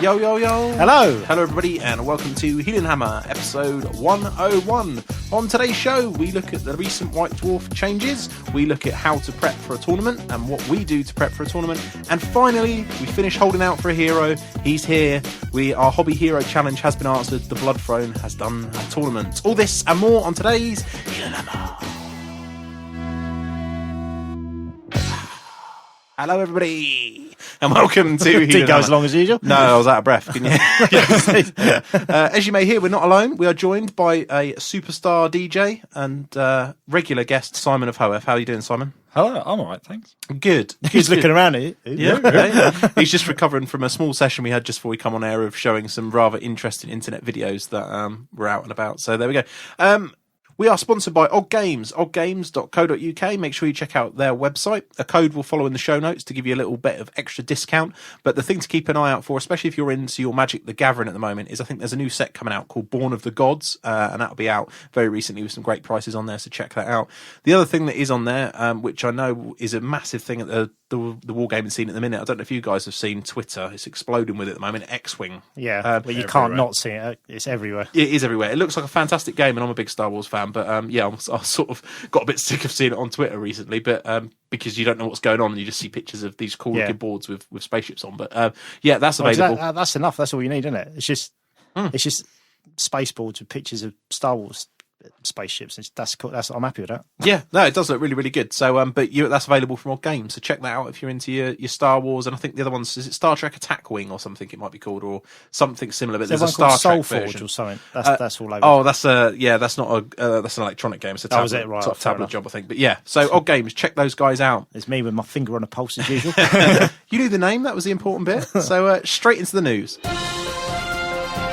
Yo, yo, yo. Hello. Hello, everybody, and welcome to Heelanhammer, episode 101. On today's show, we look at the recent White Dwarf changes, we look at how to prep for a tournament and what we do to prep for a tournament, and finally, we finish holding out for a hero. He's here. Our Hobby Hero Challenge has been answered. The Blood Throne has done a tournament. All this and more on today's Heelanhammer. Hello, everybody, and welcome to Heelanhammer. Didn't go as long as usual. No, I was out of breath. Can you? As you may hear, we're not alone. We are joined by a superstar DJ and regular guest, Simon of Hoef. How are you doing, Simon? Hello, I'm all right, thanks. Good. He's looking around at you. Yeah. He's just recovering from a small session we had just before we come on air of showing some rather interesting internet videos that were out and about. So there we go. We are sponsored by Odd Games, oddgames.co.uk. Make sure you check out their website. A code will follow in the show notes to give you a little bit of extra discount. But the thing to keep an eye out for, especially if you're into your Magic the Gathering at the moment, is I think there's a new set coming out called Born of the Gods, and that'll be out very recently with some great prices on there, so check that out. The other thing that is on there, which I know is a massive thing at the wargaming scene at the minute, I don't know if you guys have seen Twitter, it's exploding with it at the moment, X-Wing. Yeah, well, you can't not see it. It's everywhere. It is everywhere. It looks like a fantastic game, and I'm a big Star Wars fan, but I sort of got a bit sick of seeing it on Twitter recently, but because you don't know what's going on, and you just see pictures of these cool looking boards with spaceships on. But that's available. That's enough. That's all you need, isn't it? It's just space boards with pictures of Star Wars spaceships. That's cool. I'm happy with that. Yeah, no, it does look really, really good. So, but that's available from Odd Games. So check that out if you're into your Star Wars. And I think the other one's, is it Star Trek Attack Wing or something? It might be called, or something similar. But there's a Star Trek version or something. That's all over. Oh, that's an electronic game. It's a tablet job, I think. But yeah, so Odd Games, check those guys out. It's me with my finger on a pulse as usual. You knew the name. That was the important bit. So straight into the news.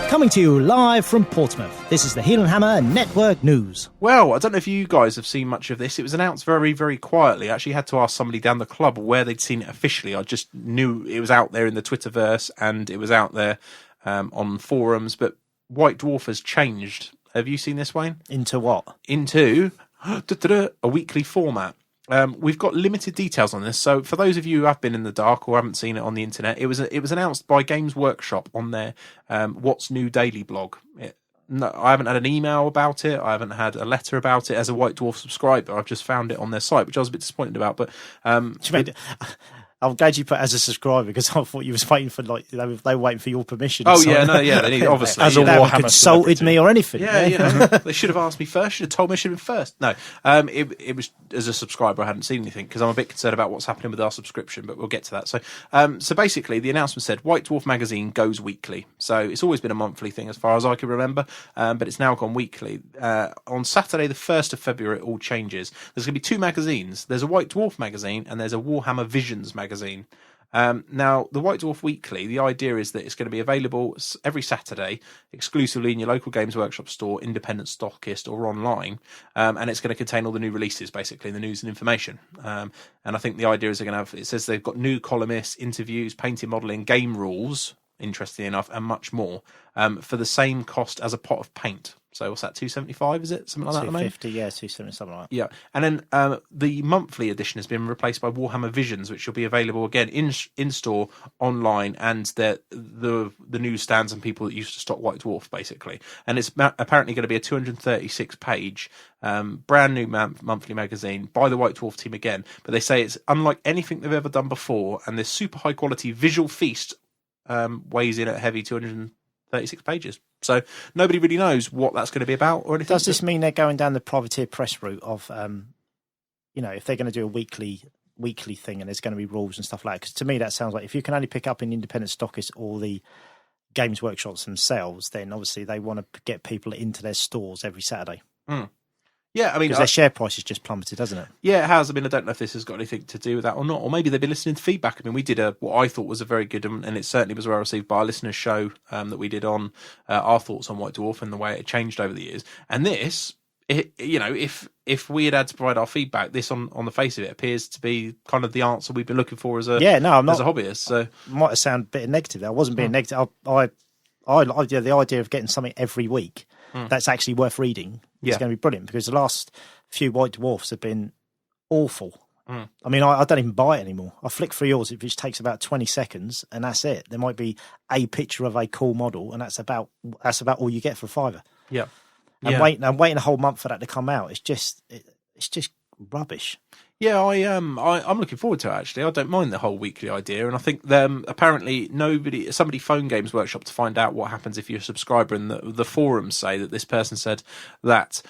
Coming to you live from Portsmouth, this is the Heelanhammer Network News. Well, I don't know if you guys have seen much of this. It was announced very, very quietly. I actually had to ask somebody down the club where they'd seen it officially. I just knew it was out there in the Twitterverse and it was out there on forums. But White Dwarf has changed. Have you seen this, Wayne? Into what? Into a weekly format. We've got limited details on this, so for those of you who have been in the dark or haven't seen it on the internet, it was announced by Games Workshop on their What's New Daily blog. I haven't had an email about it. I haven't had a letter about it as a White Dwarf subscriber. I've just found it on their site, which I was a bit disappointed about. But I'm glad you put as a subscriber because I thought you was waiting for they were waiting for your permission. Oh yeah, no, yeah, they need obviously as a they haven't consulted me or anything. Yeah. They should have asked me first. Should have told me I should have been first. No, it was as a subscriber I hadn't seen anything because I'm a bit concerned about what's happening with our subscription, but we'll get to that. So basically the announcement said White Dwarf magazine goes weekly. So it's always been a monthly thing as far as I can remember, but it's now gone weekly. On Saturday the 1st of February it all changes. There's going to be two magazines. There's a White Dwarf magazine and there's a Warhammer Visions magazine. Now, the White Dwarf Weekly, the idea is that it's going to be available every Saturday exclusively in your local Games Workshop store, independent stockist, or online, and it's going to contain all the new releases, basically, the news and information. And I think the idea is they're going to have, it says they've got new columnists, interviews, painting, modelling, game rules, interestingly enough, and much more, for the same cost as a pot of paint. So what's that, $2.75, is it? Something like that? $2.50, yeah, $2.70, something like that. Yeah, and then the monthly edition has been replaced by Warhammer Visions, which will be available again in store, online, and the newsstands and people that used to stock White Dwarf, basically. And it's apparently going to be a 236-page brand new monthly magazine by the White Dwarf team again. But they say it's unlike anything they've ever done before, and this super high quality visual feast weighs in at a heavy 236 pages. So nobody really knows what that's going to be about or anything. Does this mean they're going down the privateer press route of, if they're going to do a weekly thing and there's going to be rules and stuff like that? Because to me that sounds like if you can only pick up an independent stockist or the Games Workshops themselves, then obviously they want to get people into their stores every Saturday. Mm. Yeah, I mean, because their share price has just plummeted, hasn't it? Yeah, it has. I mean, I don't know if this has got anything to do with that or not, or maybe they've been listening to feedback. I mean, we did what I thought was a very good, and it certainly was well received by our listeners' show that we did on our thoughts on White Dwarf and the way it changed over the years. And this, if we had to provide our feedback, this on the face of it appears to be kind of the answer we've been looking for as a hobbyist. So might have sounded a bit negative. I wasn't being negative. I like the idea of getting something every week that's actually worth reading. It's going to be brilliant because the last few White Dwarfs have been awful. I mean, I don't even buy it anymore. I flick through yours, which takes about 20 seconds, and that's it. There might be a picture of a cool model, and that's about all you get for £5. Yeah. And waiting a whole month for that to come out, it's just rubbish. Yeah, I'm looking forward to it, actually. I don't mind the whole weekly idea, and I think apparently somebody phoned Games Workshop to find out what happens if you're a subscriber, and the forums say that this person said that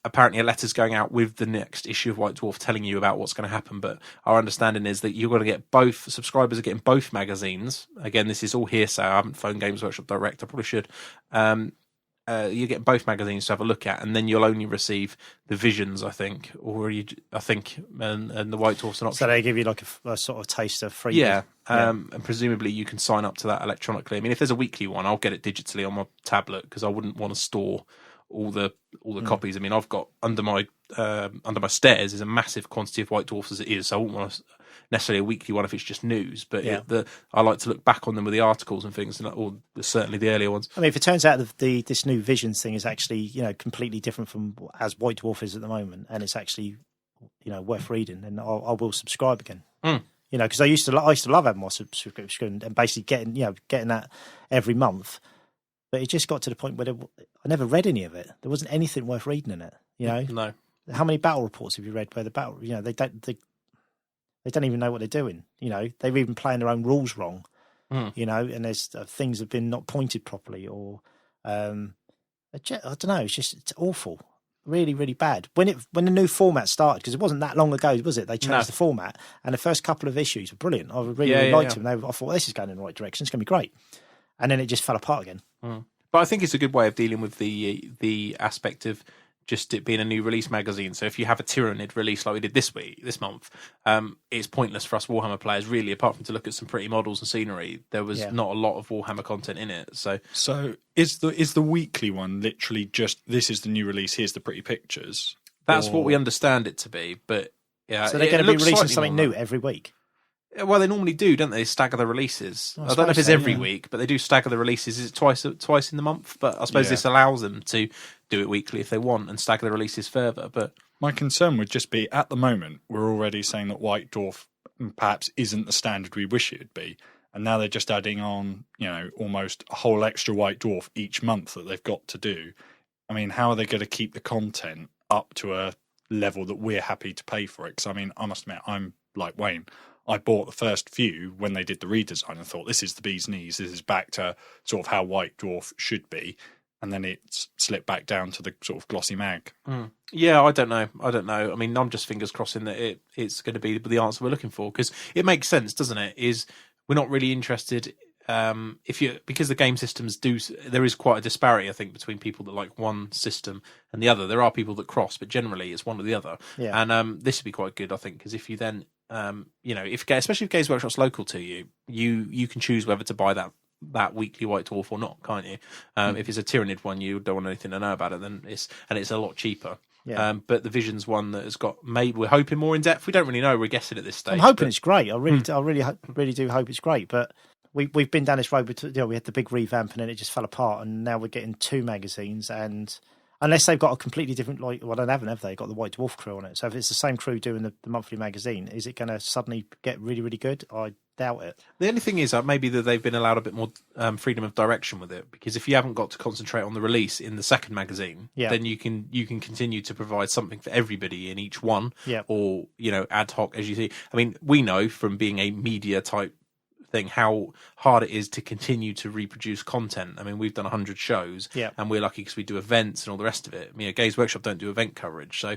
apparently a letter's going out with the next issue of White Dwarf telling you about what's going to happen, but our understanding is that you're going to get both, subscribers are getting both magazines. Again, this is all hearsay. I haven't phoned Games Workshop direct, I probably should. You get both magazines to have a look at, and then you'll only receive the Visions, I think, and the White Dwarf's an option. So they give you like a sort of taste of free. Yeah, and presumably you can sign up to that electronically. I mean, if there's a weekly one, I'll get it digitally on my tablet because I wouldn't want to store all the copies. I mean, I've got under my stairs is a massive quantity of White Dwarfs as it is, so I wouldn't want necessarily a weekly one if it's just news, but I like to look back on them with the articles and things, or certainly the earlier ones. I mean, if it turns out that this new Visions thing is actually completely different from as White Dwarf is at the moment, and it's actually worth reading, then I will subscribe again. Because I used to love having my subscription and basically getting that every month, but it just got to the point where I never read any of it. There wasn't anything worth reading in it. No. How many battle reports have you read where the battle? They don't even know what they're doing. They're even playing their own rules wrong. And there's things have been not pointed properly, or I don't know. It's awful, really, really bad. When the new format started, because it wasn't that long ago, was it? They changed the format, and the first couple of issues were brilliant. I really liked them. I thought this is going in the right direction. It's going to be great, and then it just fell apart again. But I think it's a good way of dealing with the aspect of just it being a new release magazine. So if you have a Tyranid release like we did this month, it's pointless for us Warhammer players, really, apart from to look at some pretty models and scenery. There was not a lot of Warhammer content in it. So is the weekly one literally just, this is the new release, here's the pretty pictures? That's what we understand it to be, but yeah. So they're going to be releasing something new every week? Well, they normally do, don't they? Stagger the releases. I don't know if it's every week, but they do stagger the releases. Is it twice in the month? But I suppose this allows them to do it weekly if they want and stagger the releases further. But my concern would just be, at the moment, we're already saying that White Dwarf perhaps isn't the standard we wish it would be. And now they're just adding on, almost a whole extra White Dwarf each month that they've got to do. I mean, how are they going to keep the content up to a level that we're happy to pay for it? Because, I mean, I must admit, I'm like Wayne. I bought the first few when they did the redesign and thought, this is the bee's knees. This is back to sort of how White Dwarf should be. And then it's slipped back down to the sort of glossy mag. Yeah, I don't know. I mean, I'm just fingers crossing that it's going to be the answer we're looking for, because it makes sense, doesn't it? We're not really interested because the game systems there is quite a disparity, I think, between people that like one system and the other. There are people that cross, but generally it's one or the other. Yeah. And this would be quite good, I think, because if you then especially if Games Workshop's local to you, you can choose whether to buy that weekly White Dwarf or not, can't you? If it's a Tyranid one, you don't want anything to know about it, then it's a lot cheaper. Yeah. But the Visions one that has got, maybe we're hoping more in depth. We don't really know. We're guessing at this stage. I'm hoping it's great. I really do hope it's great. But we've been down this road. We had the big revamp and then it just fell apart, and now we're getting two magazines, and unless they've got a completely different, they haven't, have they? Got the White Dwarf crew on it. So if it's the same crew doing the monthly magazine, is it going to suddenly get really, really good? I doubt it. The only thing is maybe that they've been allowed a bit more freedom of direction with it, because if you haven't got to concentrate on the release in the second magazine, then you can continue to provide something for everybody in each one, or ad hoc as you see. I mean, we know from being a media type thing how hard it is to continue to reproduce content. I mean, we've done 100 shows, and we're lucky because we do events and all the rest of it. Games Workshop don't do event coverage, so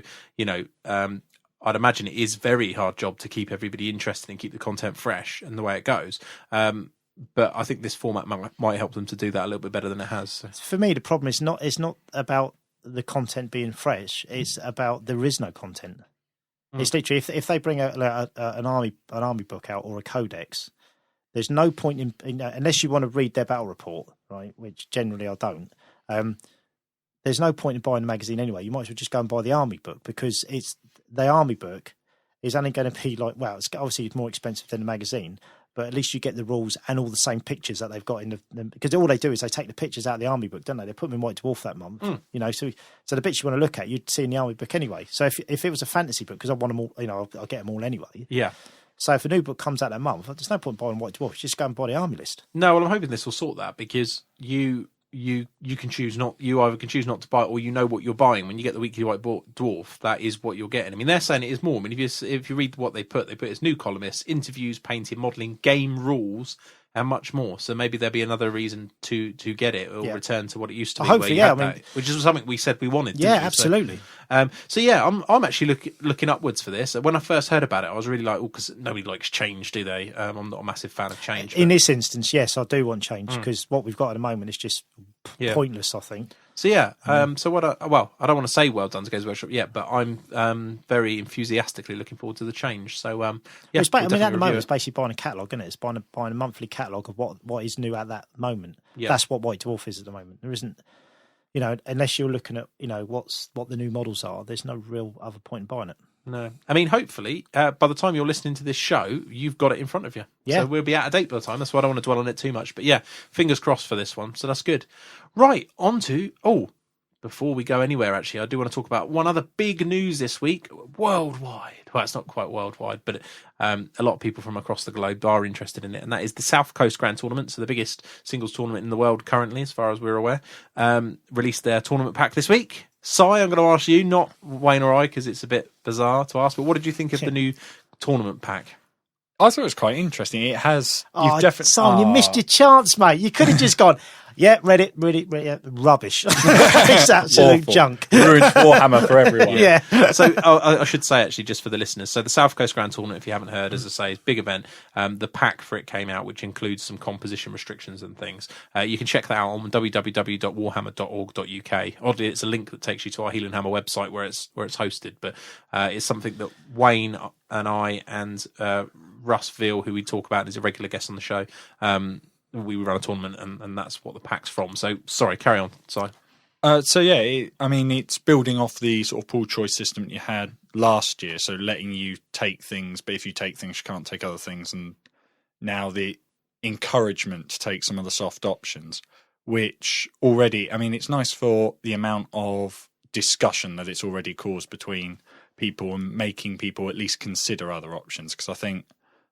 I'd imagine it is a very hard job to keep everybody interested and keep the content fresh and the way it goes. But I think this format might help them to do that a little bit better than it has. So. For me, the problem is not about the content being fresh. It's about there is no content. It's literally if they bring out an army book out or a codex, there's no point in unless you want to read their battle report, right? Which generally I don't. There's no point in buying the magazine anyway. You might as well just go and buy the army book, because the army book is only going to be it's obviously more expensive than the magazine, but at least you get the rules and all the same pictures that they've got in the because all they do is they take the pictures out of the army book, don't they? They put them in White Dwarf that month, you know. So the bits you want to look at, you'd see in the army book anyway. So if it was a fantasy book, because I want them all, you know, I'll get them all anyway. Yeah. So if a new book comes out that month, there's no point buying White Dwarf. Just go and buy the army list. No, well, I'm hoping this will sort that, because you can choose not. You either can choose not to buy it, or you know what you're buying when you get the weekly White Dwarf. That is what you're getting. I mean, they're saying it is more. I mean, if you read what they put as new columnists, interviews, painting, modelling, game rules, and much more. So maybe there'll be another reason to get it, or return to what it used to be. Hopefully, where you had that, which is something we said we wanted. Yeah, absolutely. So yeah, I'm actually looking upwards for this. When I first heard about it, I was really like, oh, because nobody likes change, do they? I'm not a massive fan of change. In this instance, yes, I do want change, because what we've got at the moment is just pointless, I think. So yeah, so what? I don't want to say well done to Games Workshop yet, but I'm very enthusiastically looking forward to the change. So yeah, I mean, at the moment, it's basically buying a catalogue, isn't it? It's buying a monthly catalogue of what is new at that moment. Yeah. That's what White Dwarf is at the moment. There isn't, you know, unless you're looking at, you know, what the new models are. There's no real other point in buying it. No, I mean, hopefully, by the time you're listening to this show, you've got it in front of you. Yeah. So we'll be out of date by the time. That's why I don't want to dwell on it too much. But yeah, fingers crossed for this one. So that's good. Right, on to... before we go anywhere, actually, I do want to talk about one other big news this week, worldwide. Well, it's not quite worldwide, but a lot of people from across the globe are interested in it, and that is the South Coast Grand Tournament, so the biggest singles tournament in the world currently, as far as we're aware, released their tournament pack this week. Si, I'm going to ask you, not Wayne or I, because it's a bit bizarre to ask, but what did you think of the new tournament pack? I thought it was quite interesting. It has... Son, you missed your chance, mate. You could have just gone... Yeah, read it. Rubbish. It's absolute junk. Ruined Warhammer for everyone. Yeah. So I should say, actually, just for the listeners, so the South Coast Grand Tournament, if you haven't heard, as I say, is a big event. The pack for it came out, which includes some composition restrictions and things. You can check that out on www.warhammer.org.uk. Oddly, it's a link that takes you to our Heelanhammer website where it's hosted, but it's something that Wayne and I and Russ Veal, who we talk about, is a regular guest on the show, we run a tournament, and that's what the pack's from. So, sorry, carry on. Sorry. It's building off the sort of pool choice system that you had last year, so letting you take things, but if you take things, you can't take other things, and now the encouragement to take some of the soft options, which already, I mean, it's nice for the amount of discussion that it's already caused between people and making people at least consider other options, because I think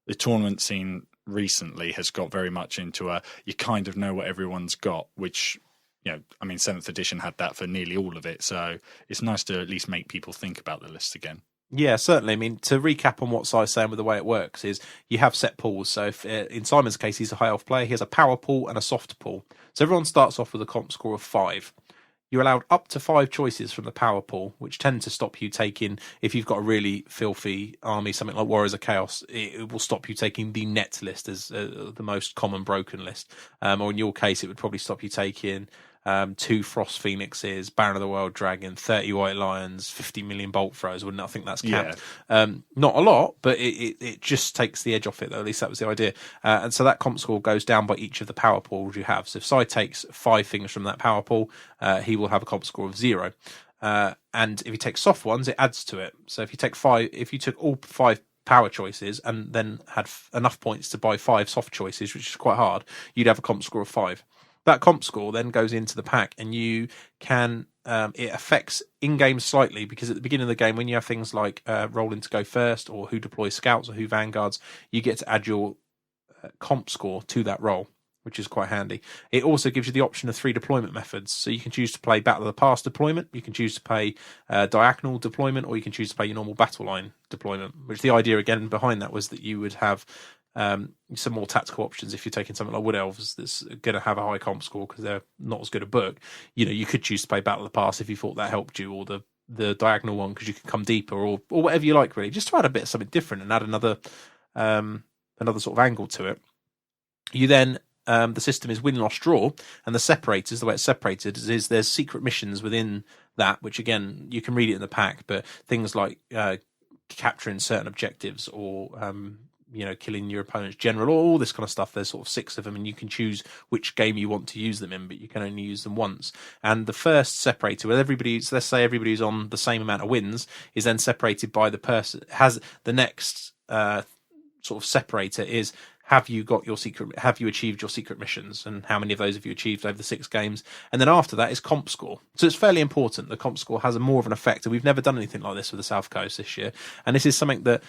the tournament scene recently has got very much into you kind of know what everyone's got, which, you know, I mean, 7th edition had that for nearly all of it, so it's nice to at least make people think about the list again. Yeah, certainly. I mean, to recap on what Si's saying with the way it works is you have set pools. So if, in Simon's case, he's a high elf player, he has a power pool and a soft pool. So everyone starts off with a comp score of 5. You're allowed up to 5 choices from the power pool, which tend to stop you taking, if you've got a really filthy army, something like Warriors of Chaos, it will stop you taking the net list as the most common broken list. Or in your case, it would probably stop you taking 2 Frost Phoenixes, Baron of the World Dragon, 30 White Lions, 50 million Bolt Throws. Wouldn't I think that's capped? Yeah. Not a lot, but it just takes the edge off it, though. At least that was the idea. And so that comp score goes down by each of the power pools you have. So if Si takes 5 things from that power pool, he will have a comp score of 0. And if he takes soft ones, it adds to it. So if you took all 5 power choices and then had enough points to buy 5 soft choices, which is quite hard, you'd have a comp score of 5. That comp score then goes into the pack, and you can it affects in-game slightly, because at the beginning of the game, when you have things like rolling to go first, or who deploys scouts, or who vanguards, you get to add your comp score to that roll, which is quite handy. It also gives you the option of 3 deployment methods, so you can choose to play Battle of the Past deployment, you can choose to play diagonal deployment, or you can choose to play your normal battle line deployment, which the idea again behind that was that you would have some more tactical options. If you're taking something like Wood Elves that's going to have a high comp score because they're not as good a book, you know, you could choose to play Battle of the Past if you thought that helped you, or the diagonal one because you can come deeper, or whatever you like, really, just to add a bit of something different and add another sort of angle to it. You then the system is win, loss, draw, and the separators, the way it's separated is there's secret missions within that, which again you can read it in the pack, but things like capturing certain objectives, or killing your opponent's general, all this kind of stuff. There's sort of 6 of them, and you can choose which game you want to use them in, but you can only use them once. And the first separator, where let's say everybody's on the same amount of wins, is then separated by the person has the next sort of separator have you achieved your secret missions, and how many of those have you achieved over the 6 games? And then after that is comp score. So it's fairly important. The comp score has more of an effect, and we've never done anything like this with the South Coast this year. And this is something that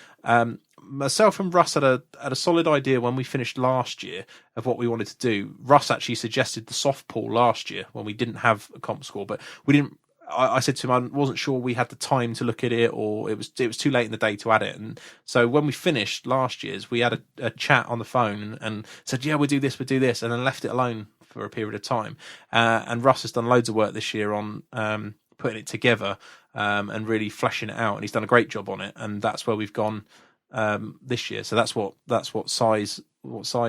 myself and Russ had a solid idea when we finished last year of what we wanted to do. Russ actually suggested the soft pool last year when we didn't have a comp score, but we didn't. I said to him I wasn't sure we had the time to look at it, or it was too late in the day to add it. And so when we finished last year's, we had a chat on the phone and said, yeah, we'll do this, and then left it alone for a period of time. And Russ has done loads of work this year on putting it together and really fleshing it out, and he's done a great job on it. And that's where we've gone this year. So that's what size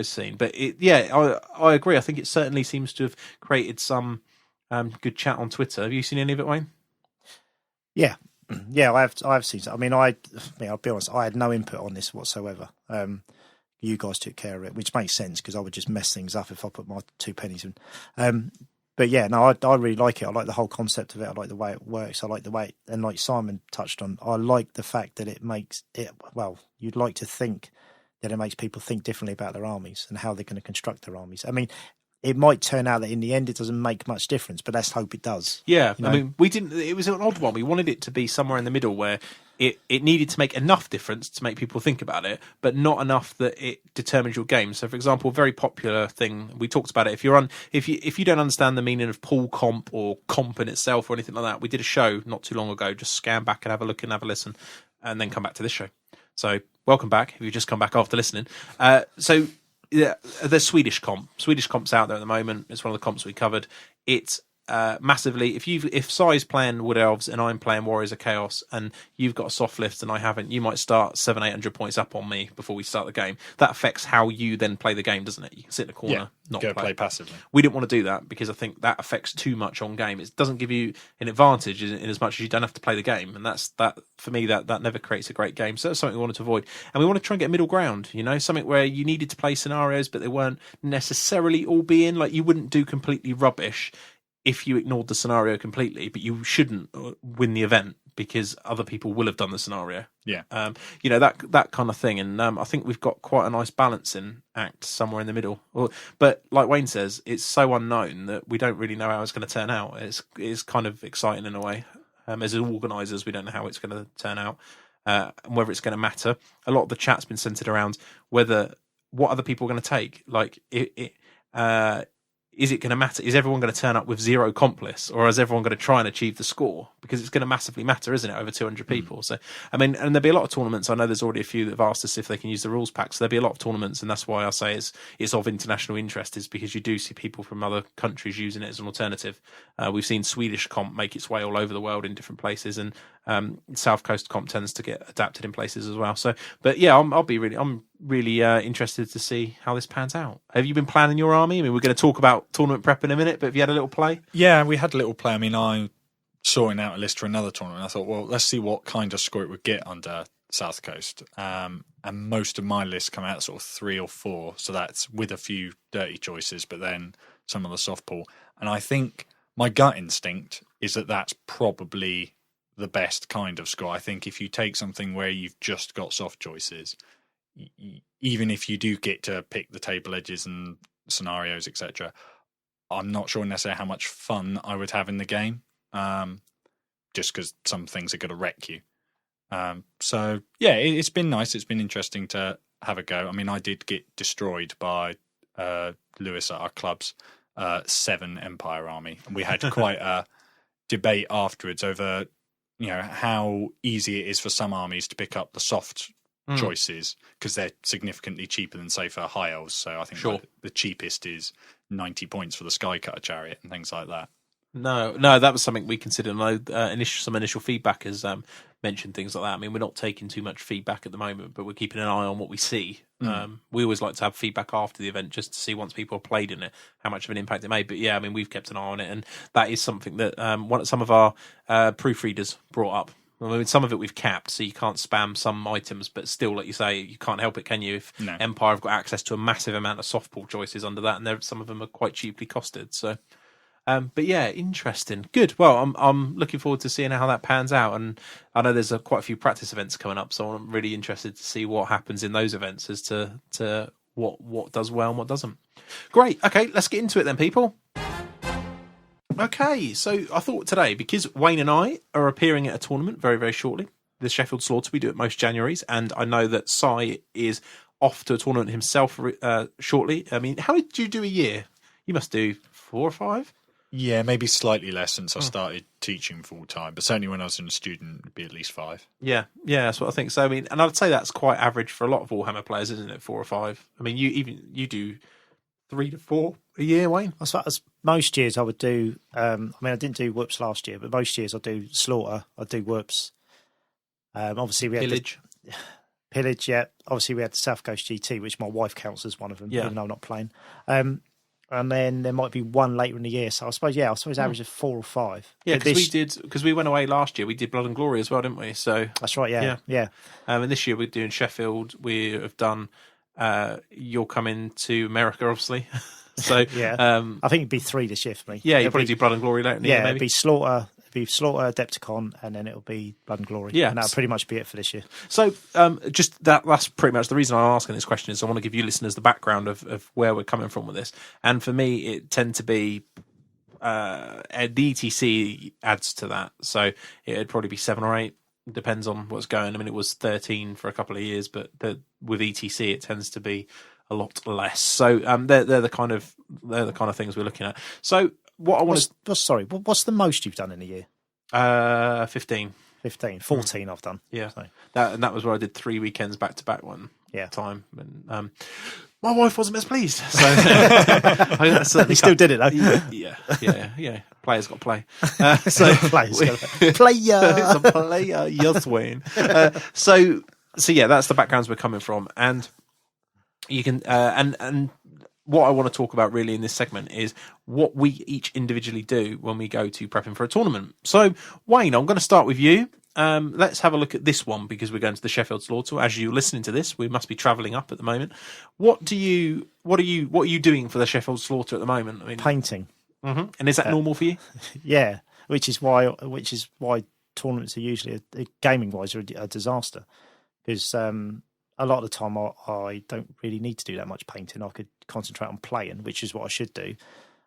seen. But I agree. I think it certainly seems to have created some good chat on Twitter. Have you seen any of it, Wayne? Yeah, I've seen it. I mean, I'll be honest, I had no input on this whatsoever. You guys took care of it, which makes sense because I would just mess things up if I put my 2 pennies in. But yeah, no, I really like it. I like the whole concept of it. I like the way it works. I like the way, and like Simon touched on, I like the fact that it makes it, well, you'd like to think that it makes people think differently about their armies and how they're going to construct their armies. I mean, it might turn out that in the end it doesn't make much difference, but let's hope it does. Yeah, you know? I mean, we didn't. It was an odd one. We wanted it to be somewhere in the middle where it needed to make enough difference to make people think about it, but not enough that it determines your game. So, for example, a very popular thing we talked about it. If you don't understand the meaning of pool comp or comp in itself or anything like that, we did a show not too long ago. Just scan back and have a look and have a listen, and then come back to this show. So, welcome back if you just come back after listening. Yeah, there's Swedish comp. Swedish comp's out there at the moment. It's one of the comps we covered. It's massively. If Sai's playing Wood Elves and I'm playing Warriors of Chaos, and you've got a soft lift and I haven't, you might start 700-800 points up on me before we start the game. That affects how you then play the game, doesn't it? You can sit in a corner, not play passively. We didn't want to do that because I think that affects too much on game. It doesn't give you an advantage in as much as you don't have to play the game, and that for me that never creates a great game. So that's something we wanted to avoid, and we want to try and get a middle ground. You know, something where you needed to play scenarios, but they weren't necessarily all being like you wouldn't do completely rubbish if you ignored the scenario completely, but you shouldn't win the event because other people will have done the scenario. Yeah. That kind of thing. And I think we've got quite a nice balancing act somewhere in the middle. But like Wayne says, it's so unknown that we don't really know how it's going to turn out. It's kind of exciting in a way. As organisers, we don't know how it's going to turn out and whether it's going to matter. A lot of the chat's been centred around what other people are going to take. Like, is it going to matter? Is everyone going to turn up with 0 comp lists, or is everyone going to try and achieve the score? Because it's going to massively matter, isn't it? Over 200 people. So, I mean, and there'll be a lot of tournaments. I know there's already a few that have asked us if they can use the rules pack. So there'll be a lot of tournaments, and that's why I say it's of international interest, is because you do see people from other countries using it as an alternative. We've seen Swedish comp make its way all over the world in different places, and South Coast comp tends to get adapted in places as well. So, but yeah, I'm really interested to see how this pans out. Have you been planning your army? I mean, we're going to talk about tournament prep in a minute, but have you had a little play? Yeah, we had a little play. I mean, I sorting out a list for another tournament. I thought, well, let's see what kind of score it would get under South Coast. And most of my lists come out sort of 3 or 4, so that's with a few dirty choices, but then some of the soft pool. And I think my gut instinct is that that's probably the best kind of score. I think if you take something where you've just got soft choices, even if you do get to pick the table edges and scenarios, etc., I'm not sure necessarily how much fun I would have in the game, just because some things are going to wreck you. So, yeah, it's been nice. It's been interesting to have a go. I mean, I did get destroyed by Lewis at our club's 7 Empire army. And we had quite a debate afterwards over, how easy it is for some armies to pick up the soft choices, because they're significantly cheaper than, say, for high elves. So I think the cheapest is 90 points for the Skycutter chariot and things like that. No, that was something we considered. Some initial feedback has mentioned things like that. I mean, we're not taking too much feedback at the moment, but we're keeping an eye on what we see. We always like to have feedback after the event just to see, once people have played in it, how much of an impact it made. But yeah, I mean, we've kept an eye on it, and that is something that some of our proofreaders brought up. I mean, some of it we've capped, so you can't spam some items, but still, like you say, you can't help it, can you? If Empire have got access to a massive amount of softball choices under that, and some of them are quite cheaply costed. So, but yeah, interesting, good. Well, I'm looking forward to seeing how that pans out, and I know there's quite a few practice events coming up, so I'm really interested to see what happens in those events as to what does well and what doesn't. Great. Okay, let's get into it then, people. Okay, so I thought today, because Wayne and I are appearing at a tournament very, very shortly, the Sheffield Slaughter, we do it most Januaries, and I know that Si is off to a tournament himself shortly. I mean, how did you do a year? You must do 4 or 5? Yeah, maybe slightly less since I started teaching full time, but certainly when I was a student, it'd be at least 5. Yeah, that's what I think. So I mean, and I'd say that's quite average for a lot of Warhammer players, isn't it? 4 or 5. I mean, you do 3 to 4 a year, Wayne. I suppose most years I would do. I mean, I didn't do whoops last year, but most years I do slaughter. I do whoops. Obviously, we had pillage. Yeah, obviously we had the South Coast GT, which my wife counts as one of them, even though I'm not playing. And then there might be one later in the year. So I suppose average of 4 or 5. Yeah, because we went away last year. We did Blood and Glory as well, didn't we? So that's right. Yeah. And this year we're doing Sheffield. We have done. You're coming to America, obviously. So yeah, I think it'd be 3 this year for me. Yeah, you'll probably do Blood and Glory later in the year, maybe. It'd be Slaughter. Adepticon, and then it'll be Blood and Glory. Yeah, and that'll pretty much be it for this year. So, just that's pretty much the reason I'm asking this question is I want to give you listeners the background of where we're coming from with this. And for me, it tend to be the ETC adds to that. So it'd probably be 7 or 8. Depends on what's going. I mean, it was 13 for a couple of years, but with ETC, it tends to be a lot less. So they're the kind of things we're looking at. So. What I want what's the most you've done in a year? 15. 14 I've done. Yeah. So. That was where I did 3 weekends back to back one time. And my wife wasn't mispleased. So you still did it though. Yeah. Players got to play. Players got to play. Player. It's a player, yes, Wayne. So yeah, that's the backgrounds we're coming from. And you can and what I want to talk about really in this segment is what we each individually do when we go to prepping for a tournament. So, Wayne, I'm going to start with you. Let's have a look at this one because we're going to the Sheffield Slaughter. As you're listening to this, we must be travelling up at the moment. What are you doing for the Sheffield Slaughter at the moment? I mean, painting. Mm-hmm. And is that normal for you? Yeah, which is why tournaments are usually gaming wise are a disaster because. A lot of the time, I don't really need to do that much painting. I could concentrate on playing, which is what I should do.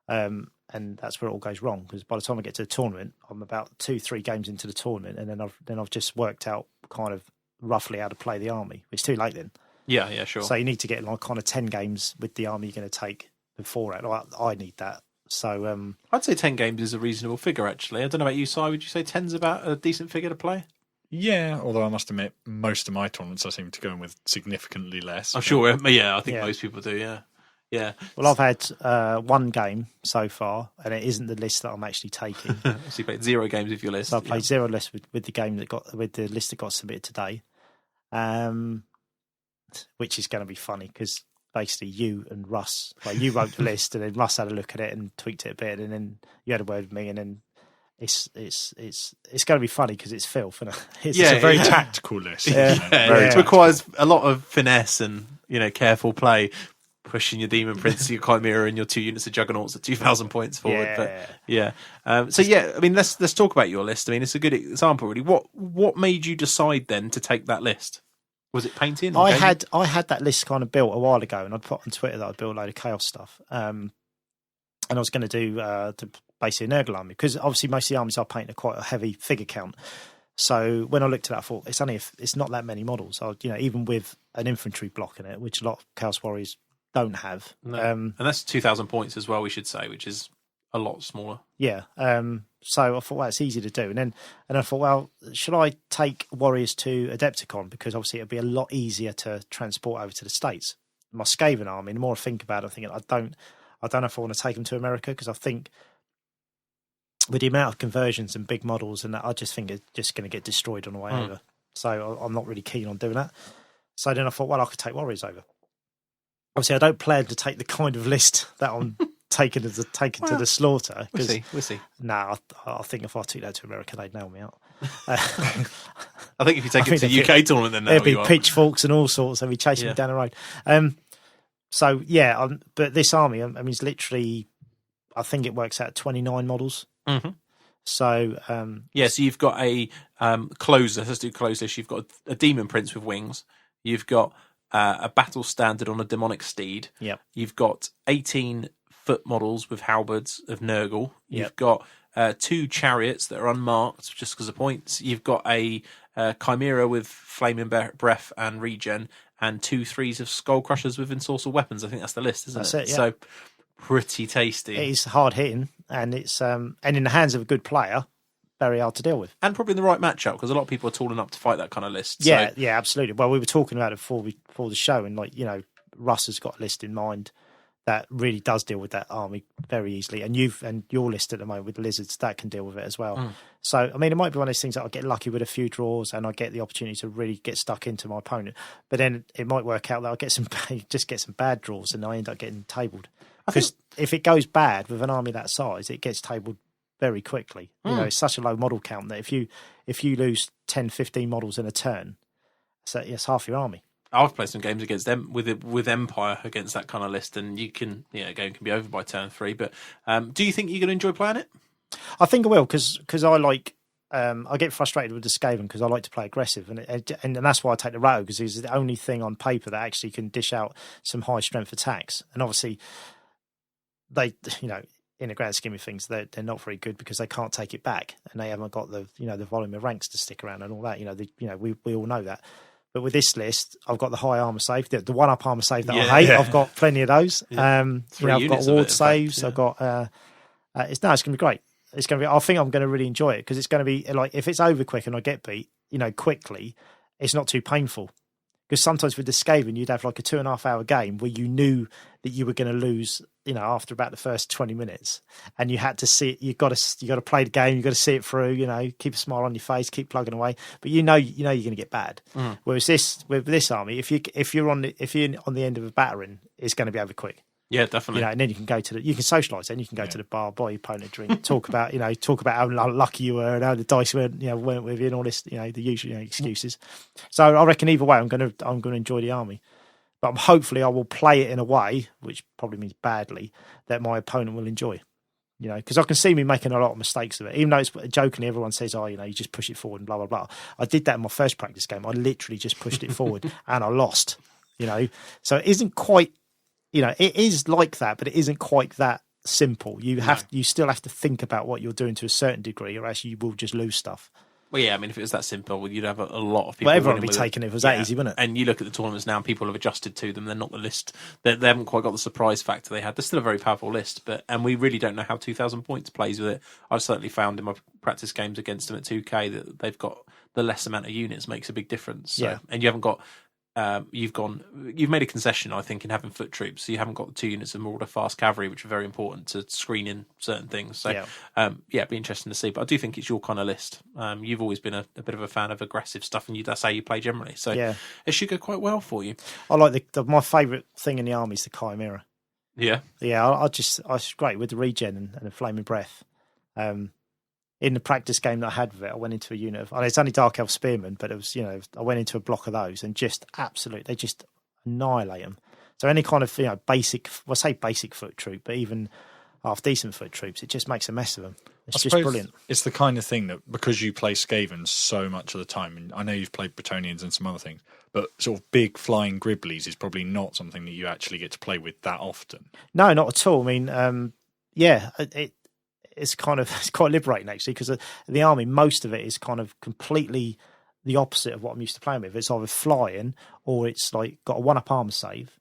And that's where it all goes wrong because by the time I get to the tournament, I'm about 2-3 games into the tournament, and then I've just worked out kind of roughly how to play the army. It's too late then. Yeah, sure. So you need to get like kind of 10 games with the army you're going to take before it. I need that. So I'd say 10 games is a reasonable figure. Actually, I don't know about you, Si. Would you say 10's about a decent figure to play? Yeah, although I must admit, most of my tournaments I seem to go in with significantly less. I'm sure. Yeah, I think most people do. Yeah. Well, I've had 1 game so far, and it isn't the list that I'm actually taking. So you played 0 games with your list. So I played 0 lists with the list that got submitted today, which is going to be funny because basically you and Russ, you wrote the list, and then Russ had a look at it and tweaked it a bit, and then you had a word with me, and then. It's going to be funny because it's filth, and it's a very tactical list. It requires a lot of finesse and careful play, pushing your Demon Prince, your Chimera, and your 2 units of Juggernauts at 2,000 points forward. I mean, let's talk about your list. I mean, it's a good example, really. What made you decide then to take that list? Was it painting? I had that list kind of built a while ago, and I'd put on Twitter that I'd built a load of chaos stuff. And I was going to do basically an Nurgle army because obviously most of the armies are painted quite a heavy figure count. So when I looked at that, I thought it's not that many models. Even with an infantry block in it, which a lot of Chaos Warriors don't have. No. And that's 2,000 points as well, we should say, which is a lot smaller. Yeah. So I thought, well, it's easy to do. And I thought, well, should I take Warriors to Adepticon? Because obviously it'd be a lot easier to transport over to the States. My Skaven army, the more I think about it, I'm thinking I don't know if I want to take them to America because I think with the amount of conversions and big models and that, I just think it's just going to get destroyed on the way over. So I'm not really keen on doing that. So then I thought, well, I could take Warriors over. Obviously, I don't plan to take the kind of list that I'm taking to the slaughter. We'll see. No, I think if I took that to America, they'd nail me out. I think if you take it to the UK tournament, then there'd be pitchforks and all sorts. They'd be chasing me down the road. So yeah, but this army, I mean, it's literally, I think it works out 29 models. Mm-hmm. So so you've got a closer. Let's do closest. You've got a Demon Prince with wings. You've got a battle standard on a demonic steed. Yep. You've got 18 foot models with halberds of Nurgle. You've Yep. got 2 chariots that are unmarked just because of points. You've got a chimera with flaming breath and regen, and 2 3s of skull crushers with ensorcel weapons. I think that's the list, isn't That's it? it, yeah. So pretty tasty. It is hard hitting, and it's and in the hands of a good player, very hard to deal with. And probably in the right matchup, because a lot of people are tall enough to fight that kind of list. Yeah, So, yeah, absolutely. Well, we were talking about it before the show, and Russ has got a list in mind that really does deal with that army very easily. And your list at the moment with lizards, that can deal with it as well. So, I mean, it might be one of those things that I get lucky with a few draws and I get the opportunity to really get stuck into my opponent. But then it might work out that I get some bad draws and I end up getting tabled. Because if it goes bad with an army that size, it gets tabled very quickly. It's such a low model count that if you lose 10, 15 models in a turn, so it's half your army. I've played some games against them with Empire against that kind of list, and you can, a game can be over by turn 3. But do you think you're going to enjoy playing it? I think I will, because I like. I get frustrated with the Skaven because I like to play aggressive, and that's why I take the Rogue, because he's the only thing on paper that actually can dish out some high strength attacks. And obviously, they, in the grand scheme of things, they're not very good because they can't take it back, and they haven't got the the volume of ranks to stick around and all that. We all know that. But with this list, I've got the high armor save, the 1-up armor save that I hate. I've got plenty of those. Yeah. I've got ward saves. I've got. It's going to be great. It's going to be. I think I'm going to really enjoy it because it's going to be like, if it's over quick and I get beat, quickly, it's not too painful. Because sometimes with the Skaven, you'd have like a 2.5 hour game where you knew that you were going to lose, after about the first 20 minutes, and you had to see it. You got to play the game. You got to see it through. Keep a smile on your face, keep plugging away. But you're going to get bad. Whereas with this army, if you're on the end of a battering, it's going to be over quick. Yeah, definitely. And then you can go you can socialise. Then you can go to the bar, buy your opponent a drink, talk about how lucky you were and how the dice weren't with you and all this, the usual excuses. So I reckon either way, I'm going to enjoy the army, but hopefully I will play it in a way, which probably means badly, that my opponent will enjoy. Because I can see me making a lot of mistakes of it, even though it's jokingly everyone says, you just push it forward and blah blah blah. I did that in my first practice game. I literally just pushed it forward and I lost. So it isn't quite. It is like that, but it isn't quite that simple. You still have to think about what you're doing to a certain degree, or else you will just lose stuff. Well, yeah, I mean, if it was that simple, you'd have a lot of people. Well, everyone would be taking it if it was that easy, wouldn't it? And you look at the tournaments now, and people have adjusted to them. They're not the list. They haven't quite got the surprise factor they had. They're still a very powerful list, and we really don't know how 2,000 points plays with it. I've certainly found in my practice games against them at 2K that they've got the less amount of units makes a big difference. So, and you haven't got. You've made a concession, I think, in having foot troops. So you haven't got the 2 units of Marauder fast cavalry, which are very important to screen in certain things. So, it'd be interesting to see. But I do think it's your kind of list. You've always been a bit of a fan of aggressive stuff, and that's how you play generally. So it should go quite well for you. I like my favourite thing in the army is the Chimera. Yeah, I was great with the regen and the flaming breath. In the practice game that I had with it, I went into a unit of, it's only Dark Elf Spearmen, but it was, I went into a block of those and they just annihilate them. So any kind of, basic foot troop, but even half decent foot troops, it just makes a mess of them. It's just brilliant. It's the kind of thing that, because you play Skaven so much of the time, and I know you've played Bretonnians and some other things, but sort of big flying Gribblies is probably not something that you actually get to play with that often. No, not at all. I mean, it's quite liberating actually, because the army, most of it is kind of completely the opposite of what I'm used to playing with. It's either flying, or it's like got a 1-up armor save,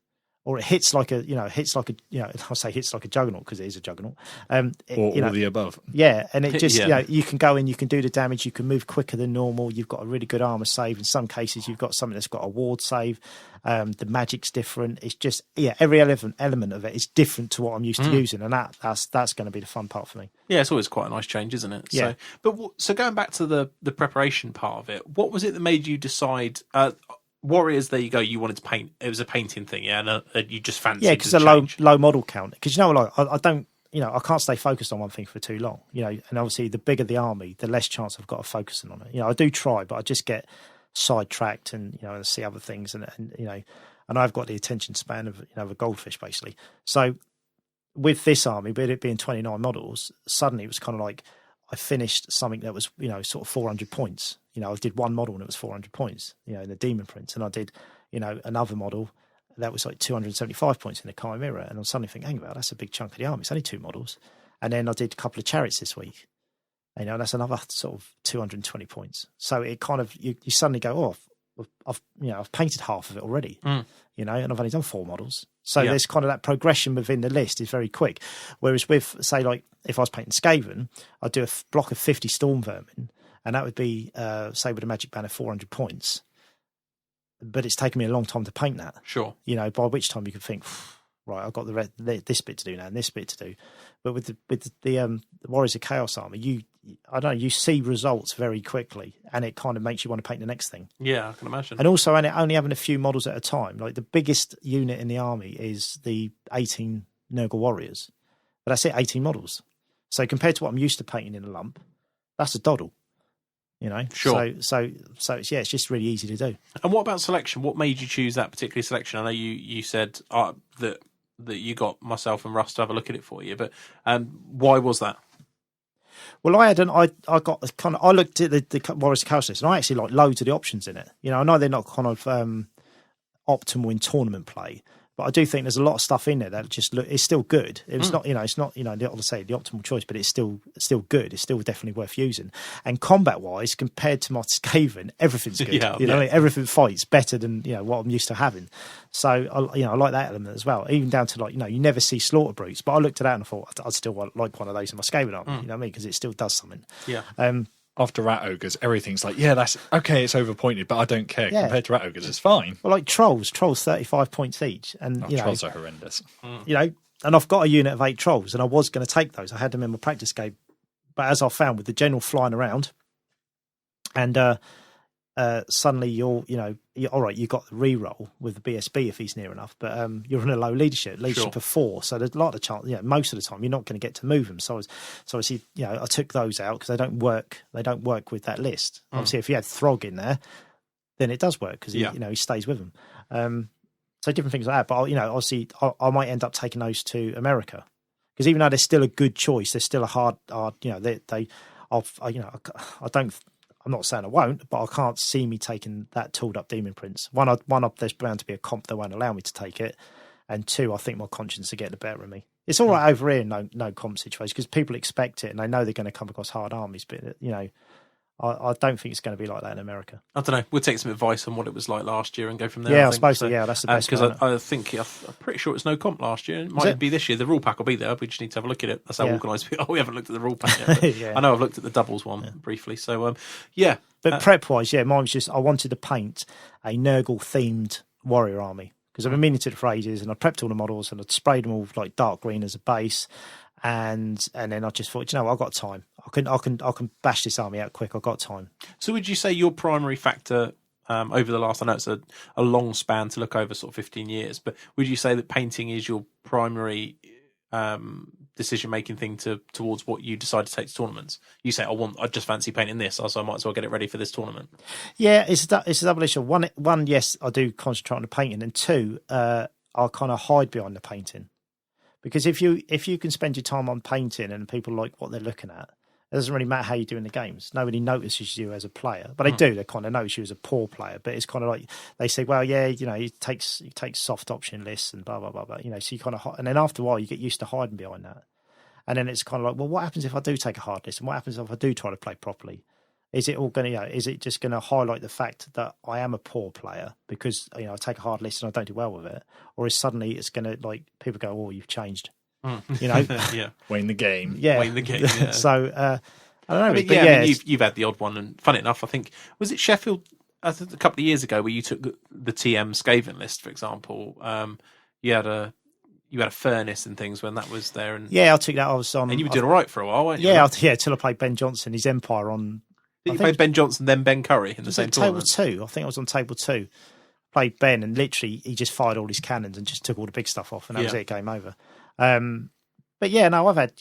or it hits like a I'll say hits like a juggernaut, because it is a juggernaut. Or all the above. Yeah, and it just you can go in, you can do the damage, you can move quicker than normal. You've got a really good armor save. In some cases, you've got something that's got a ward save. The magic's different. It's just every element of it is different to what I'm used to using, and that's going to be the fun part for me. Yeah, it's always quite a nice change, isn't it? Yeah. So going back to the preparation part of it, what was it that made you decide? Warriors, there you go. You wanted to paint. It was a painting thing, and you just fancied. Yeah, because a low model count. Because I don't. I can't stay focused on one thing for too long. And obviously, the bigger the army, the less chance I've got of focusing on it. I do try, but I just get sidetracked and see other things, and I've got the attention span of a goldfish basically. So with this army, with it being 29 models, suddenly it was kind of like I finished something that was sort of 400 points. I did one model and it was 400 points, in the Demon Prince, and I did, another model that was like 275 points in the Chimera, and I'm suddenly thinking, hang about, that's a big chunk of the army. It's only 2 models, and then I did a couple of chariots this week. That's another sort of 220 points. So it kind of you suddenly go, I've painted half of it already, and I've only done 4 models. So there's kind of that progression within the list is very quick. Whereas with, say, like if I was painting Skaven, I'd do a block of 50 Storm Vermin, and that would be, say, with a magic banner, 400 points. But it's taken me a long time to paint that. Sure. By which time you could think, right, I've got this bit to do now and this bit to do. But with the Warriors of Chaos army, you see results very quickly, and it kind of makes you want to paint the next thing. Yeah, I can imagine. And also, only having a few models at a time. Like the biggest unit in the army is the 18 Nurgle Warriors, but that's it, 18 models. So compared to what I'm used to painting in a lump, that's a doddle. Sure. So it's just really easy to do. And what about selection? What made you choose that particular selection? I know you said that you got myself and Russ to have a look at it for you, but why was that? Well, I looked at the Warriors of Chaos list, and I actually like loads of the options in it. I know they're not kind of optimal in tournament play, but I do think there's a lot of stuff in there that just it's still good. It's not, it's not, the optimal choice, but it's still good. It's still definitely worth using. And combat wise, compared to my Skaven, everything's good. Everything fights better than what I'm used to having. So I like that element as well. Even down to you never see slaughter brutes, but I looked at that and I thought I'd still like one of those in my Skaven army. You know what I mean? Because it still does something. Yeah. After Rat Ogres, everything's like, that's okay, it's overpointed, but I don't care. Yeah. Compared to Rat Ogres, it's fine. Well, like Trolls 35 points each. And Trolls are horrendous. And I've got a unit of 8 Trolls, and I was going to take those. I had them in my practice game. But as I found with the general flying around, and suddenly you're all right, you got the re-roll with the BSB if he's near enough, but you're in a low leadership of 4, so there's a lot of chance. Most of the time you're not going to get to move them. So obviously, I took those out because they don't work with that list. Obviously, if you had Throg in there, then it does work because he stays with them. So different things like that. But obviously, I might end up taking those to America because even though they're still a good choice, they're still a hard. I'm not saying I won't, but I can't see me taking that tooled up Demon Prince. One, there's bound to be a comp that won't allow me to take it, and 2, I think my conscience will get the better of me. It's all right over here, no comp situation, because people expect it and they know they're going to come across hard armies, but I don't think it's going to be like that in America. I don't know. We'll take some advice on what it was like last year and go from there. Yeah, I suppose so. Yeah, that's the best. Because I think I'm pretty sure it's no comp last year. It might be this year. The rule pack will be there. We just need to have a look at it. That's how organised we are. We haven't looked at the rule pack yet. But I know I've looked at the doubles one briefly. So But prep wise, mine was just I wanted to paint a Nurgle themed warrior army because I've been meaning to for ages, and I prepped all the models and I'd sprayed them all like dark green as a base. And then I just thought, I've got time. I can bash this army out quick. I've got time. So would you say your primary factor over the last, I know it's a long span to look over, sort of 15 years, but would you say that painting is your primary decision-making thing towards what you decide to take to tournaments? You say, I just fancy painting this, so I might as well get it ready for this tournament. Yeah, it's a double issue. One, yes, I do concentrate on the painting, and 2, I kind of hide behind the painting. Because if you can spend your time on painting and people like what they're looking at, it doesn't really matter how you do in the games. Nobody notices you as a player, but they do. They kind of notice you as a poor player. But it's kind of like they say, well, he takes soft option lists and blah blah blah blah. So you kind of, and then after a while you get used to hiding behind that. And then it's kind of like, well, what happens if I do take a hard list, and what happens if I do try to play properly? Is it all going to? Is it just going to highlight the fact that I am a poor player because I take a hard list and I don't do well with it, or is suddenly it's going to people go, oh, you've changed. Yeah, Win the game. Yeah, win the game. Yeah. So I don't know. I mean, you've had the odd one, and funny enough, I think was it Sheffield a couple of years ago where you took the TM Skaven list, for example. You had a furnace and things when that was there, and I took that. I was on, and you were doing all right for a while, weren't you? Yeah, till I played Ben Johnson, his Empire on. Did you play Ben Johnson, then Ben Curry in the same tournament? Table 2. I think I was on table 2. Played Ben, and literally he just fired all his cannons and just took all the big stuff off, and that was it. Game over. But I've had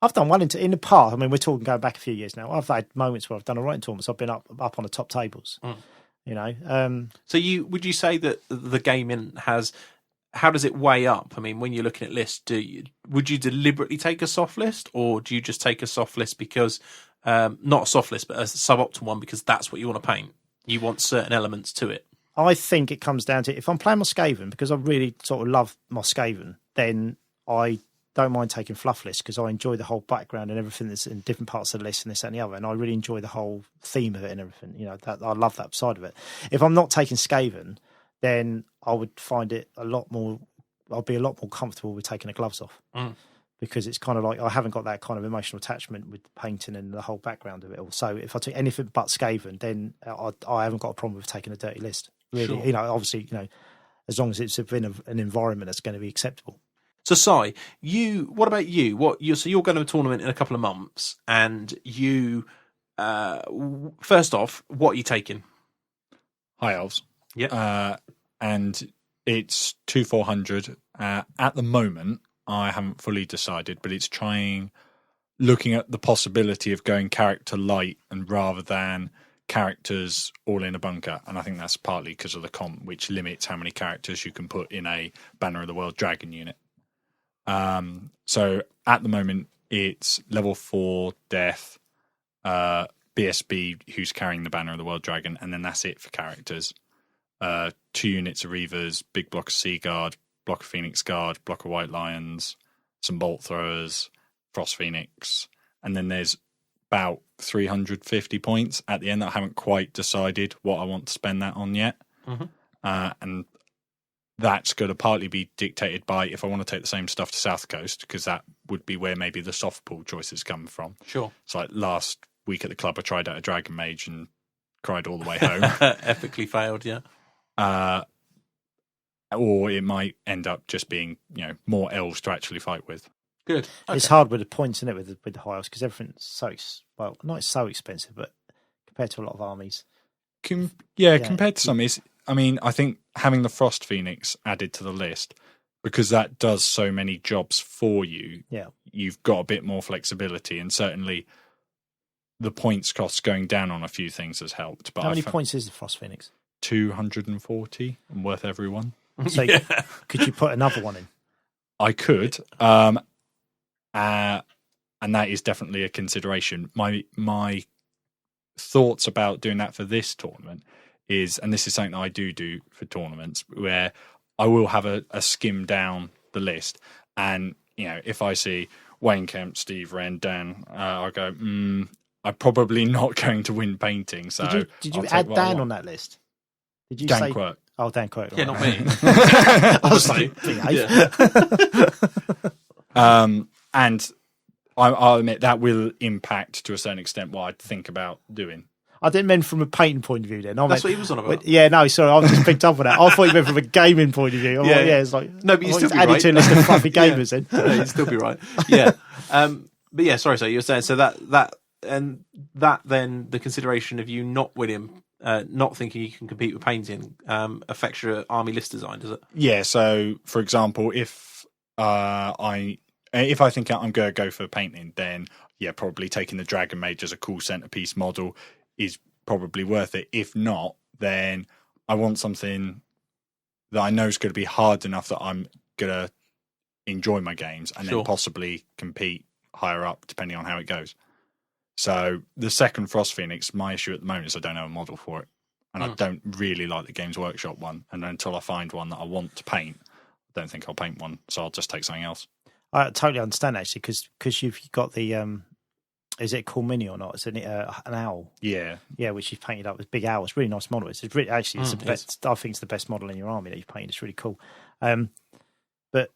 I've done well in the past. I mean, we're talking going back a few years now. I've had moments where I've done all right in tournaments. I've been up on the top tables. So would you say that the gaming has? How does it weigh up? I mean, when you're looking at lists, would you deliberately take a soft list, or do you just take a soft list because not a soft list, but a suboptimal one because that's what you want to paint. You want certain elements to it. I think it comes down to if I'm playing Moscaven, because I really sort of love Moscaven, then I don't mind taking fluff lists because I enjoy the whole background and everything that's in different parts of the list and this and the other, and I really enjoy the whole theme of it and everything. That I love that side of it. If I'm not taking Skaven, then I would find it a lot more. I'll be a lot more comfortable with taking the gloves off because it's kind of like I haven't got that kind of emotional attachment with the painting and the whole background of it all. So if I took anything but Skaven, then I haven't got a problem with taking a dirty list. Really, Sure. Obviously, as long as it's within an environment that's going to be acceptable. So, Si, what about you? So you're going to a tournament in a couple of months, and you, first off, what are you taking? High Elves. Yeah. And it's 2,400. At the moment, I haven't fully decided, but it's looking at the possibility of going character light and rather than characters all in a bunker. And I think that's partly because of the comp, which limits how many characters you can put in a Banner of the World Dragon unit. So at the moment, it's level 4 Death, BSB, who's carrying the Banner of the World Dragon, and then that's it for characters. 2 units of Reavers, big block of Sea Guard, block of Phoenix Guard, block of White Lions, some Bolt Throwers, Frost Phoenix, and then there's about 350 points at the end that I haven't quite decided what I want to spend that on yet. Mm-hmm. And that's going to partly be dictated by if I want to take the same stuff to South Coast, because that would be where maybe the soft pool choices come from. Sure. It's like last week at the club, I tried out a Dragon Mage and cried all the way home. Epically failed, yeah. Or it might end up just being, more elves to actually fight with. Good. Okay. It's hard with the points, isn't it, with the high elves, because everything's not so expensive, but compared to a lot of armies. Compared to some, I think having the Frost Phoenix added to the list, because that does so many jobs for you, you've got a bit more flexibility, and certainly the points costs going down on a few things has helped. But how many points is the Frost Phoenix? 240, and worth every one. So could you put another one in? I could, and that is definitely a consideration. My thoughts about doing that for this tournament is, and this is something that I do for tournaments, where I will have a skim down the list, and if I see Wayne Kemp, Steve Wren, Dan, I'll go, I'm probably not going to win painting. So did you add Dan on that list? Did you Dan say Quirk? Oh, Dan Quirk. Yeah, not me. I was like, and I'll admit that will impact to a certain extent what I'd think about doing. I didn't mean from a painting point of view then. That's what he was on about. Yeah, no, sorry, I just picked up on that. I thought you meant from a gaming point of view. It's like, no, but you still be added right. to a list of fluffy gamers then. No, you'd still be right. Yeah. But yeah, sorry, so you're saying, so that then the consideration of you not winning, not thinking you can compete with painting, affects your army list design, does it? Yeah, so for example, if I think I'm going to go for painting, then probably taking the Dragon Mage as a cool centerpiece model is probably worth it. If not, then I want something that I know is going to be hard enough that I'm going to enjoy my games and then possibly compete higher up depending on how it goes. So the second Frost Phoenix, my issue at the moment is I don't have a model for it. And I don't really like the Games Workshop one. And until I find one that I want to paint, I don't think I'll paint one. So I'll just take something else. I totally understand, actually, because you've got the... is it a cool mini or not? It's an owl. Yeah. Yeah, which you've painted up with big owl. It's a really nice model. It's really, actually, it's the best. I think it's the best model in your army that you've painted. It's really cool. But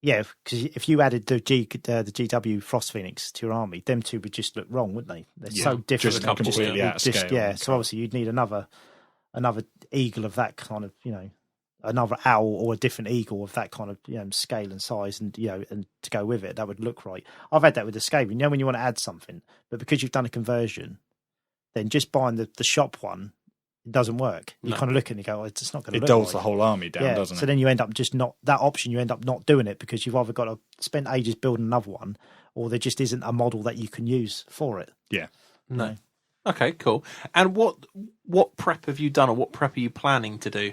yeah, because if you added the GW Frost Phoenix to your army, them two would just look wrong, wouldn't they? They're so different. Just completely out of scale. So obviously you'd need another eagle of that kind of, another owl or a different eagle of that kind of scale and size, and and to go with it, that would look right. I've had that with the Skaven. When you want to add something, but because you've done a conversion, then just buying the shop one, it doesn't work. You kind of look at it and go, it's not going to look right. It dulls the whole army down, doesn't it? So then you end up just not that option. You end up not doing it because you've either got to spend ages building another one, or there just isn't a model that you can use for it. Yeah. No. Okay, cool. And what prep have you done, or what prep are you planning to do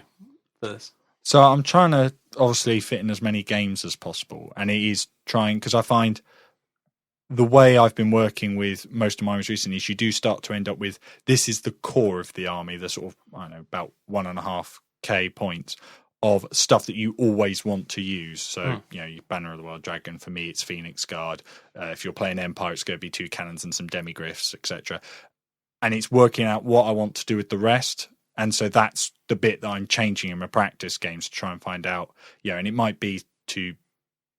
for this? So I'm trying to obviously fit in as many games as possible, and it is trying, because I find the way I've been working with most of my armies recently is you do start to end up with, this is the core of the army, the sort of, I don't know, about 1.5k points of stuff that you always want to use. So, you know, your Banner of the Wild Dragon, for me, it's Phoenix Guard. If you're playing Empire, it's going to be 2 cannons and some demigriffs, etc. And it's working out what I want to do with the rest. And so that's the bit that I'm changing in my practice games to try and find out, you know, and it might be to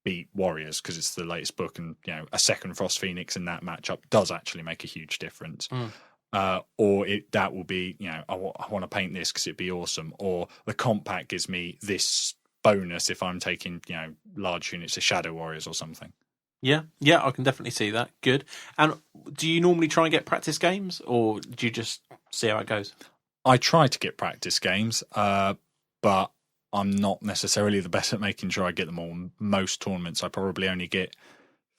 beat Warriors because it's the latest book, and you know, a second Frost Phoenix in that matchup does actually make a huge difference. Or that will be, you know, I want to paint this because it'd be awesome, or the comp pack gives me this bonus if I'm taking, you know, large units of Shadow Warriors or something. Yeah, I can definitely see that. Good. And do you normally try and get practice games, or do you just see how it goes? I try to get practice games, but I'm not necessarily the best at making sure I get them all. Most tournaments, I probably only get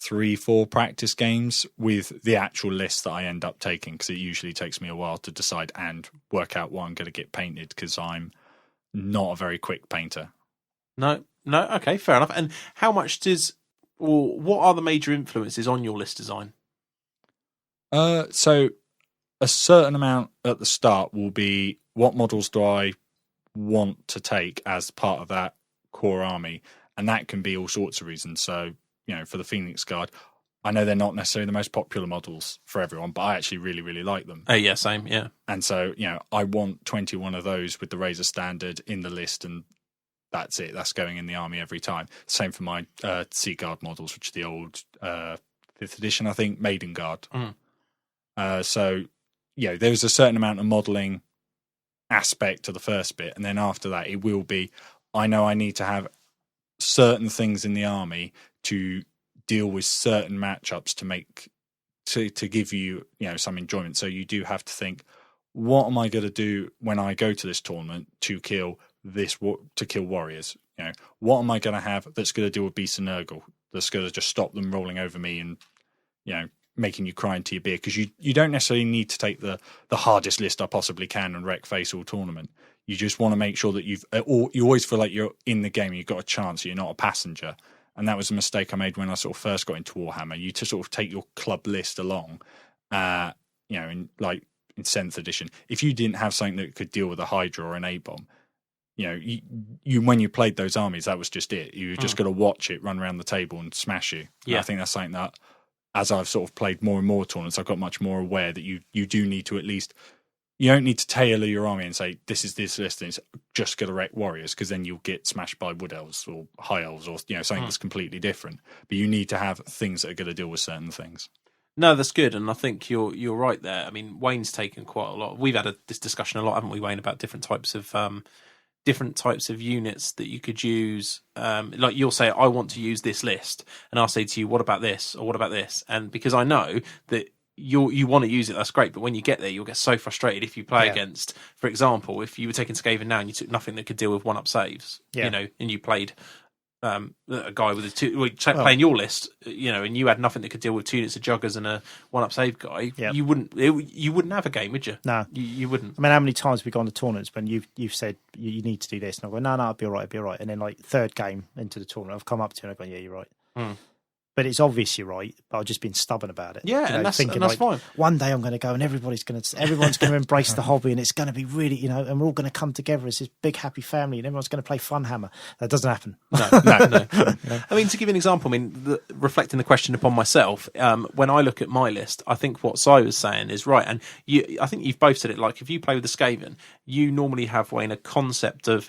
3-4 practice games with the actual list that I end up taking, because it usually takes me a while to decide and work out what I'm going to get painted, because I'm not a very quick painter. No, okay, fair enough. And how much or what are the major influences on your list design? So a certain amount at the start will be, what models do I want to take as part of that core army, and that can be all sorts of reasons. So, you know, for the Phoenix Guard, I know they're not necessarily the most popular models for everyone, but I actually really, really like them. Oh yeah, same, yeah. And so, you know, I want 21 of those with the Razor Standard in the list, and that's it. That's going in the army every time. Same for my Sea Guard models, which are the old 5th edition, I think, Maiden Guard. So, you know, there's a certain amount of modelling aspect to the first bit, and then after that it will be, I know I need to have certain things in the army to deal with certain matchups to make to give you, you know, some enjoyment. So you do have to think, what am I going to do when I go to this tournament to kill warriors? You know, what am I going to have that's going to deal with Beast and Nurgle, that's going to just stop them rolling over me and, you know, making you cry into your beer? Because you don't necessarily need to take the hardest list I possibly can and wreck face all tournament. You just want to make sure that you always feel like you're in the game, you've got a chance, you're not a passenger. And that was a mistake I made when I sort of first got into Warhammer. You to sort of take your club list along, you know, in 7th edition. If you didn't have something that could deal with a Hydra or an A-bomb, you know, you when you played those armies, that was just it. You just got to watch it run around the table and smash you. Yeah. And I think that's something that, as I've sort of played more and more tournaments, I've got much more aware that you do need to, at least, you don't need to tailor your army and say, this is this list and it's just going to wreck warriors, because then you'll get smashed by wood elves or high elves or, you know, something that's completely different. But you need to have things that are going to deal with certain things. No, that's good, and I think you're right there. I mean, Wayne's taken quite a lot. We've had this discussion a lot, haven't we, Wayne, about different types of units that you could use. Like you'll say, I want to use this list, and I'll say to you, what about this, or what about this? And because I know that you want to use it, that's great, but when you get there, you'll get so frustrated if you play against, for example, if you were taking Skaven now and you took nothing that could deal with 1-up saves, you know, and you played a guy with playing your list, you know, and you had nothing that could deal with 2 units of joggers and a 1-up save guy, you wouldn't have a game, would you? No, you wouldn't. I mean, how many times have we gone to tournaments when you've said you need to do this, and I go, no, I'll be all right, and then like third game into the tournament, I've come up to you and I've gone, yeah, you're right. But it's obvious you're right, but I've just been stubborn about it. Yeah, you know, and that's fine. One day I'm going to go and everyone's going to embrace the hobby, and it's going to be really, you know, and we're all going to come together as this big happy family, and everyone's going to play Funhammer. That doesn't happen. No. I mean, to give you an example, I mean, reflecting the question upon myself, when I look at my list, I think what Si was saying is right, and I think you've both said it. Like, if you play with the Skaven, you normally have, Wayne, a concept of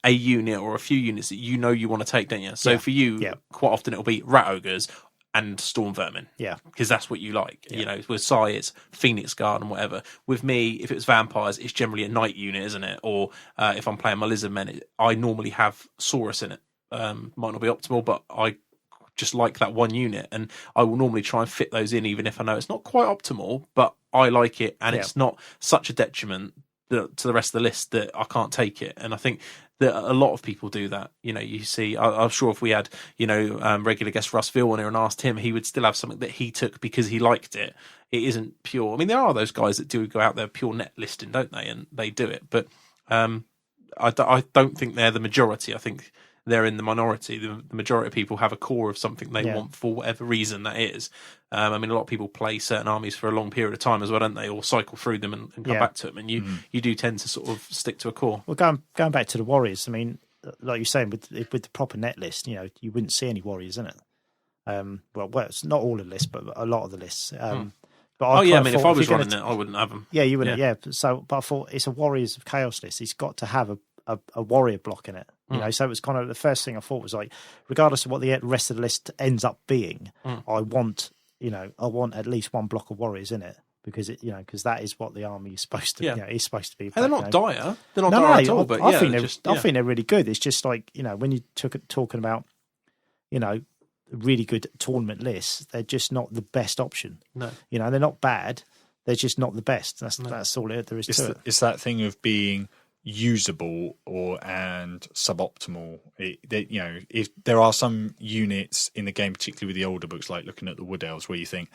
a unit or a few units that you know you want to take, don't you? So for you, quite often it'll be Rat Ogres and Storm Vermin. Yeah. Because that's what you like. Yeah. You know, with Si, it's Phoenix Guard and whatever. With me, if it was Vampires, it's generally a Night unit, isn't it? Or if I'm playing my Lizard Men, I normally have Saurus in it. Might not be optimal, but I just like that one unit. And I will normally try and fit those in, even if I know it's not quite optimal, but I like it. And it's not such a detriment to the rest of the list that I can't take it. And I think that a lot of people do that. You know, you see, I'm sure if we had, you know, regular guest Russ Veal on here and asked him, he would still have something that he took because he liked it. It isn't pure. I mean, there are those guys that do go out there pure net listing, don't they? And they do it. But I don't think they're the majority. I think they're in the minority. The majority of people have a core of something they want for whatever reason that is. I mean, a lot of people play certain armies for a long period of time as well, don't they? Or cycle through them and come back to them. And you do tend to sort of stick to a core. Well, going back to the Warriors, I mean, like you're saying, with the proper net list, you wouldn't see any Warriors in it. Well, it's not all of the lists, but a lot of the lists. But I mean, if I was running it, I wouldn't have them. Yeah, you wouldn't. Yeah. So, but I thought it's a Warriors of Chaos list. It's got to have a warrior block in it. So it was kind of the first thing I thought was like, regardless of what the rest of the list ends up being, I want at least one block of warriors in it. Because because that is what the army is supposed to. Is supposed to be. And they're not dire. They're not dire at all. But I think they're really good. It's just like when you talking about really good tournament lists, they're just not the best option. No, they're not bad. They're just not the best. That's all there is to it. It's that thing of being usable and suboptimal. If there are some units in the game, particularly with the older books, like looking at the Wood Elves, where you think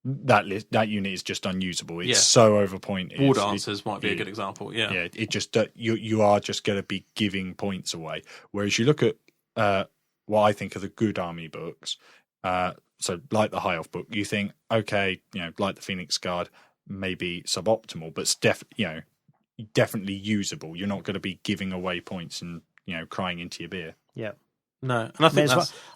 that unit is just unusable. It's so overpointed. War Dancers might be a good example. Yeah, it just you are just going to be giving points away. Whereas you look at what I think are the good army books, so like the High Elf book, you think, okay, like the Phoenix Guard, maybe suboptimal, but it's definitely usable. You're not going to be giving away points and crying into your beer. Yeah. No, and I think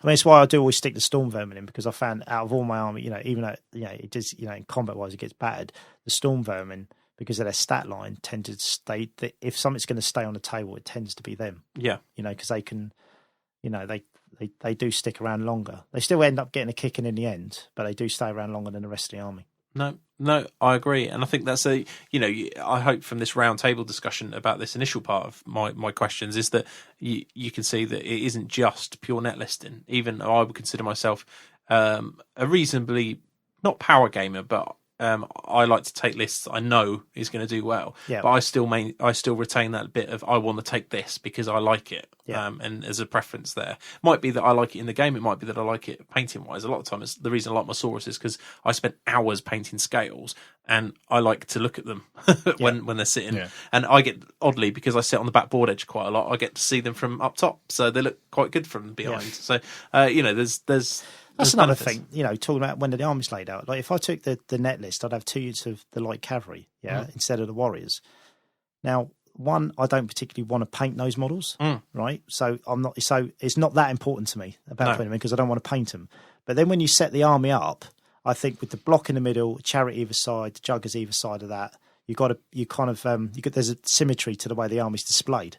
it's why I do always stick the Storm Vermin in, because I found out of all my army, even though it does, in combat wise it gets battered, the Storm Vermin, because of their stat line, tend to stay. If something's going to stay on the table, it tends to be them. Yeah, because they can, they do stick around longer. They still end up getting a kicking in the end, but they do stay around longer than the rest of the army. No, I agree, and I think that's I hope from this round table discussion about this initial part of my questions is that you can see that it isn't just pure net listing. Even I would consider myself a reasonably not power gamer, but I like to take lists I know is going to do well. Yeah. But I still retain that bit of I want to take this because I like it. Yeah. And there's a preference there. Might be that I like it in the game. It might be that I like it painting wise. A lot of times, the reason I like my Saurus is because I spent hours painting scales, and I like to look at them when they're sitting. Yeah. And I get, oddly, because I sit on the back board edge quite a lot, I get to see them from up top, so they look quite good from behind. Yeah. So there's. That's another thing, talking about when the army's laid out. Like if I took the net list, I'd have 2 units of the light cavalry, instead of the warriors. Now, one, I don't particularly want to paint those models, right? So it's not that important to me about putting them in because I don't want to paint them. But then when you set the army up, I think with the block in the middle, chariot either side, the juggers either side of that, there's a symmetry to the way the army's displayed.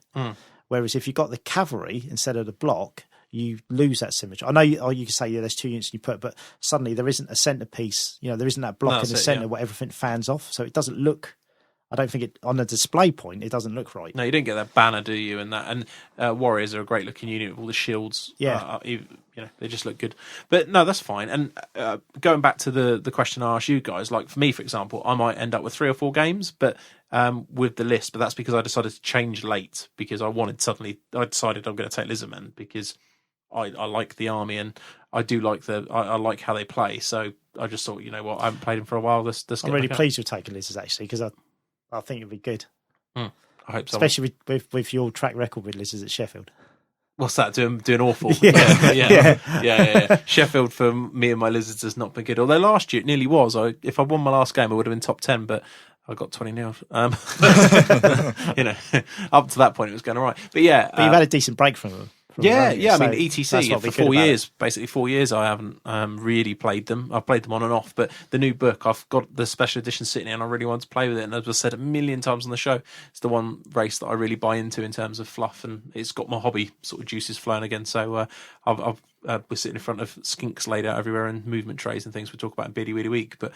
Whereas if you've got the cavalry instead of the block, you lose that symmetry. I know you can say, there's 2 units you put, but suddenly there isn't a centerpiece. There isn't that block in the center where everything fans off. So it doesn't look, I don't think it, on a display point, it doesn't look right. No, you didn't get that banner, do you? And Warriors are a great looking unit with all the shields. Yeah. They just look good. But no, that's fine. And going back to the question I asked you guys, like for me, for example, I might end up with 3 or 4 games, but with the list, but that's because I decided to change late because I decided I'm going to take Lizardmen because I like the army and I do like I like how they play. So I just thought, I haven't played them for a while. I'm really pleased with taking Lizards actually because I think it'd be good. I hope so. Especially with your track record with Lizards at Sheffield. What's that? Doing awful. Yeah. Sheffield for me and my Lizards has not been good. Although last year it nearly was. If I won my last game, I would have been top 10, but I got 20-0. Up to that point it was going all right. But yeah, but you've had a decent break from them. I mean, ETC for 4 years, basically 4 years, I haven't really played them. I've played them on and off, but the new book, I've got the special edition sitting here and I really want to play with it. And as I said a million times on the show, it's the one race that I really buy into in terms of fluff, and it's got my hobby sort of juices flowing again. So we're sitting in front of skinks laid out everywhere and movement trays and things we talk about in Biddy Weedy Week. But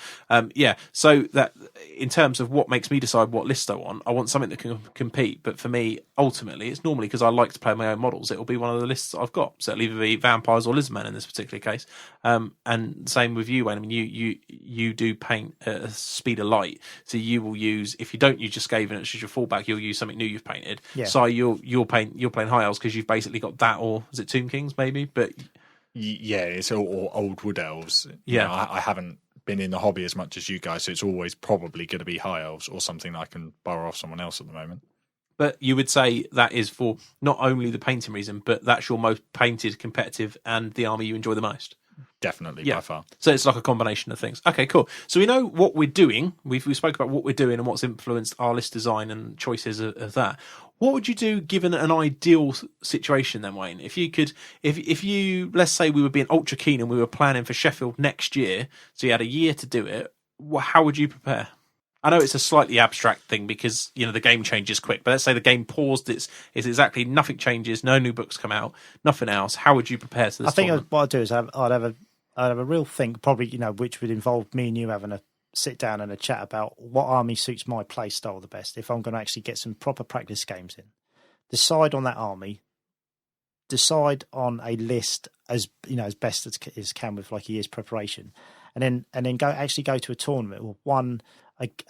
so that in terms of what makes me decide what list I want something that can compete. But for me, ultimately, it's normally because I like to play my own models. It'll be one of the lists I've got. So it'll either be vampires or lizardmen in this particular case. And same with you, Wayne. I mean, you do paint at a speed of light. So you will use, if you don't use your Skaven, it's just your fallback, you'll use something new you've painted. Yeah. So you're playing High Elves because you've basically got that, or is it Tomb Kings maybe? But yeah, it's all old Wood Elves. I haven't been in the hobby as much as you guys, so it's always probably going to be High Elves or something that I can borrow off someone else at the moment. But you would say that is for not only the painting reason, but that's your most painted, competitive, and the army you enjoy the most. Definitely, Yeah. by far. So it's like a combination of things. Okay, cool. So we know what we're doing. We spoke about what we're doing and what's influenced our list design and choices of that. What would you do given an ideal situation then, Wayne? If you could, if you, let's say we were being ultra keen and we were planning for Sheffield next year, so you had a year to do it, how would you prepare? I know it's a slightly abstract thing because, the game changes quick, but let's say the game paused, it's exactly nothing changes, no new books come out, nothing else. How would you prepare to this tournament? What I'd do is I'd have a real think, probably, which would involve me and you having a sit down and a chat about what army suits my play style the best. If I'm going to actually get some proper practice games in, decide on that army, decide on a list as best as can with like a year's preparation, and then go to a tournament with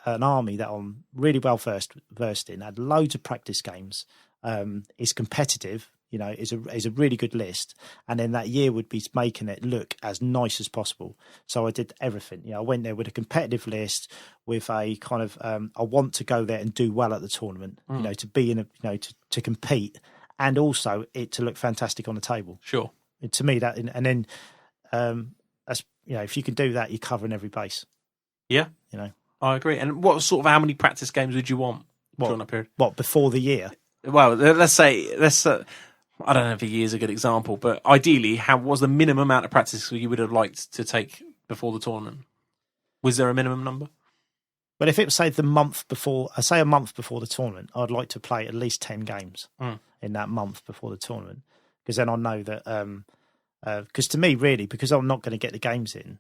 an army that I'm really well versed in, had loads of practice games, is competitive. Is a really good list, and then that year would be making it look as nice as possible. So I did everything. I went there with a competitive list, with a kind of I want to go there and do well at the tournament. To be in to compete, and also it to look fantastic on the table. Sure. To me, that and then that's if you can do that, you're covering every base. Yeah. I agree. And what sort of how many practice games would you want during that period? What before the year? Well, let's say I don't know if a year's a good example, but ideally, what was the minimum amount of practice you would have liked to take before the tournament? Was there a minimum number? But if it was, say, a month before the tournament, I'd like to play at least 10 games in that month before the tournament, because then I know that. Because to me, really, because I'm not going to get the games in,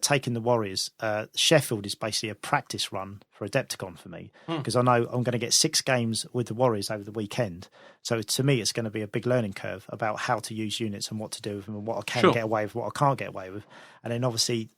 taking the Warriors, Sheffield is basically a practice run for Adepticon for me, because I know I'm going to get 6 games with the Warriors over the weekend. So to me, it's going to be a big learning curve about how to use units and what to do with them and what I can get away with, what I can't get away with. And then obviously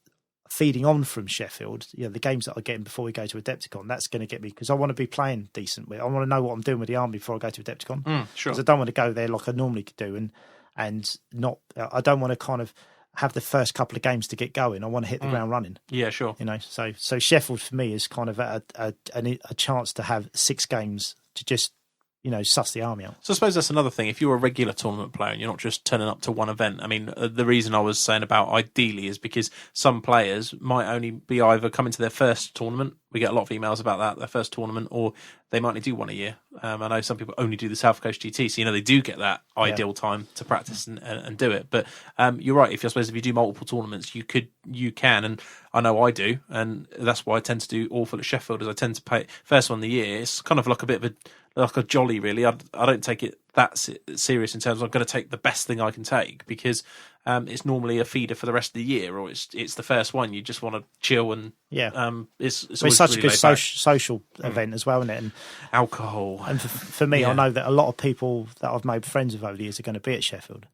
feeding on from Sheffield, the games that I get in before we go to Adepticon, that's going to get me, because I want to be playing decent with. I want to know what I'm doing with the army before I go to Adepticon. Sure. Because I don't want to go there like I normally could do and not. I don't want to kind of have the first couple of games to get going. I want to hit the ground running. Yeah, sure. So Sheffield for me is kind of a chance to have 6 games to just suss the army out. So I suppose that's another thing. If you're a regular tournament player and you're not just turning up to one event, I mean, the reason I was saying about ideally is because some players might only be either coming to their first tournament. We get a lot of emails about that, their first tournament, or they might only do one a year. I know some people only do the South Coast GT, so they do get that ideal time to practice and do it. But you're right. If you do multiple tournaments, you can, and I know I do, and that's why I tend to do awful at Sheffield. Is I tend to play first one of the year. It's kind of like a bit of a jolly, really. I don't take it that serious in terms of I'm going to take the best thing I can take, because it's normally a feeder for the rest of the year, or it's the first one. You just want to chill and it's such really a good social event as well, isn't it? And alcohol. And for me, I know that a lot of people that I've made friends with over the years are going to be at Sheffield.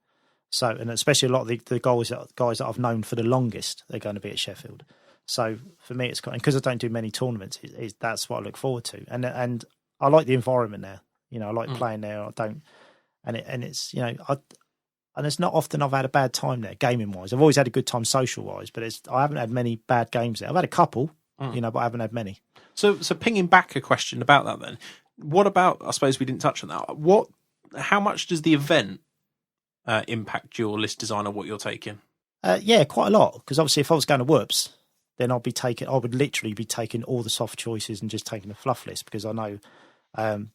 So, and especially a lot of the guys that I've known for the longest, they're going to be at Sheffield. So for me, it's because I don't do many tournaments. That's what I look forward to, and I like the environment there. I like playing there. I don't, and it's and it's not often I've had a bad time there, gaming wise. I've always had a good time social wise, but I haven't had many bad games there. I've had a couple, but I haven't had many. So pinging back a question about that then, what about? I suppose we didn't touch on that. How much does the event impact your list design or what you're taking? Yeah, quite a lot. Because obviously, if I was going to Whoops, then I would literally be taking all the soft choices and just taking the fluff list, because I know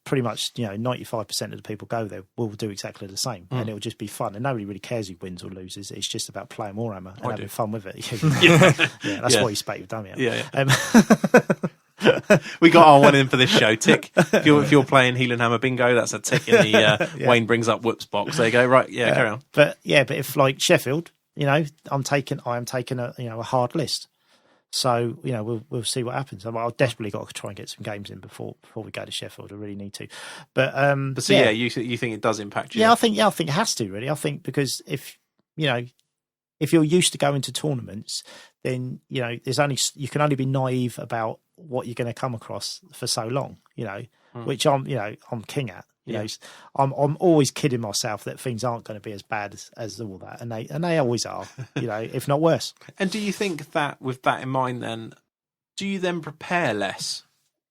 pretty much 95% of the people go there will do exactly the same, and it'll just be fun, and nobody really cares who wins or loses. It's just about playing Warhammer and having fun with it. That's why you spate your dummy out. We got our one in for this show. Tick. If you're playing Heelanhammer bingo, that's a tick in the Wayne brings up Whoops box. There you go. Right, carry on. But if like Sheffield, I am taking a hard list. So we'll see what happens. I've desperately got to try and get some games in before we go to Sheffield. I really need to. But you think it does impact you? Yeah, I think it has to, really. I think because if you're used to going to tournaments, then you can only be naive about what you're going to come across for so long. Which I'm king at. I'm always kidding myself that things aren't going to be as bad as all that, and they always are, if not worse. And do you think that, with that in mind, then, do you then prepare less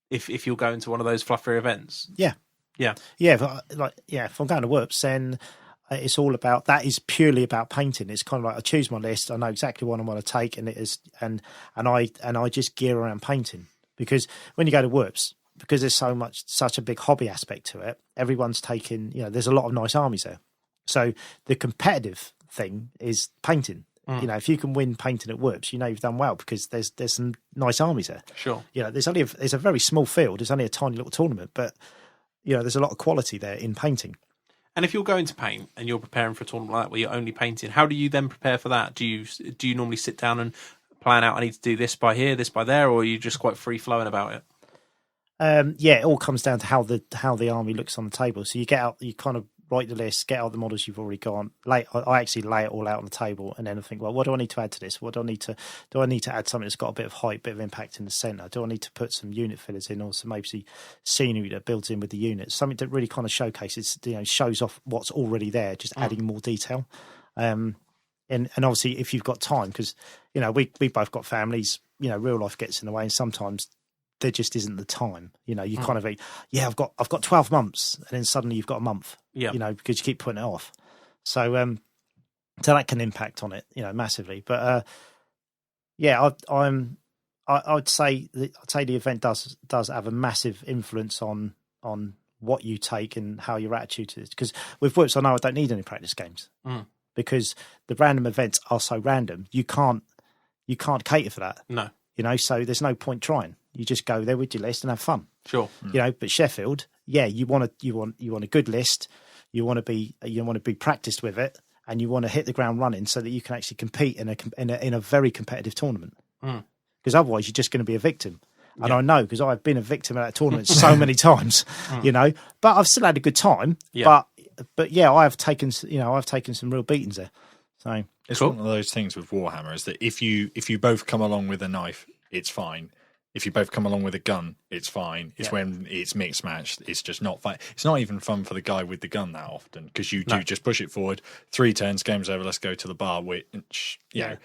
if you're going to one of those fluffier events? Yeah, Yeah. If I'm going to Whoops, then it's all about that. Is purely about painting. It's kind of like I choose my list. I know exactly what I want to take, and it is and I just gear around painting, because when you go to Whoops, because there's such a big hobby aspect to it, everyone's taking. There's a lot of nice armies there, so the competitive thing is painting. If you can win painting at Whoops, you've done well, because there's some nice armies there. Sure. There's a very small field. It's only a tiny little tournament, but there's a lot of quality there in painting. And if you're going to paint and you're preparing for a tournament like that where you're only painting, how do you then prepare for that? Do you normally sit down and plan out, I need to do this by here, this by there, or are you just quite free flowing about it? It all comes down to how the army looks on the table. So you get out, you kind of write the list, get out the models you've already got. I actually lay it all out on the table, and then I think, well, what do I need to add to this? What do I need to add something that's got a bit of height, bit of impact in the centre? Do I need to put some unit fillers in, or some maybe scenery that builds in with the units? Something that really kind of showcases, shows off what's already there, just adding more detail. And obviously, if you've got time, because we both got families, real life gets in the way, and sometimes there just isn't the time. You kind of I've got 12 months, and then suddenly you've got a month. Because you keep putting it off. So that can impact on it, massively. But I'd say the event does have a massive influence on what you take and how your attitude is. Because with Whoops, I know I don't need any practice games, because the random events are so random. You can't cater for that. No. So there's no point trying. You just go there with your list and have fun. Sure. But Sheffield, you want a good list. You want to be practiced with it, and you want to hit the ground running so that you can actually compete in a very competitive tournament. Because otherwise, you're just going to be a victim. And I know, because I've been a victim of that tournament so many times. But I've still had a good time. Yeah. But I've taken some real beatings there. So it's one of those things with Warhammer, is that if you both come along with a knife, it's fine. If you both come along with a gun, it's fine. It's when it's mixed matched, it's just not fun. It's not even fun for the guy with the gun that often, because you do just push it forward. 3 turns, game's over, let's go to the bar, which, know,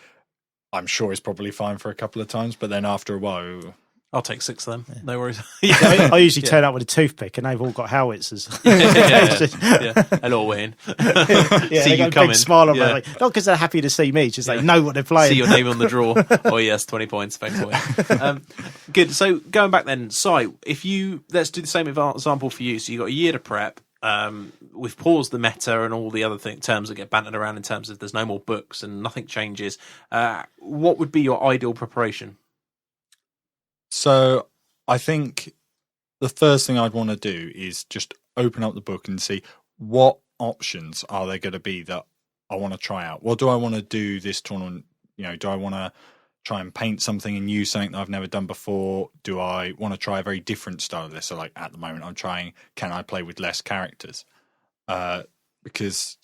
I'm sure is probably fine for a couple of times, but then after a while... I'll take 6 of them. Yeah. No worries. I usually turn up with a toothpick, and they've all got howitzers. And all win. See you coming. Big smile on not because they're happy to see me, just they know what they're playing. See your name on the draw. Oh yes, 20 points. Thanks for it. Good. So going back then, Si, let's do the same example for you. So you got a year to prep. We've paused the meta and all the other terms that get bantered around in terms of there's no more books and nothing changes. What would be your ideal preparation? So I think the first thing I'd want to do is just open up the book and see what options are there going to be that I want to try out. What do I want to do this tournament? Do I want to try and paint something and use something that I've never done before? Do I want to try a very different style of this? So like at the moment I'm trying, can I play with less characters? Because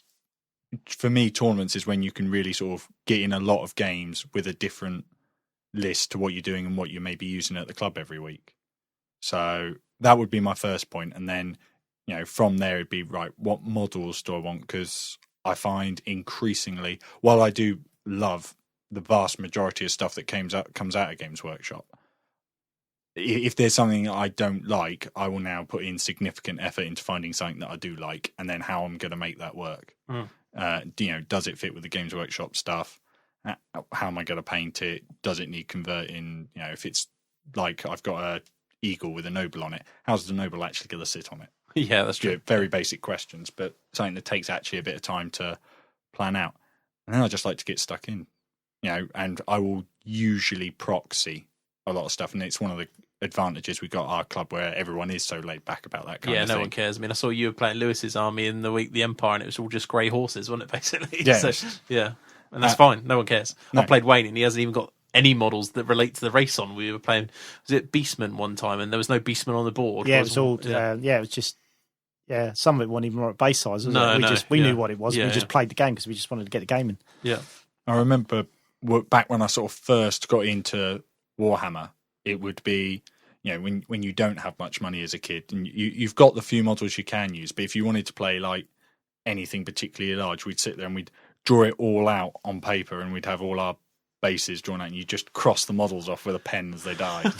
for me, tournaments is when you can really sort of get in a lot of games with a different list to what you're doing and what you may be using at the club every week. So that would be my first point. And then, from there it'd be, right, what models do I want? Because I find increasingly, while I do love the vast majority of stuff that comes out of Games Workshop, if there's something I don't like, I will now put in significant effort into finding something that I do like, and then how I'm going to make that work. Does it fit with the Games Workshop stuff? How am I going to paint it? Does it need converting? If it's like I've got a eagle with a noble on it, how's the noble actually going to sit on it? Yeah, that's true. Very basic questions, but something that takes actually a bit of time to plan out. And then I just like to get stuck in, and I will usually proxy a lot of stuff. And it's one of the advantages we got at our club, where everyone is so laid back about that kind of thing. Yeah, no one cares. I mean, I saw you were playing Lewis's army in the Empire, and it was all just grey horses, wasn't it, basically? Yeah. So, and that's fine. No one cares. No. I played Wayne, and he hasn't even got any models that relate to the race on. We were playing, was it Beastman one time, and there was no Beastman on the board. Yeah, it was all. It was just. Yeah, some of it wasn't even right base size. We knew what it was. We just played the game because we just wanted to get the game in. Yeah, I remember back when I sort of first got into Warhammer, it would be, when you don't have much money as a kid, and you've got the few models you can use, but if you wanted to play like anything particularly large, we'd sit there and we'd draw it all out on paper, and we'd have all our bases drawn out, and you just cross the models off with a pen as they died.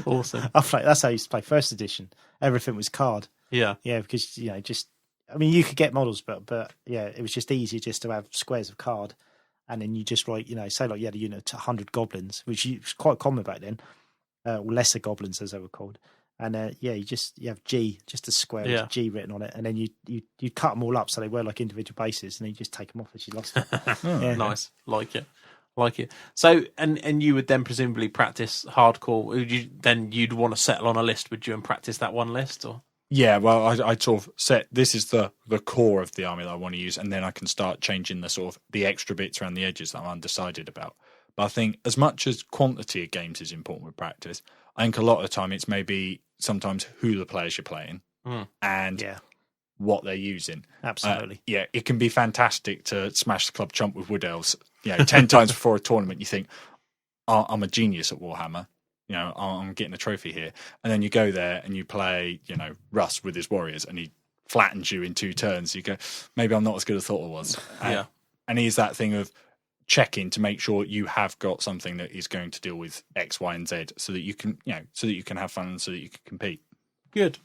Awesome. That's how I used to play first edition. Everything was card. Yeah. Yeah, because I mean, you could get models, but yeah, it was just easier just to have squares of card, and then you just write, say like you had a unit to 100 goblins, which was quite common back then, or lesser goblins as they were called. And you have G, just a square with G written on it, and then you cut them all up so they were like individual bases, and then you just take them off as you lost them. Yeah. Nice, like it. So, and you would then presumably practice hardcore. You'd want to settle on a list, would you, and practice that one list, or? Yeah, well, I sort of set this is the core of the army that I want to use, and then I can start changing the sort of the extra bits around the edges that I'm undecided about. But I think as much as quantity of games is important with practice, I think a lot of the time it's maybe sometimes who the players you're playing and what they're using. Absolutely. It can be fantastic to smash the club chump with Wood Elves. 10 times before a tournament, you think, I'm a genius at Warhammer. I'm getting a trophy here. And then you go there and you play, Russ with his warriors, and he flattens you in 2 turns. You go, maybe I'm not as good as I thought I was. And he's that thing of checking to make sure you have got something that is going to deal with X, Y, and Z, so that you can, so that you can have fun and so that you can compete. Good.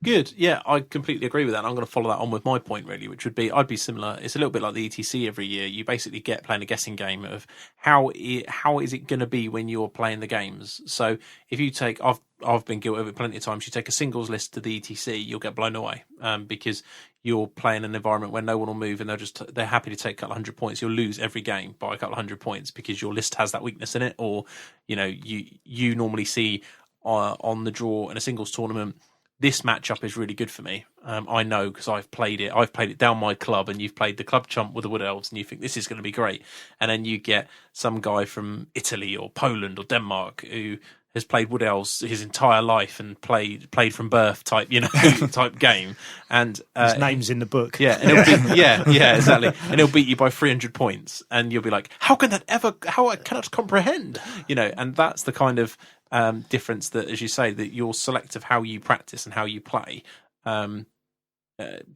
Yeah, I completely agree with that. I'm going to follow that on with my point, really, which would be I'd be similar. It's a little bit like the ETC every year. You basically get playing a guessing game of how is it going to be when you're playing the games. So if you take, I've been guilty of it plenty of times. You take a singles list to the ETC, you'll get blown away because you're playing an environment where no one will move and they're happy to take a couple of 100 points. You'll lose every game by a couple of 100 points because your list has that weakness in it, or you normally see on the draw in a singles tournament, this matchup is really good for me. I know because I've played it. I've played it down my club, and you've played the club chump with the Wood Elves, and you think this is going to be great. And then you get some guy from Italy or Poland or Denmark who has played Wood Elves his entire life and played from birth type type game. And his name's in the book. Yeah, and exactly. And he'll beat you by 300 points, and you'll be like, how can that ever? How I cannot comprehend. And that's the kind of difference that, as you say, that you're select of how you practice and how you play.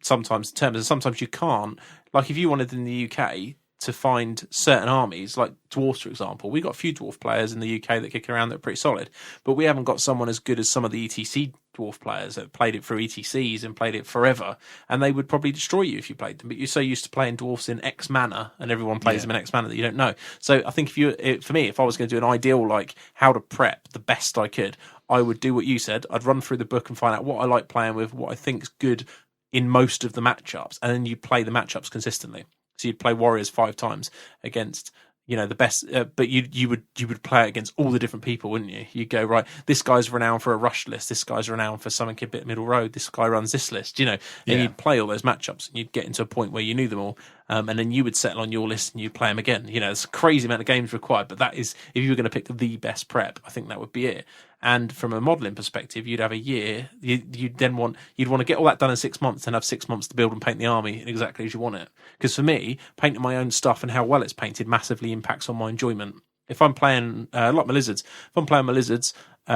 Sometimes determines, and sometimes you can't. Like if you wanted in the UK to find certain armies, like dwarfs, for example, we've got a few dwarf players in the UK that kick around that are pretty solid, but we haven't got someone as good as some of the ETC dwarf players that have played it through ETCs and played it forever, and they would probably destroy you if you played them. But you're so used to playing dwarfs in X manner, and everyone plays them in X manner, that you don't know. So I think for me, if I was going to do an ideal, like how to prep the best I could, I would do what you said. I'd run through the book and find out what I like playing with, what I think's good in most of the matchups, and then you play the matchups consistently. So you'd play Warriors 5 times against the best, but you would play it against all the different people, wouldn't you? You go, right, this guy's renowned for a rush list, this guy's renowned for something a bit middle road, this guy runs this list, and you'd play all those matchups, and you'd get into a point where you knew them all, and then you would settle on your list and you'd play them again. It's a crazy amount of games required, but that is, if you were going to pick the best prep, I think that would be it. And from a modelling perspective, you'd have a year. You'd want to get all that done in 6 months and have 6 months to build and paint the army exactly as you want it. Because for me, painting my own stuff and how well it's painted massively impacts on my enjoyment. If I'm playing, like my lizards,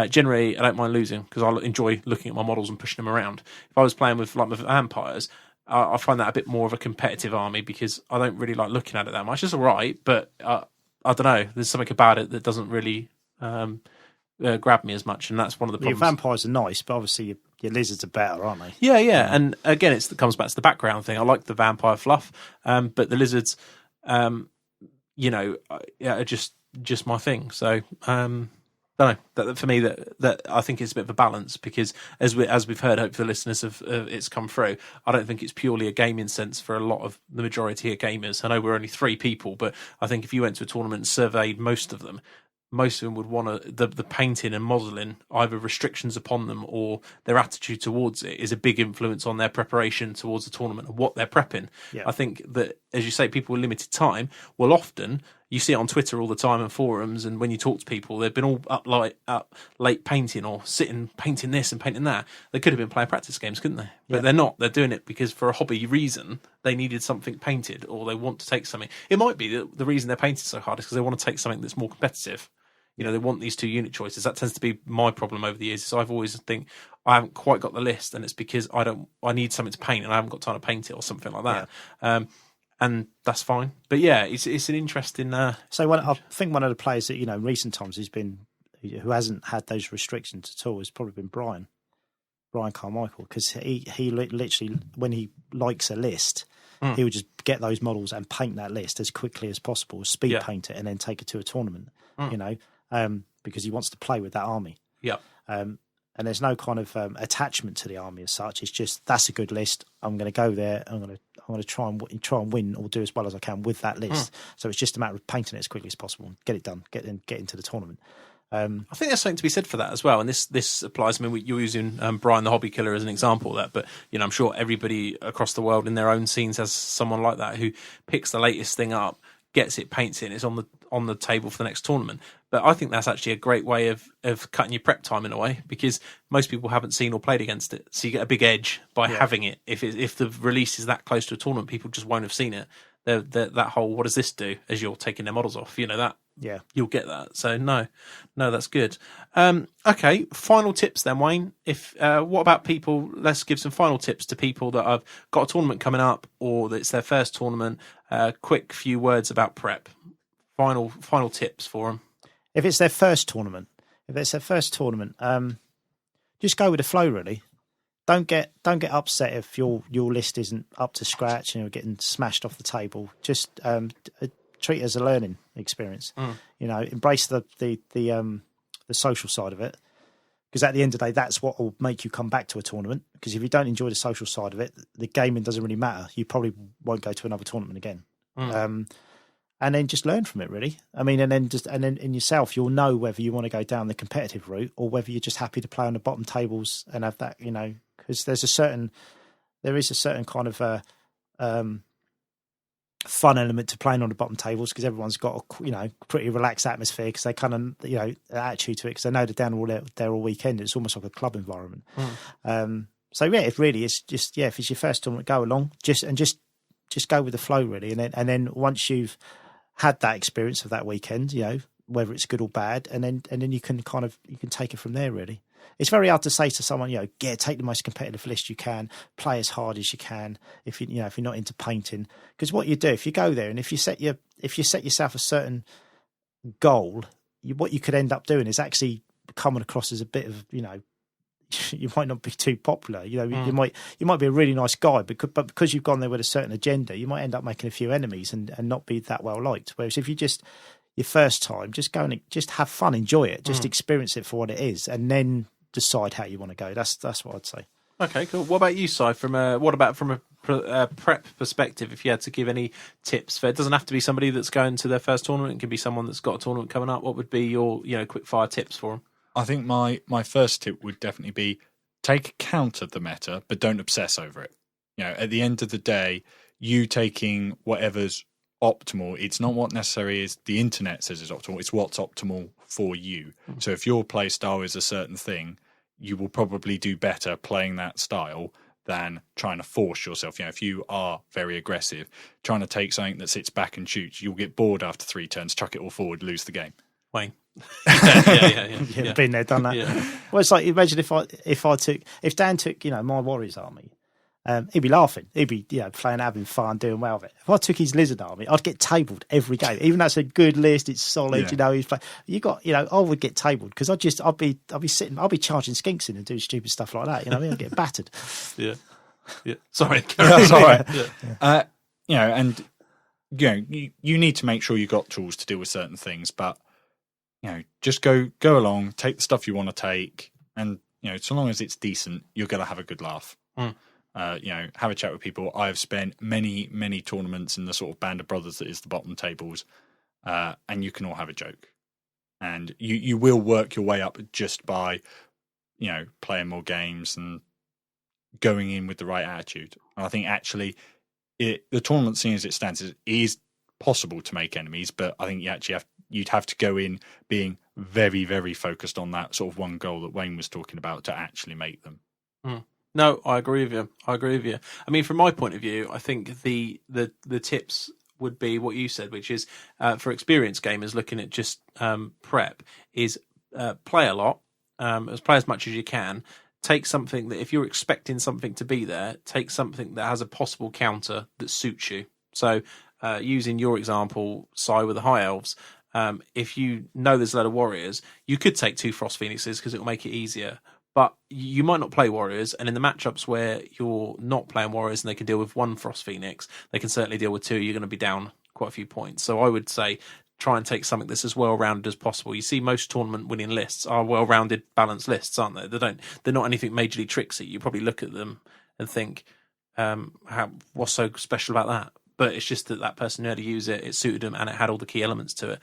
generally I don't mind losing because I enjoy looking at my models and pushing them around. If I was playing with like my vampires, I find that a bit more of a competitive army because I don't really like looking at it that much. It's all right, but I don't know. There's something about it that doesn't really grab me as much, and that's one of the problems. Your vampires are nice, but obviously your lizards are better, aren't they? Yeah. And again, it comes back to the background thing. I like the vampire fluff, but the lizards, are just my thing. So, don't know. That for me, that I think it's a bit of a balance because as we've heard, hopefully the listeners have it's come through. I don't think it's purely a gaming sense for a lot of the majority of gamers. I know we're only 3 people, but I think if you went to a tournament and surveyed most of them would want the painting and modelling, either restrictions upon them or their attitude towards it is a big influence on their preparation towards the tournament and what they're prepping. Yeah. I think that, as you say, people with limited time will often, you see it on Twitter all the time and forums, and when you talk to people, they've been all up late painting or sitting painting this and painting that. They could have been playing practice games, couldn't they? But they're not. They're doing it because for a hobby reason, they needed something painted or they want to take something. It might be that the reason they're painting so hard is because they want to take something that's more competitive. They want these 2 unit choices. That tends to be my problem over the years. So I've always think I haven't quite got the list, and it's because I need something to paint, and I haven't got time to paint it or something like that. Yeah. And that's fine. But yeah, it's an interesting. So I think one of the players that in recent times who hasn't had those restrictions at all has probably been Brian Ryan Carmichael, because he literally, when he likes a list, he would just get those models and paint that list as quickly as possible, speed paint it, and then take it to a tournament. Because he wants to play with that army. Yeah. And there's no kind of attachment to the army as such. It's just, that's a good list. I'm going to go there. I'm going to try and win or do as well as I can with that list. So it's just a matter of painting it as quickly as possible and get it done. Get into the tournament. I think there's something to be said for that as well. And this applies. I mean, you're using Brian the Hobby Killer as an example of that, but I'm sure everybody across the world in their own scenes has someone like that who picks the latest thing up, gets it, paints it, and it's on the table for the next tournament. But I think that's actually a great way of cutting your prep time in a way, because most people haven't seen or played against it. So you get a big edge by having it. If the release is that close to a tournament, people just won't have seen it. That whole, what does this do, as you're taking their models off, that. Yeah, you'll get that. So no, that's good. Okay, final tips then, Wayne. What about people? Let's give some final tips to people that have got a tournament coming up, or that it's their first tournament. Quick few words about prep. Final tips for them. If it's their first tournament, just go with the flow. Really, don't get upset if your list isn't up to scratch and you're getting smashed off the table. Just treat it as a learning experience. Embrace the social side of it, because at the end of the day, that's what will make you come back to a tournament. Because if you don't enjoy the social side of it, the gaming doesn't really matter. You probably won't go to another tournament again. And then just learn from it, really. I mean, and then in yourself, you'll know whether you want to go down the competitive route or whether you're just happy to play on the bottom tables and have that, because there is a certain kind of fun element to playing on the bottom tables, because everyone's got a pretty relaxed atmosphere, because they kind of attitude to it, because they know they're down there all weekend. It's almost like a club environment. So yeah, it really is just if it's your first tournament, go along, just go with the flow, really, and then once you've had that experience of that weekend, whether it's good or bad, and then you can take it from there, really. It's very hard to say to someone, take the most competitive list you can, play as hard as you can. If you're not into painting, because what you do if you go there and if you set yourself a certain goal, what you could end up doing is actually coming across as a bit of you might not be too popular. You might be a really nice guy, but because you've gone there with a certain agenda, you might end up making a few enemies and not be that well liked. Whereas if you just your first time, just go and just have fun, enjoy it, just experience it for what it is, and then decide how you want to go. That's what I'd say. Okay, cool. What about you, Si? From a prep perspective, if you had to give any tips, it doesn't have to be somebody that's going to their first tournament. It can be someone that's got a tournament coming up. What would be your quick fire tips for them? I think my first tip would definitely be take account of the meta, but don't obsess over it. At the end of the day, you taking whatever's optimal, it's not what necessarily is the internet says is optimal, it's what's optimal for you. So if your play style is a certain thing, you will probably do better playing that style than trying to force yourself. If you are very aggressive, trying to take something that sits back and shoots, you'll get bored after 3 turns, chuck it all forward, lose the game. Wayne. Yeah. Been there, done that. Yeah. Well, it's like, imagine if Dan took my Warriors army, he'd be laughing. He'd be playing, having fun, doing well with it. If I took his Lizard army, I'd get tabled every game. Even though it's a good list, it's solid. He's playing. I would get tabled because I'd be charging skinks in and doing stupid stuff like that. I'd get battered. Yeah. Sorry. That's all right. And you need to make sure you've got tools to deal with certain things, but just go along, take the stuff you want to take, and so long as it's decent, you're going to have a good laugh. Have a chat with people. I've spent many tournaments in the sort of band of brothers that is the bottom tables, and you can all have a joke, and you will work your way up just by playing more games and going in with the right attitude. And I think actually the tournament scene as it stands is possible to make enemies, but I think you'd have to go in being very, very focused on that sort of one goal that Wayne was talking about to actually make them. No, I agree with you. I mean, from my point of view, I think the tips would be what you said, which is for experienced gamers looking at just prep, is play a lot, play as much as you can. Take something that, if you're expecting something to be there, take something that has a possible counter that suits you. So using your example, Si, with the High Elves, if you know there's a lot of warriors, you could take 2 Frost Phoenixes because it will make it easier. But you might not play Warriors, and in the matchups where you're not playing Warriors and they can deal with one Frost Phoenix, they can certainly deal with two. You're going to be down quite a few points. So I would say try and take something that's as well-rounded as possible. You see most tournament-winning lists are well-rounded, balanced lists, aren't they? They're not anything majorly tricksy. You probably look at them and think, what's so special about that? But it's just that person knew how to use it, it suited them, and it had all the key elements to it.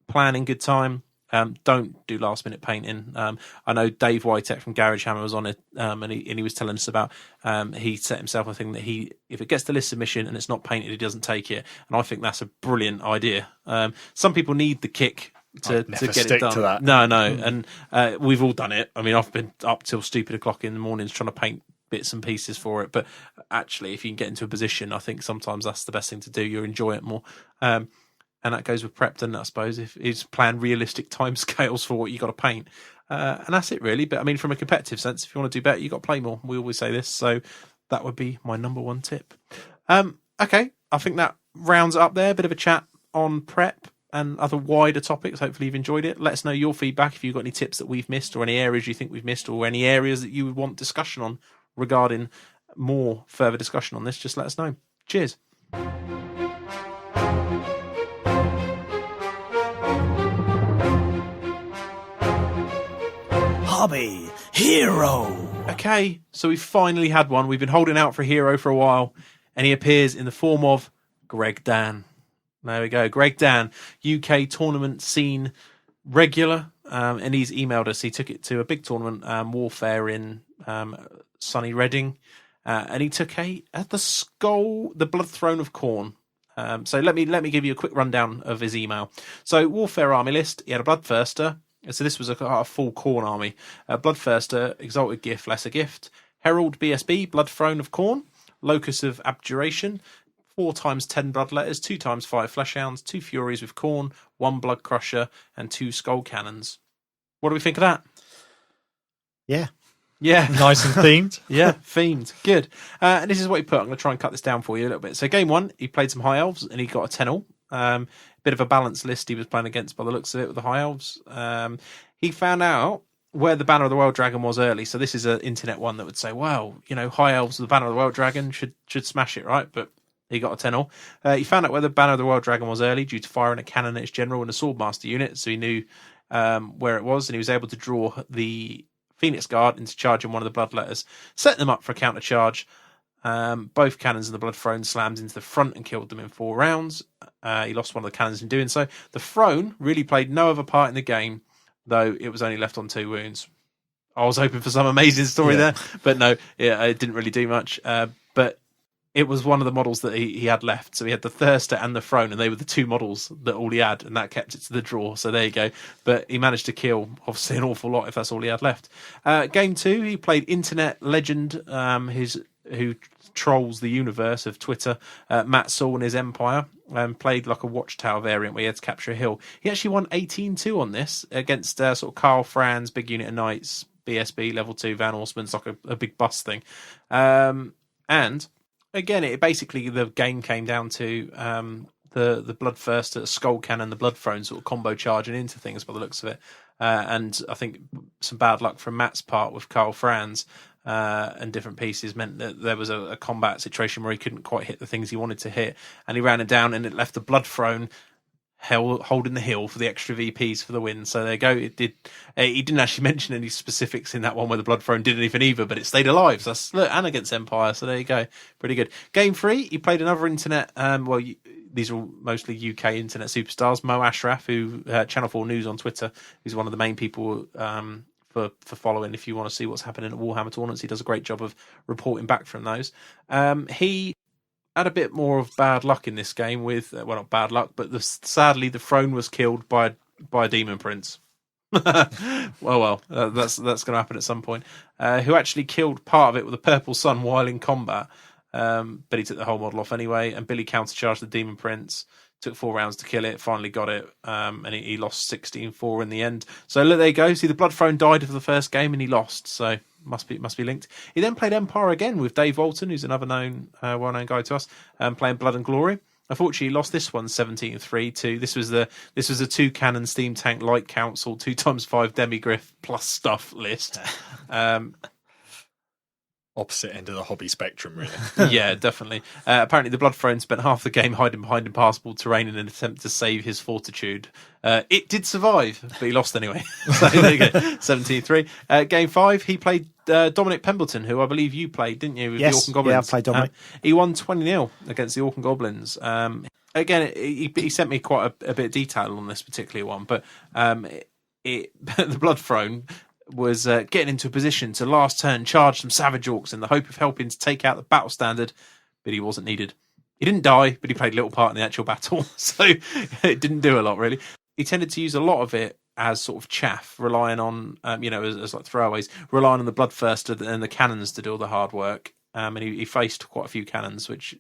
Plan in good time. Don't do last-minute painting. I know Dave Whitek from Garage Hammer was on it, and he was telling us about he set himself a thing that if it gets to list submission and it's not painted, he doesn't take it. And I think that's a brilliant idea. Some people need the kick to get it done. To that. No, and we've all done it. I mean, I've been up till stupid o'clock in the mornings trying to paint bits and pieces for it. But actually, if you can get into a position, I think sometimes that's the best thing to do. You enjoy it more. And that goes with prep, then I suppose, if it's plan realistic timescales for what you got to paint. And that's it, really. But I mean, from a competitive sense, if you want to do better, you got to play more. We always say this. So that would be my number one tip. Okay, I think that rounds it up there. A bit of a chat on prep and other wider topics. Hopefully you've enjoyed it. Let us know your feedback if you've got any tips that we've missed or any areas you think we've missed or any areas that you would want discussion on regarding more further discussion on this. Just let us know. Cheers. Hobby Hero. Okay, so we've finally had one. We've been holding out for a hero for a while, and he appears in the form of Greg Dan. There we go. Greg Dan, UK tournament scene regular, and he's emailed us. He took it to a big tournament, Warfare in sunny Reading, and he took the Blood Throne of Khorne. So let me give you a quick rundown of his email. So Warfare army list. He had a Bloodthirster. So this was a full Khorne army. Bloodthirster, Exalted Gift, Lesser Gift, Herald BSB, Blood Throne of Khorne, Locus of Abjuration, 4x10 Bloodletters, 2x5 Fleshhounds, 2 Furies with Khorne, 1 Blood Crusher, and 2 Skull Cannons. What do we think of that? Yeah. Nice and themed. Yeah, themed. Good. And this is what he put. I'm going to try and cut this down for you a little bit. So game one, he played some High Elves, and he got a 10-all. Bit of a balanced list he was playing against by the looks of it with the High Elves. He found out where the Banner of the World Dragon was early. So this is an internet one that would say, well, High Elves with the Banner of the World Dragon should smash it, right? But he got a 10-all. He found out where the Banner of the World Dragon was early due to firing a cannon at its general and a Swordmaster unit. So he knew where it was, and he was able to draw the Phoenix Guard into charging one of the Bloodletters, set them up for a counter charge. Both cannons and the Blood Throne slammed into the front and killed them in 4 rounds. He lost one of the cannons in doing so. The Throne really played no other part in the game, though it was only left on 2 wounds. I was hoping for some amazing story there, but no, it didn't really do much. But it was one of the models that he had left. So he had the Thirster and the Throne, and they were the 2 models that all he had, and that kept it to the draw. So there you go. But he managed to kill, obviously, an awful lot if that's all he had left. Game 2, he played Internet Legend, who trolls the universe of Twitter, Matt Saul and his Empire, played like a Watchtower variant where he had to capture a hill. He actually won 18-2 on this against sort of Carl Franz, Big Unit of Knights, BSB, Level 2, Van Horseman's like a big bus thing. And again, the game came down to the Bloodthirster, Skull Cannon, the Blood Throne sort of combo charging into things by the looks of it. And I think some bad luck from Matt's part with Carl Franz and different pieces meant that there was a combat situation where he couldn't quite hit the things he wanted to hit, and he ran it down, and it left the Blood Throne holding the hill for the extra VPs for the win. So there you go. He didn't actually mention any specifics in that one where the Blood Throne didn't even either, but it stayed alive. So and against Empire. So there you go. Pretty good. Game 3, he played another internet. These are all mostly UK internet superstars. Mo Ashraf, who Channel 4 News on Twitter, who's one of the main people for following. If you want to see what's happening at Warhammer tournaments, he does a great job of reporting back from those. He had a bit more of bad luck in this game with, not bad luck, but sadly the Throne was killed by a Demon Prince. well, that's going to happen at some point. Who actually killed part of it with a Purple Sun while in combat, but he took the whole model off anyway. And Billy countercharged the Demon Prince, took 4 rounds to kill it, finally got it, and he lost 16-4 in the end. So there you go. See, the Blood Throne died for the first game and he lost. So must be linked. He then played Empire again with Dave Walton, who's another well-known guy to us, playing Blood and Glory. Unfortunately, he lost this one 17-3 to this was a 2-cannon steam tank light council 2x5 demigriff plus stuff list. Opposite end of the hobby spectrum, really. Yeah, definitely. Apparently, the Blood Throne spent half the game hiding behind impassable terrain in an attempt to save his fortitude. It did survive, but he lost anyway. So there you go, 17-3. Game 5, he played Dominic Pemberton, who I believe you played, didn't you, with the Orc and Goblins? Yeah, I played Dominic. He won 20-0 against the Orc and Goblins. Again, he sent me quite a bit of detail on this particular one, but the Blood Throne was getting into a position to last turn charge some Savage Orcs in the hope of helping to take out the battle standard, but he wasn't needed. He didn't die, but he played little part in the actual battle, so it didn't do a lot, really. He tended to use a lot of it as sort of chaff, relying on, as like throwaways, relying on the Bloodthirster and the cannons to do all the hard work. And he faced quite a few cannons, which,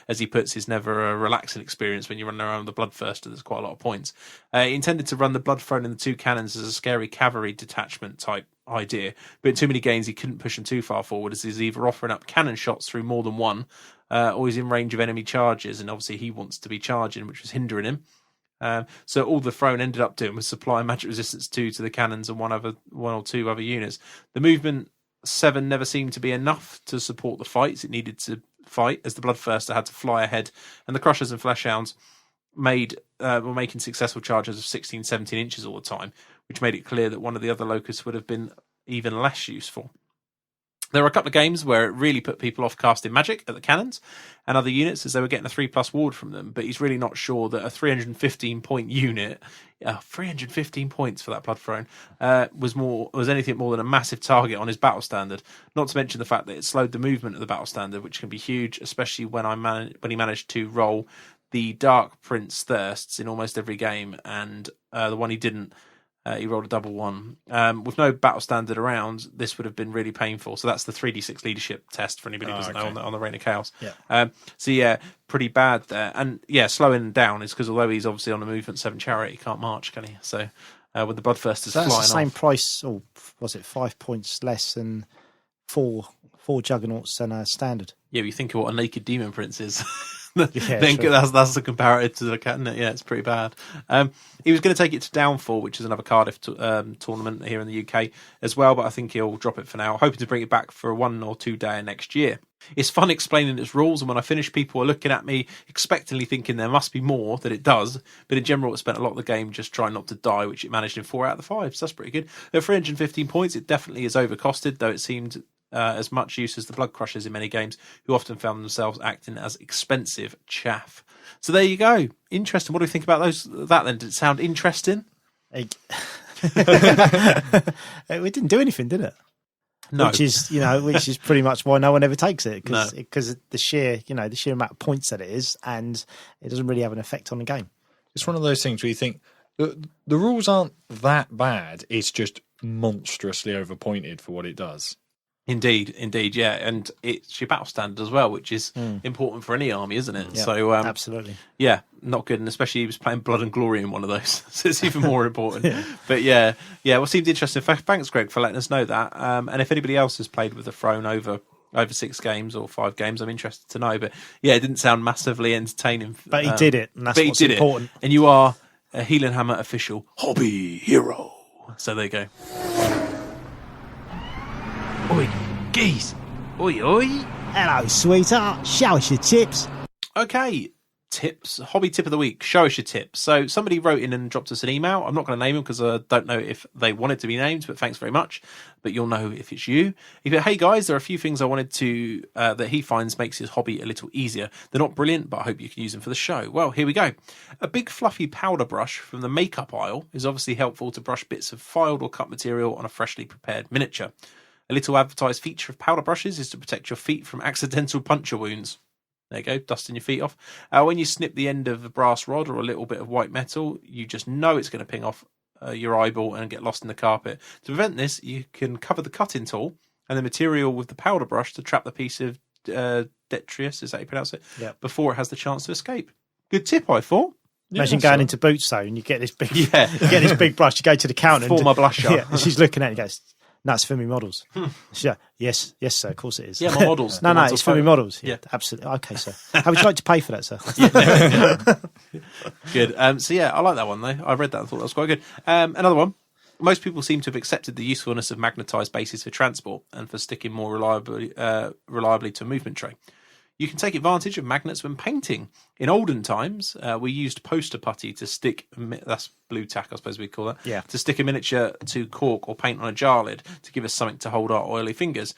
as he puts, is never a relaxing experience when you run around with the Bloodthirster. There's quite a lot of points. He intended to run the Blood Throne and the 2 cannons as a scary cavalry detachment type idea, but in too many games he couldn't push them too far forward, as he's either offering up cannon shots through more than one, or he's in range of enemy charges, and obviously he wants to be charging, which was hindering him. So all the Throne ended up doing was supplying magic resistance 2 to the cannons and one or two other units. The movement 7 never seemed to be enough to support the fights it needed to fight, as the Bloodthirster had to fly ahead, and the Crushers and Fleshhounds were making successful charges of 16-17 inches all the time, which made it clear that one of the other locusts would have been even less useful. There were a couple of games where it really put people off casting magic at the cannons and other units, as they were getting a 3+ ward from them, but he's really not sure that a 315-point unit, 315 points for that Blood Throne, was anything more than a massive target on his battle standard, not to mention the fact that it slowed the movement of the battle standard, which can be huge, especially when he managed to roll the Dark Prince Thirsts in almost every game, and the one he didn't, he rolled a double 1. With no battle standard around, this would have been really painful. So that's the 3d6 leadership test for anybody who doesn't know on the Reign of Chaos. Yeah. So yeah, pretty bad there. And yeah, slowing down is because although he's obviously on a movement 7 chariot, he can't march, can he? So with the Bloodthirsters flying off. That's the same price, or was it 5 points less than four Juggernauts than a standard? Yeah, but you think of what a naked demon prince is. Yeah, then sure. that's the comparative to the cat, isn't it? Yeah, it's pretty bad. He was going to take it to Downfall, which is another Cardiff tournament here in the UK as well, but I think he'll drop it for now, hoping to bring it back for a 1 or 2 day next year. It's fun explaining its rules, and when I finish, people are looking at me expectantly thinking there must be more than it does, but in general it spent a lot of the game just trying not to die, which it managed in 4 out of the 5, so that's pretty good. At 315 points, it definitely is overcosted, though it seemed as much use as the Blood Crushers in many games, who often found themselves acting as expensive chaff. So there you go. Interesting. What do you think about that then? Did it sound interesting? It didn't do anything, did it? No. Which is pretty much why no one ever takes it, because the sheer amount of points that it is, and it doesn't really have an effect on the game. It's one of those things where you think the rules aren't that bad. It's just monstrously overpointed for what it does. Indeed, yeah, and it's your battle standard as well, which is important for any army, isn't it? Yeah, so absolutely, yeah, not good, and especially he was playing Blood and Glory in one of those, so it's even more important. But yeah, what seemed interesting. Thanks, Greg, for letting us know that. And if anybody else has played with the Throne over 6 games or 5 games, I'm interested to know. But yeah, it didn't sound massively entertaining. But he did it, and that's what's important. And you are a Heelanhammer official hobby hero. So there you go. Oi, geese. Oi. Hello, sweetheart. Show us your tips. Okay, tips. Hobby tip of the week. Show us your tips. So somebody wrote in and dropped us an email. I'm not going to name them because I don't know if they wanted to be named, but thanks very much. But you'll know if it's you. He said, hey guys, there are a few things I wanted to, that he finds makes his hobby a little easier. They're not brilliant, but I hope you can use them for the show. Well, here we go. A big fluffy powder brush from the makeup aisle is obviously helpful to brush bits of filed or cut material on a freshly prepared miniature. A little advertised feature of powder brushes is to protect your feet from accidental puncture wounds. There you go, dusting your feet off. When you snip the end of a brass rod or a little bit of white metal, you just know it's going to ping off your eyeball and get lost in the carpet. To prevent this, you can cover the cutting tool and the material with the powder brush to trap the piece of detritus, is that how you pronounce it? Yeah. Before it has the chance to escape. Good tip, I thought. Imagine going into Boots though, and you get this big, you get this big brush. You go to the counter, For my blusher. Yeah, and she's looking at it and goes, No, it's for me models. Yeah, yes, sir. Of course it is. Yeah, my models. No, it's for me models. Yeah, Yeah. absolutely. Okay, sir. How would you like to pay for that, sir? Good. So yeah, I like that one though. I read that and thought that was quite good. Another one. Most people seem to have accepted the usefulness of magnetised bases for transport and for sticking more reliably to a movement tray. You can take advantage of magnets when painting. In olden times, we used poster putty to stick, that's blue tack, I suppose we'd call that, Yeah. to stick a miniature to cork or paint on a jar lid to give us something to hold our oily fingers.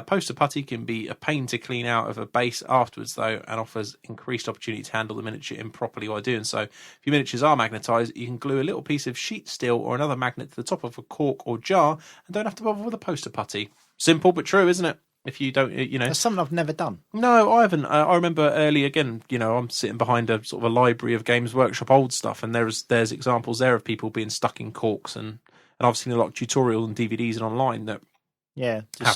Poster putty can be a pain to clean out of a base afterwards, though, and offers increased opportunity to handle the miniature improperly while doing so. If your miniatures are magnetised, you can glue a little piece of sheet steel or another magnet to the top of a cork or jar and don't have to bother with a poster putty. Simple but true, isn't it? If you don't, That's something I've never done. No, I haven't. I remember early, again, I'm sitting behind a sort of a library of Games Workshop old stuff, and there's examples there of people being stuck in corks, and I've seen a lot of tutorials and DVDs and online that Just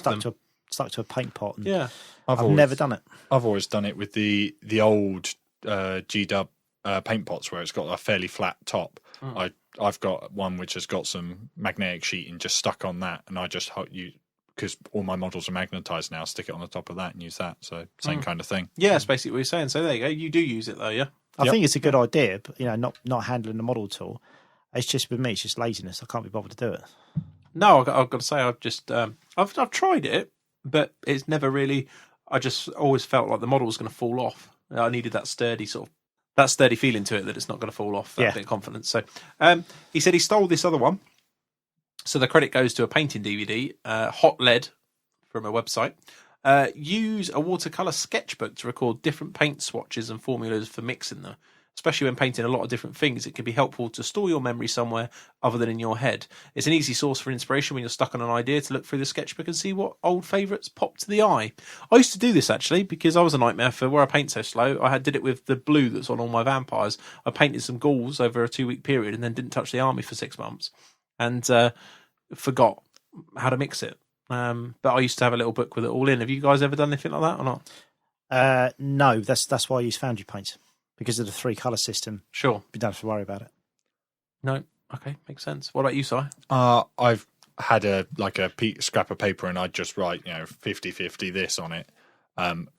stuck to a paint pot. And yeah. I've never done it. I've always done it with the old G-Dub paint pots where it's got a fairly flat top. I've got one which has got some magnetic sheeting just stuck on that, and I just because all my models are magnetised now, stick it on the top of that and use that. So same kind of thing. Yeah, that's basically what you're saying. So there you go. You do use it though, yeah? I think it's a good idea, but not handling the model at all. It's just with me, it's just laziness. I can't be bothered to do it. No, I've got to say, I've just I've tried it, but it's never really. I just always felt like the model was going to fall off. I needed that sturdy feeling to it that it's not going to fall off. That bit of confidence. So he said he stole this other one. So the credit goes to a painting DVD, Hot Lead, from a website. Use a watercolour sketchbook to record different paint swatches and formulas for mixing them. Especially when painting a lot of different things, it can be helpful to store your memory somewhere other than in your head. It's an easy source for inspiration when you're stuck on an idea to look through the sketchbook and see what old favourites pop to the eye. I used to do this actually because I was a nightmare for where I paint so slow. I did it with the blue that's on all my vampires. I painted some ghouls over a 2-week period and then didn't touch the army for 6 months. And forgot how to mix it. But I used to have a little book with it all in. Have you guys ever done anything like that or not? No, that's why I use Foundry paints, because of the 3 colour system. Sure. You don't have to worry about it. No. Okay, makes sense. What about you, Si? I've had a scrap of paper and I'd just write 50-50 this on it.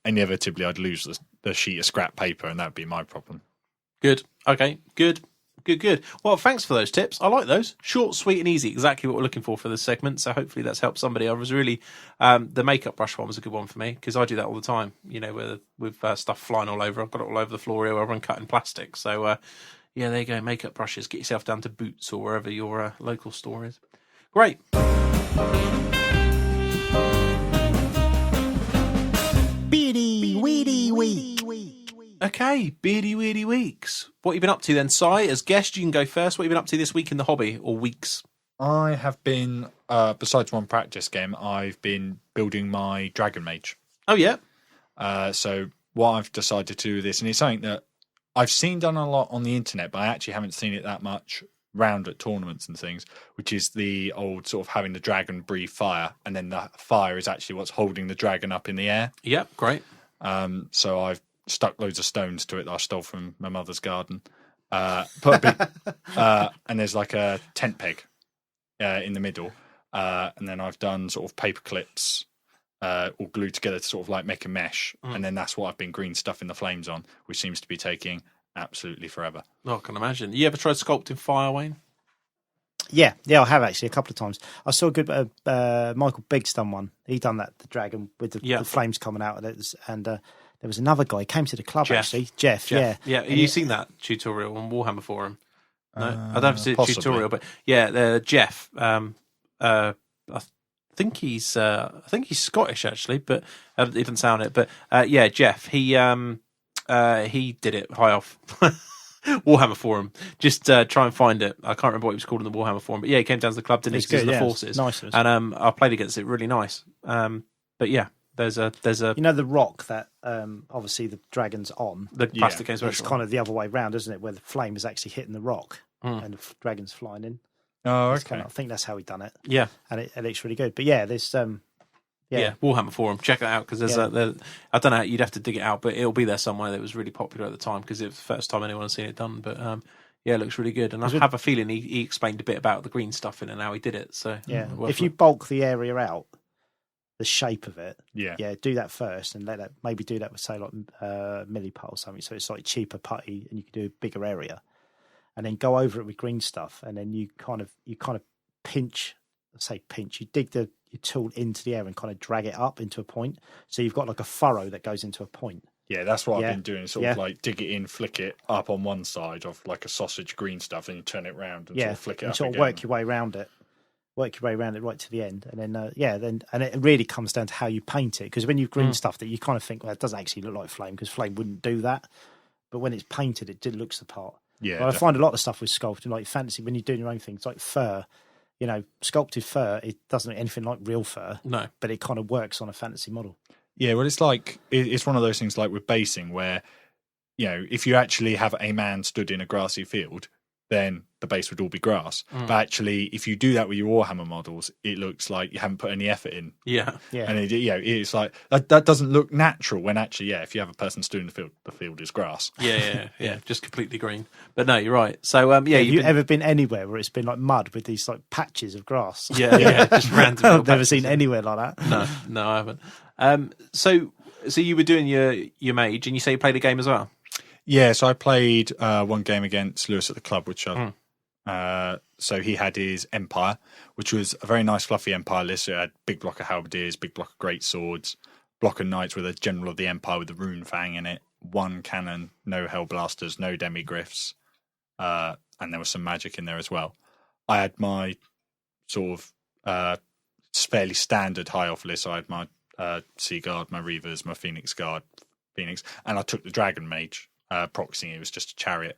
Inevitably, I'd lose the sheet of scrap paper, and that'd be my problem. Good. Okay. Good. Well, thanks for those tips. I like those. Short, sweet, and easy. Exactly what we're looking for this segment. So hopefully that's helped somebody. I was really the makeup brush one was a good one for me because I do that all the time. With stuff flying all over. I've got it all over the floor here where I'm cutting plastic. So there you go. Makeup brushes. Get yourself down to Boots or wherever your local store is. Great. Beady Weedy Week. Okay, Beardy Weirdy Weeks. What have you been up to then, Si? As guest, you can go first. What have you been up to this week in the hobby, or weeks? I have been, besides one practice game, I've been building my Dragon Mage. Oh, yeah. So what I've decided to do with this, and it's something that I've seen done a lot on the internet, but I actually haven't seen it that much round at tournaments and things, which is the old sort of having the dragon breathe fire, and then the fire is actually what's holding the dragon up in the air. Yeah, great. So I've stuck loads of stones to it that I stole from my mother's garden. Put a big, and there's like a tent peg in the middle, and then I've done sort of paper clips all glued together to sort of like make a mesh, and then that's what I've been green stuffing the flames on, which seems to be taking absolutely forever. Oh, I can imagine. You ever tried sculpting fire, Wayne? Yeah, I have actually a couple of times. I saw a good Michael Biggs done one. He done that, the dragon with the flames coming out of it, and there was another guy. He came to the club actually, Jeff. Yeah. Have you seen that tutorial on Warhammer Forum? No, I don't know if it's a possibly. tutorial, but Jeff. I think he's Scottish actually, but he doesn't sound it. But Jeff. He did it high off Warhammer Forum. Just try and find it. I can't remember what he was called in the Warhammer Forum, but he came down to the club, didn't he? Because of the forces. Nice. And I played against it, really nice. But yeah. There's a the rock that obviously the dragon's on. The plastic came. It's kind of the other way round, isn't it? Where the flame is actually hitting the rock and the dragon's flying in. Oh, okay. I think that's how he done it. Yeah, and it looks really good. But yeah, there's Warhammer Forum. Check that out because there's I don't know. You'd have to dig it out, but it'll be there somewhere. That was really popular at the time because it was the first time anyone had seen it done. But Yeah, it looks really good. And I have a feeling he explained a bit about the green stuff in and how he did it. So yeah, if you bulk the area out, the shape of it, Yeah. do that first, and maybe do that with say like milliput or something, so it's like cheaper putty, and you can do a bigger area, and then go over it with green stuff, and then you kind of pinch. You dig your tool into the air and kind of drag it up into a point, so you've got like a furrow that goes into a point. Yeah, that's what I've been doing. Sort of like dig it in, flick it up on one side of like a sausage green stuff, and you turn it round and sort of flick it up again. Work your way around it. Work your way around it right to the end, and then and it really comes down to how you paint it. Because when you've green stuff, that you kind of think, well, it doesn't actually look like flame, because flame wouldn't do that. But when it's painted, it looks the part. Yeah, well, I find a lot of stuff with sculpting, like fantasy, when you're doing your own things, like fur. You know, sculpted fur, it doesn't look anything like real fur. No, but it kind of works on a fantasy model. Yeah, well, it's like it's one of those things like with basing, where if you actually have a man stood in a grassy field, then the base would all be grass. But actually, if you do that with your Warhammer models, it looks like you haven't put any effort in. Yeah. And it's like that doesn't look natural when actually, if you have a person stood in the field is grass. Yeah, just completely green. But no, you're right. So have you ever been anywhere where it's been like mud with these like patches of grass? Yeah, just random. I've never seen anywhere like that. No, I haven't. So you were doing your mage, and you say you played a game as well. Yeah, so I played one game against Lewis at the club, which so he had his Empire, which was a very nice fluffy Empire list. So it had big block of halberdiers, big block of great swords, block of knights with a general of the Empire with the rune fang in it, one cannon, no hellblasters, no demigriffs, and there was some magic in there as well. I had my sort of fairly standard high elf list. So I had my Sea Guard, my Reavers, my Phoenix Guard, and I took the Dragon Mage. Proxying it was just a chariot,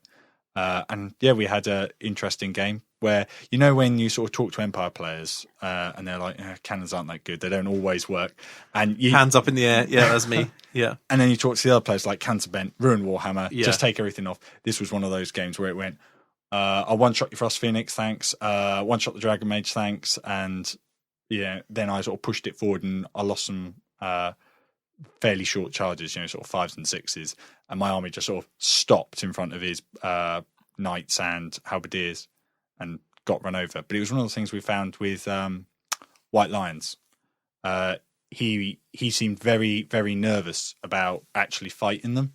and we had an interesting game where when you sort of talk to Empire players and they're like, cannons aren't that good, they don't always work, and hands up in the air, that's me, and then you talk to the other players like cannons are bent, ruin Warhammer, just take everything off. This was one of those games where it went, I one shot your Frost Phoenix, thanks, one shot the Dragon Mage, thanks, and then I sort of pushed it forward and I lost some fairly short charges, sort of 5s and 6s, and my army just sort of stopped in front of his knights and halberdiers and got run over. But it was one of those things we found with White Lions. He seemed very, very nervous about actually fighting them,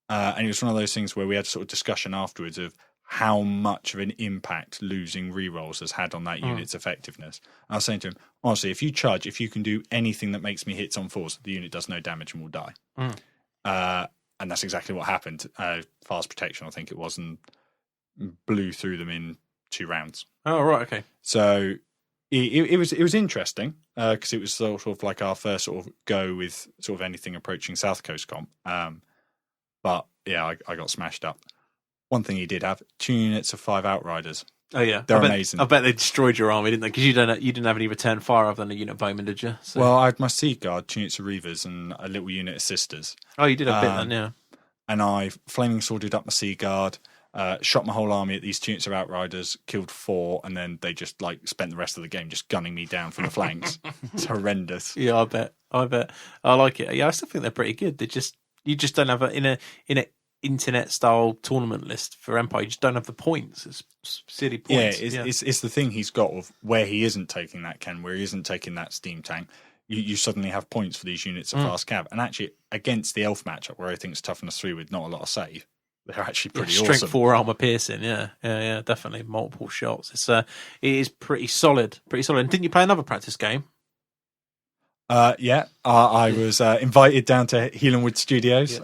and it was one of those things where we had a sort of discussion afterwards of how much of an impact losing rerolls has had on that unit's effectiveness. And I was saying to him, honestly, if you can do anything that makes me hits on 4s, the unit does no damage and will die. And that's exactly what happened. Fast protection, I think it was, and blew through them in 2 rounds. Oh, right, okay. So it was interesting because it was sort of like our first sort of go with sort of anything approaching South Coast comp. But I got smashed up. One thing he did have, 2 units of 5 Outriders. Oh yeah, they're amazing. I bet they destroyed your army, didn't they? Because you didn't have any return fire other than a unit of bowmen, did you? So. Well, I had my Sea Guard, 2 units of Reavers, and a little unit of Sisters. Oh, you did a bit then, yeah. And I flaming sworded up my Sea Guard, shot my whole army at these 2 units of Outriders, killed 4, and then they just spent the rest of the game just gunning me down from the flanks. It's horrendous. Yeah, I bet. I like it. Yeah, I still think they're pretty good. You just don't have in a internet style tournament list for Empire. You just don't have the points. It's silly points. It's the thing he's got of where he isn't taking that Ken, where he isn't taking that steam tank. You suddenly have points for these units of fast cav, and actually against the elf matchup where I think it's toughness 3 with not a lot of save, they're actually pretty awesome. Strength 4 armor piercing, yeah, definitely multiple shots. It is pretty solid. And didn't you play another practice game? I was invited down to Heelan Studios.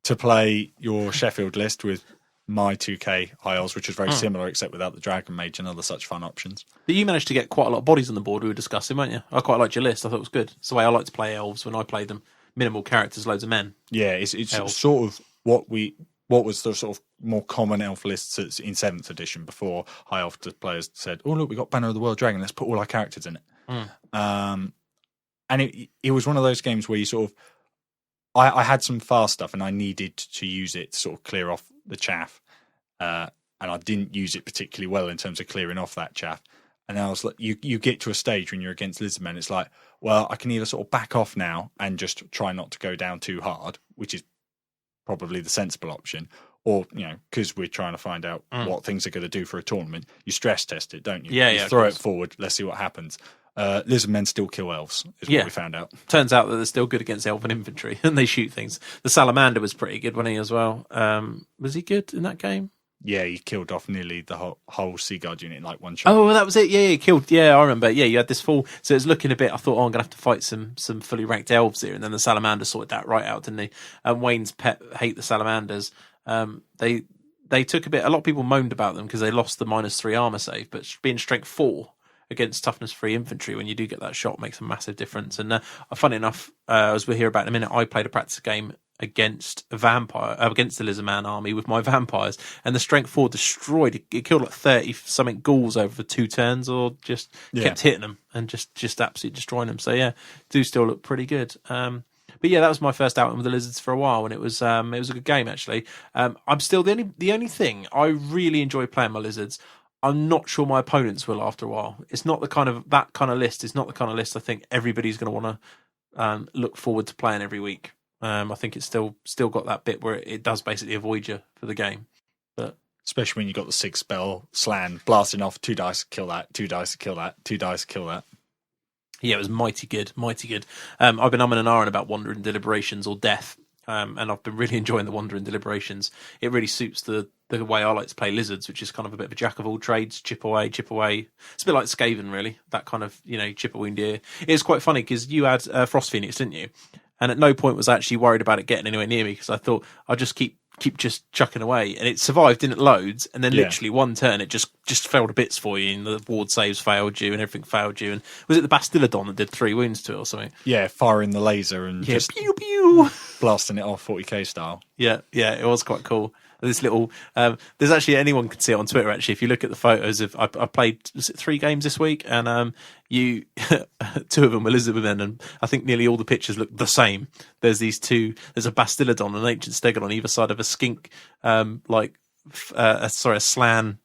To play your Sheffield list with my 2K high elves, which was very similar, except without the Dragon Mage and other such fun options. But you managed to get quite a lot of bodies on the board we were discussing, weren't you? I quite liked your list. I thought it was good. It's the way I like to play elves when I play them. Minimal characters, loads of men. Yeah, it's sort of what was the sort of more common elf lists in 7th edition before high elf players said, oh, look, we got Banner of the World Dragon, let's put all our characters in it. And it was one of those games where you sort of, I had some fast stuff and I needed to use it to sort of clear off the chaff. And I didn't use it particularly well in terms of clearing off that chaff. And I was like, you get to a stage when you're against Lizardmen, it's like, well, I can either sort of back off now and just try not to go down too hard, which is probably the sensible option, or because we're trying to find out what things are going to do for a tournament, you stress test it, don't you? Yeah, you yeah, throw it forward. Let's see what happens. Lizard men still kill elves, is what we found out. Turns out that they're still good against elven infantry, and they shoot things. The salamander was pretty good, wasn't he, as well? Was he good in that game? Yeah, he killed off nearly the whole Sea Guard unit in like one shot. Oh, that was it. Yeah, he killed. Yeah, I remember. Yeah, you had this full. So it was looking a bit. I thought, I'm going to have to fight some fully ranked elves here, and then the salamander sorted that right out, didn't he? And Wayne's pet hate the salamanders. They took a bit. A lot of people moaned about them because they lost the -3 armor save, but being strength 4 against toughness 3 infantry, when you do get that shot, makes a massive difference. And funny enough, as we'll hear about in a minute, I played a practice game against against the Lizardman army with my vampires, and the strength 4 destroyed. It killed like 30 something ghouls over 2 turns, or just kept hitting them and just absolutely destroying them. So yeah, do still look pretty good. But yeah, that was my first outing with the Lizards for a while, and it was a good game actually. I'm still the only thing I really enjoy playing my Lizards. I'm not sure my opponents will after a while. It's not that kind of list. It's not the kind of list I think everybody's going to want to look forward to playing every week. I think it's still got that bit where it does basically avoid you for the game. But especially when you got the 6 spell slan blasting off 2 dice, kill that, 2 dice, kill that, 2 dice, kill that. Yeah, it was mighty good, mighty good. I've been umming and ahhing about Wandering Deliberations or Death, and I've been really enjoying the Wandering Deliberations. It really suits the way I like to play Lizards, which is kind of a bit of a jack of all trades, chip away. It's a bit like Skaven, really. That kind of, chip a wound here. It's quite funny because you had Frost Phoenix, didn't you? And at no point was I actually worried about it getting anywhere near me, because I thought I'd just keep just chucking away, and it survived, didn't it, loads, and then literally one turn it just fell to bits for you, and the ward saves failed you and everything failed you. And was it the Bastillodon that did 3 wounds to it or something? Yeah, firing the laser and just pew pew, blasting it off 40k style. Yeah, it was quite cool. This little, there's actually, anyone can see it on Twitter. Actually, if you look at the photos of, I played 3 games this week, and 2 of them were Lizardmen, and I think nearly all the pictures look the same. There's these 2. There's a Bastillodon, an ancient Stegon on either side of a skink, a slan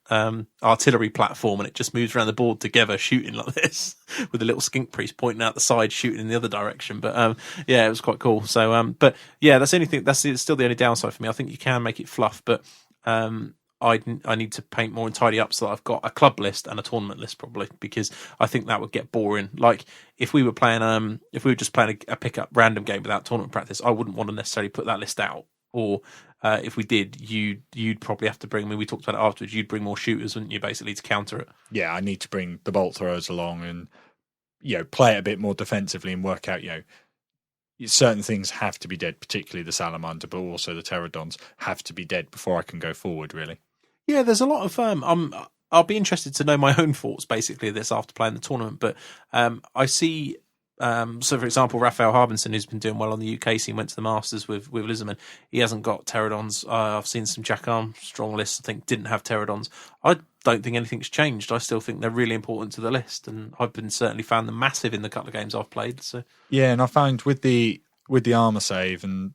artillery platform, and it just moves around the board together, shooting like this, with a little skink priest pointing out the side, shooting in the other direction. But it was quite cool. So, but yeah, that's still the only downside for me. I think you can make it fluff, but I need to paint more and tidy up so that I've got a club list and a tournament list, probably, because I think that would get boring. Like if we were just playing a pick up random game without tournament practice, I wouldn't want to necessarily put that list out. Or if we did, you'd probably have to bring. I mean, we talked about it afterwards. You'd bring more shooters, wouldn't you, basically, to counter it? Yeah, I need to bring the bolt throwers along and play it a bit more defensively and work out certain things have to be dead, particularly the salamander, but also the pterodons have to be dead before I can go forward. Really. Yeah, there's a lot of I'll be interested to know my own thoughts basically of this after playing the tournament, but I see. So, for example, Raphael Harbinson, who's been doing well on the UK scene, went to the Masters with Lizardman. He hasn't got pterodons. I've seen some Jack Armstrong lists, I think, didn't have pterodons. I don't think anything's changed. I still think they're really important to the list, and I've been certainly found them massive in the couple of games I've played. So yeah, and I found with the armor save, and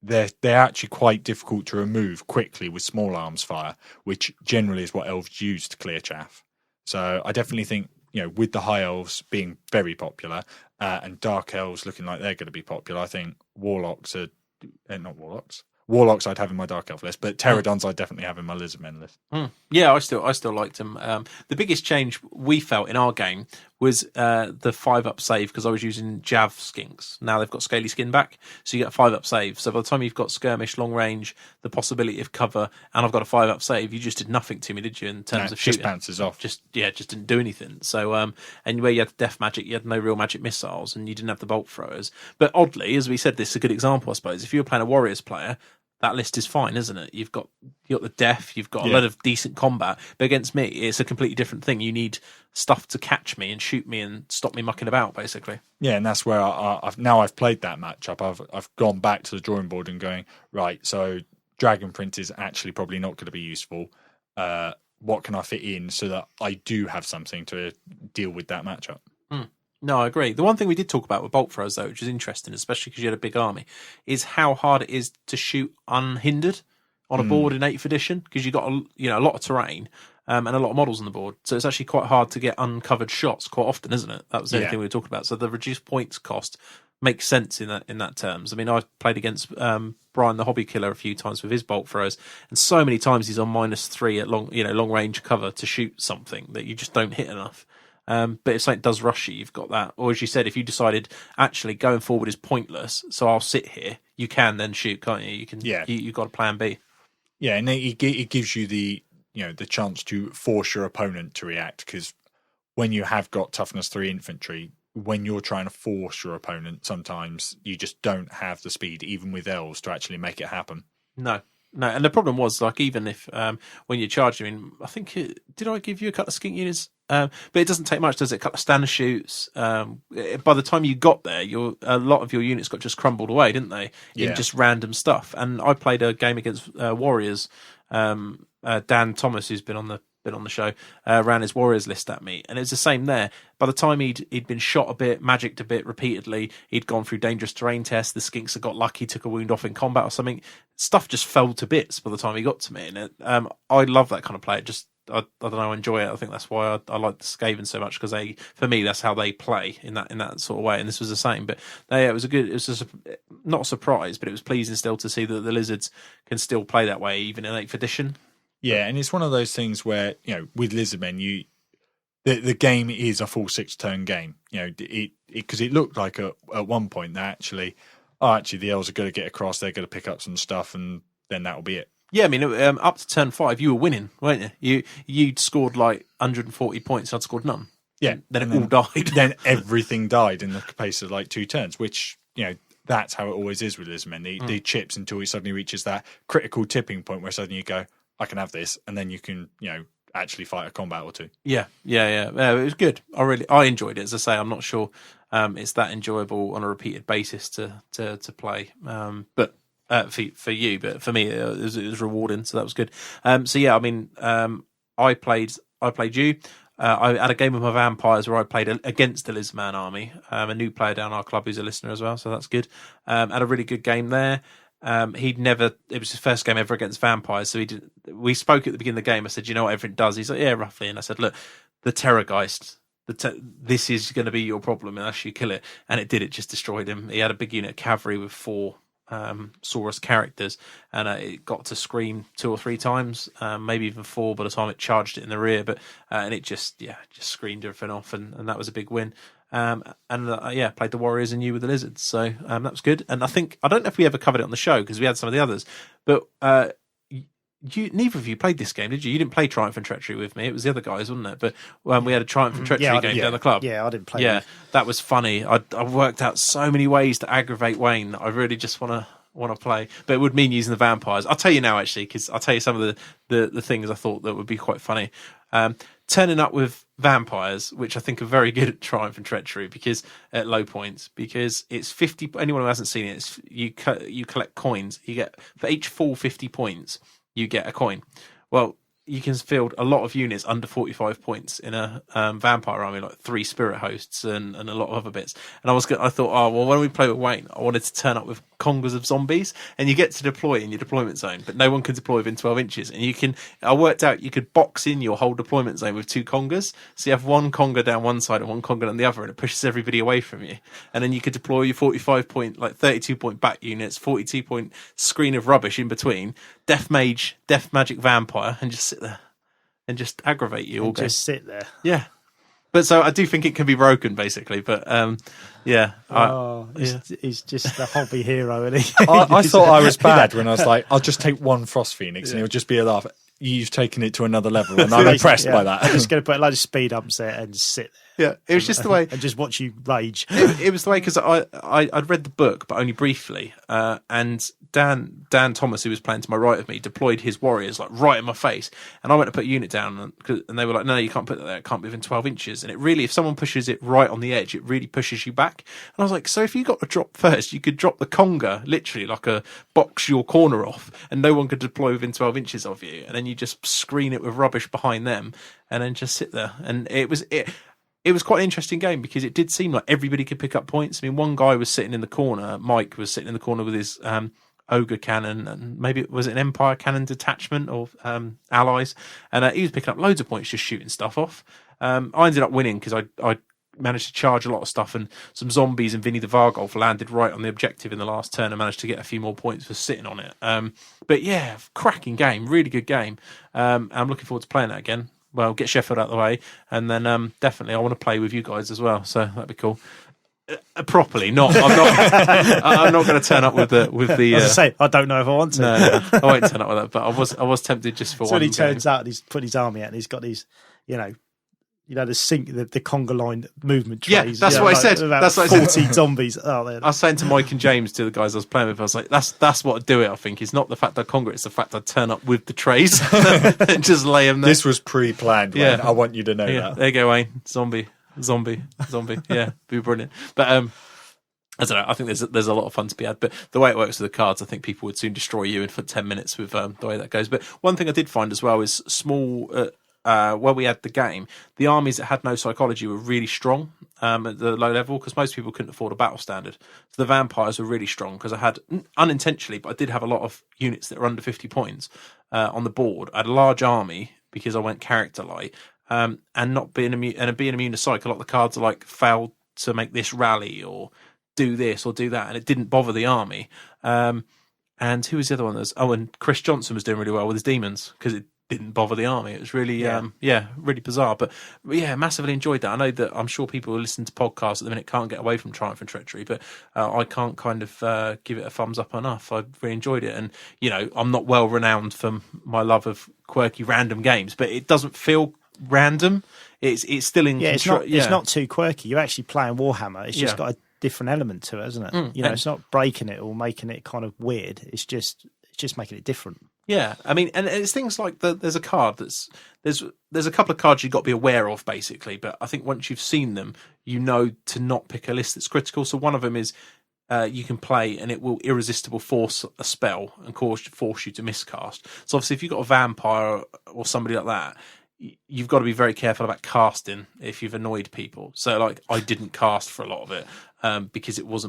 they're actually quite difficult to remove quickly with small arms fire, which generally is what elves use to clear chaff. So I definitely think, with the high elves being very popular and dark elves looking like they're going to be popular, I think warlocks are not warlocks. Warlocks I'd have in my dark elf list, but pterodons I'd definitely have in my lizardmen list. Yeah, I still liked them. The biggest change we felt in our game was the 5-up save, because I was using Jav skinks. Now they've got scaly skin back, so you get a 5-up save. So by the time you've got skirmish, long range, the possibility of cover, and I've got a 5-up save, you just did nothing to me, did you? In terms of shooting, just bounces off. Just didn't do anything. So and where you had death magic, you had no real magic missiles, and you didn't have the bolt throwers. But oddly, as we said, this is a good example, I suppose. If you were playing a warriors player, that list is fine, isn't it? You've got the death, you've got a lot of decent combat, but against me, it's a completely different thing. You need stuff to catch me and shoot me and stop me mucking about, basically. Yeah, and that's where I've played that matchup. I've gone back to the drawing board and going, right, so Dragon Print is actually probably not going to be useful. What can I fit in so that I do have something to deal with that matchup? No, I agree. The one thing we did talk about with bolt throwers, though, which is interesting, especially because you had a big army, is how hard it is to shoot unhindered on a board in 8th edition, because you've got a lot of terrain and a lot of models on the board. So it's actually quite hard to get uncovered shots quite often, isn't it? That was the only thing we were talking about. So the reduced points cost makes sense in that terms. I mean, I've played against Brian the Hobby Killer a few times with his bolt throws, and so many times he's on -3 at long range cover to shoot something that you just don't hit enough. But if something does rush you, you've got that. Or as you said, if you decided actually going forward is pointless, so I'll sit here, you can then shoot, can't you? You can. Yeah. You've got a plan B. Yeah, and it gives you the chance to force your opponent to react, because when you have got toughness 3 infantry, when you're trying to force your opponent, sometimes you just don't have the speed, even with elves, to actually make it happen. No. And the problem was, like, even if when you charge him in, I think did I give you a couple of skink units? But it doesn't take much, does it? A couple of standard shoots. By the time you got there, a lot of your units got just crumbled away, didn't they? In just random stuff. And I played a game against Warriors. Dan Thomas, who's been on the show, ran his Warriors list at me, and it was the same there. By the time he'd been shot a bit, magicked a bit repeatedly, he'd gone through dangerous terrain tests, the skinks had got lucky, took a wound off in combat or something, stuff just fell to bits by the time he got to me. And I love that kind of play. I don't know, I enjoy it. I think that's why I like the Skaven so much, because for me, that's how they play in that sort of way. And this was the same. But it was not a surprise, but it was pleasing still to see that the Lizards can still play that way, even in 8th edition. Yeah, and it's one of those things where, with Lizardmen, the game is a full 6-turn game. Because it looked like at one point that actually the elves are going to get across, they're going to pick up some stuff, and then that'll be it. Yeah, I mean, up to turn 5, you were winning, weren't you? You'd scored like 140 points, I'd scored none. Yeah. Then it all died. Then everything died in the space of like 2 turns, which, that's how it always is with Lizardmen. The chips until he suddenly reaches that critical tipping point where suddenly you go, I can have this, and then you can, actually fight a combat or 2. Yeah. It was good. I enjoyed it. As I say, I'm not sure it's that enjoyable on a repeated basis to play. But for you, but for me, it was rewarding, so that was good. I played you. I had a game of my vampires where I played against the Lizardman army. A new player down our club who's a listener as well, so that's good. Had a really good game there. It was his first game ever against vampires, so we spoke at the beginning of the game. I said, you know what everything does? He's like, yeah, roughly. And I said, look, the Terrorgeist, this is going to be your problem unless you kill it. And it did, it just destroyed him. He had a big unit of cavalry with 4 Saurus characters, and it got to scream 2 or 3 times, maybe even 4 by the time it charged it in the rear, but and it just screamed everything off, and that was a big win. Played the Warriors and you with the Lizards, so that was good. And I don't know if we ever covered it on the show because we had some of the others, but neither of you played this game, did you? You didn't play Triumph and Treachery with me. It was the other guys, wasn't it? But we had a Triumph and Treachery game down the club. Yeah, I didn't play. Yeah, that was funny. I worked out so many ways to aggravate Wayne that I really just want to play. But it would mean using the vampires. I'll tell you now, actually, because I'll tell you some of the things I thought that would be quite funny. Turning up with vampires, which I think are very good at Triumph and Treachery, because at low points, because it's 50. Anyone who hasn't seen it, you collect coins. You get, for each full 50 points, you get a coin. Well, you can field a lot of units under 45 points in a vampire army, like 3 spirit hosts and a lot of other bits. And I thought, oh well, when we play with Wayne, I wanted to turn up with congers of zombies, and you get to deploy in your deployment zone, but no one can deploy within 12 inches. And I worked out you could box in your whole deployment zone with 2 congers, so you have 1 conger down one side and 1 conger on the other, and it pushes everybody away from you. And then you could deploy your 45 point, like 32 point back units, 42 point screen of rubbish in between, death magic vampire, and just sit there and just aggravate you all day. Just sit there. Yeah. But so I do think it can be broken, basically. But he's just a hobby hero, isn't he? I thought I was bad when I was like, I'll just take 1 Frost Phoenix and it'll just be a laugh. You've taken it to another level, and I'm impressed by that. I'm just going to put a load of speed ups there and sit there. Yeah, it was just the way, and just watch you rage. It was the way, because I'd read the book, but only briefly. And Dan Thomas, who was playing to my right of me, deployed his warriors like right in my face, and I went to put a unit down, and they were like, "No, you can't put that there. It can't be within 12 inches." And it really, if someone pushes it right on the edge, it really pushes you back. And I was like, "So if you got to drop first, you could drop the conger literally like a box your corner off, and no one could deploy within 12 inches of you, and then you just screen it with rubbish behind them, and then just sit there." And it was quite an interesting game, because it did seem like everybody could pick up points. I mean, one guy was sitting in the corner, Mike was sitting in the corner with his ogre cannon, and maybe was it an Empire cannon detachment or allies, and he was picking up loads of points just shooting stuff off. I ended up winning because I managed to charge a lot of stuff, and some zombies and Vinny the Vargolf landed right on the objective in the last turn and managed to get a few more points for sitting on it. But yeah, cracking game, really good game. I'm looking forward to playing that again. Well, get Sheffield out of the way, and then definitely I want to play with you guys as well, so that'd be cool. Properly, I'm not going to turn up with the. As I say, I don't know if I want to. No, I won't turn up with that. But I was tempted just for. So when he turns out, he's put his army out, and he's got these, the conga line movement trays. Yeah, that's what I said. That's what 40 zombies. Oh, I was saying to Mike and James, to the guys I was playing with, I was like, that's what I'd do it. I think it's not the fact I conga, it's the fact I turn up with the trays and just lay them there. This was pre-planned. Wayne. I want you to know that. There you go, Wayne. Zombie. Yeah, be brilliant. But I don't know. I think there's a lot of fun to be had. But the way it works with the cards, I think people would soon destroy you in for 10 minutes with the way that goes. But one thing I did find as well is small. Where we had the game, the armies that had no psychology were really strong at the low level, because most people couldn't afford a battle standard. So the vampires were really strong, because I had, unintentionally, but I did have a lot of units that were under 50 points on the board. I had a large army because I went character light. And not being immune, and being immune to psych, a lot of the cards are like failed to make this rally or do this or do that, and it didn't bother the army. And who was the other one? And Chris Johnson was doing really well with his demons because it didn't bother the army. It was really, really bizarre. But yeah, massively enjoyed that. I know that I'm sure people who listen to podcasts at the minute can't get away from Triumph and Treachery, but I can't kind of give it a thumbs up enough. I really enjoyed it, and I'm not well renowned for my love of quirky random games, but it doesn't feel random. It's still in control. It's not too quirky. You're actually playing Warhammer. It's just got a different element to it, hasn't it? It's not breaking it or making it kind of weird. It's just making it different. Yeah, I mean, and it's things like there's a card there's a couple of cards you've got to be aware of, basically. But I think once you've seen them, you know to not pick a list that's critical. So one of them is you can play and it will irresistible force a spell and force you to miscast. So obviously, if you've got a vampire or somebody like that, you've got to be very careful about casting if you've annoyed people. So like I didn't cast for a lot of it because it was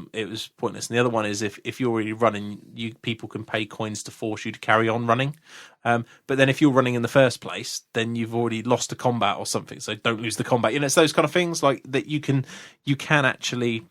pointless. And the other one is if you're already running, people can pay coins to force you to carry on running. But then if you're running in the first place, then you've already lost a combat or something. So don't lose the combat. It's those kind of things like that you can actually.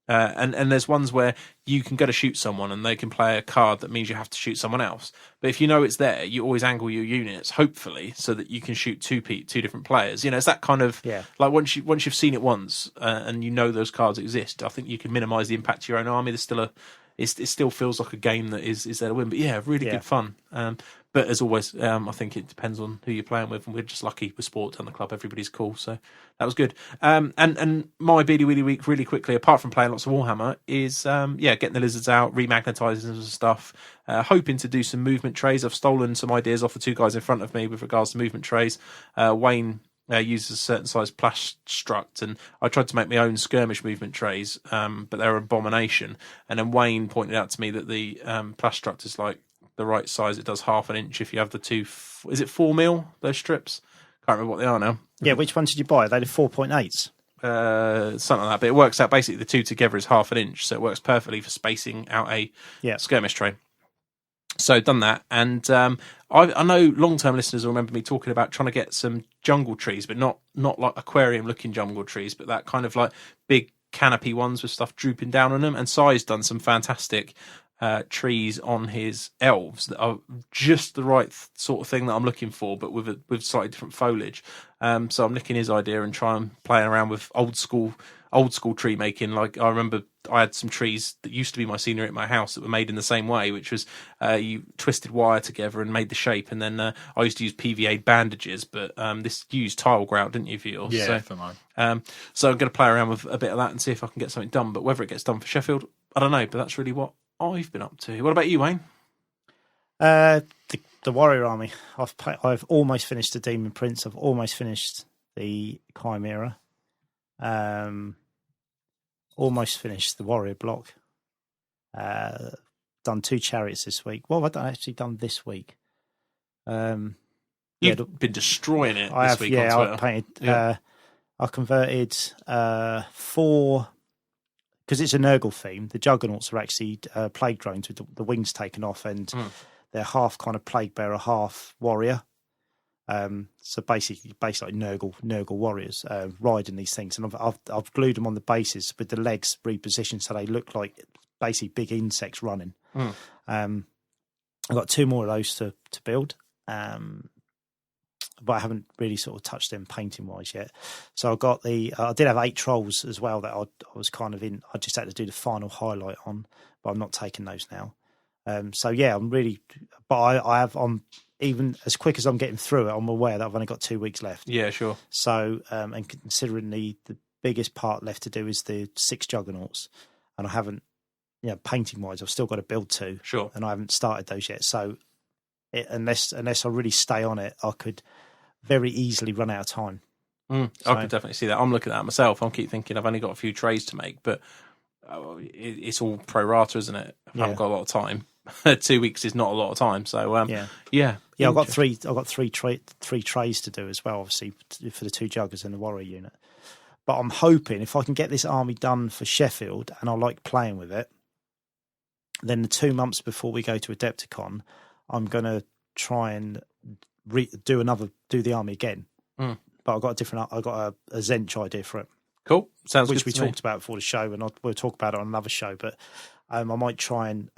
And there's ones where you can go to shoot someone and they can play a card that means you have to shoot someone else. But if you know it's there, you always angle your units, hopefully, so that you can shoot two different players. It's that kind of like once you've seen it once and you know those cards exist, I think you can minimise the impact to your own army. There's still it still feels like a game that is there to win. But yeah, really good fun. But as always, I think it depends on who you're playing with, and we're just lucky with sport down the club. Everybody's cool, so that was good. And my Beady Weedy week, really quickly, apart from playing lots of Warhammer, is getting the lizards out, remagnetizing some stuff, hoping to do some movement trays. I've stolen some ideas off the two guys in front of me with regards to movement trays. Wayne uses a certain size Plash Struct, and I tried to make my own skirmish movement trays, but they're an abomination. And then Wayne pointed out to me that the Plash Struct is like the right size. It does half an inch if you have the two. Is it 4 mil? Those strips? Can't remember what they are now. Yeah, which ones did you buy? They did 4.8s. Something like that. But it works out basically the two together is half an inch, so it works perfectly for spacing out a skirmish tray. So done that, and I know long-term listeners will remember me talking about trying to get some jungle trees, but not like aquarium-looking jungle trees, but that kind of like big canopy ones with stuff drooping down on them. And Sai's done some fantastic trees on his elves that are just the right sort of thing that I'm looking for, but with slightly different foliage. So I'm nicking his idea and trying playing around with old school tree making. Like I remember I had some trees that used to be my scenery at my house that were made in the same way, which was you twisted wire together and made the shape, and then I used to use PVA bandages, but this used tile grout, didn't you, for yours? Yeah, for mine. So I'm going to play around with a bit of that and see if I can get something done, but whether it gets done for Sheffield, I don't know, but that's really what I've been up to. What about you, Wayne? The Warrior Army. I've almost finished the Demon Prince. I've almost finished the Chimera. Almost finished the Warrior Block. Done 2 chariots this week. What have I actually done this week? You've been destroying it I this have, week yeah, on Twitter. I painted. I converted 4. Because it's a Nurgle theme, the Juggernauts are actually plague drones with the wings taken off, and they're half kind of plague bearer, half warrior. So basically like Nurgle warriors riding these things, and I've glued them on the bases with the legs repositioned so they look like basically big insects running. I've got 2 more of those to build, but I haven't really sort of touched them painting wise yet. So I got I did have 8 trolls as well that I was kind of in. I just had to do the final highlight on, but I'm not taking those now. So yeah, I'm really, but I'm even as quick as I'm getting through it, I'm aware that I've only got 2 weeks left. Yeah, sure. So, and considering the biggest part left to do is the 6 juggernauts, and I haven't, painting wise, I've still got to build 2. Sure. And I haven't started those yet. So, unless I really stay on it, I could very easily run out of time. I could definitely see that. I'm looking at that myself. I keep thinking I've only got a few trays to make, but it's all pro rata, isn't it? I haven't got a lot of time. 2 weeks is not a lot of time. So yeah. I've got three trays to do as well, obviously for the 2 juggers and the warrior unit. But I'm hoping if I can get this army done for Sheffield, and I like playing with it, then the 2 months before we go to Adepticon, I'm going to try and do the army again. But I've got a Zench idea for it. Cool. Sounds which good. Which we talked about before the show, and we'll talk about it on another show. But I might try and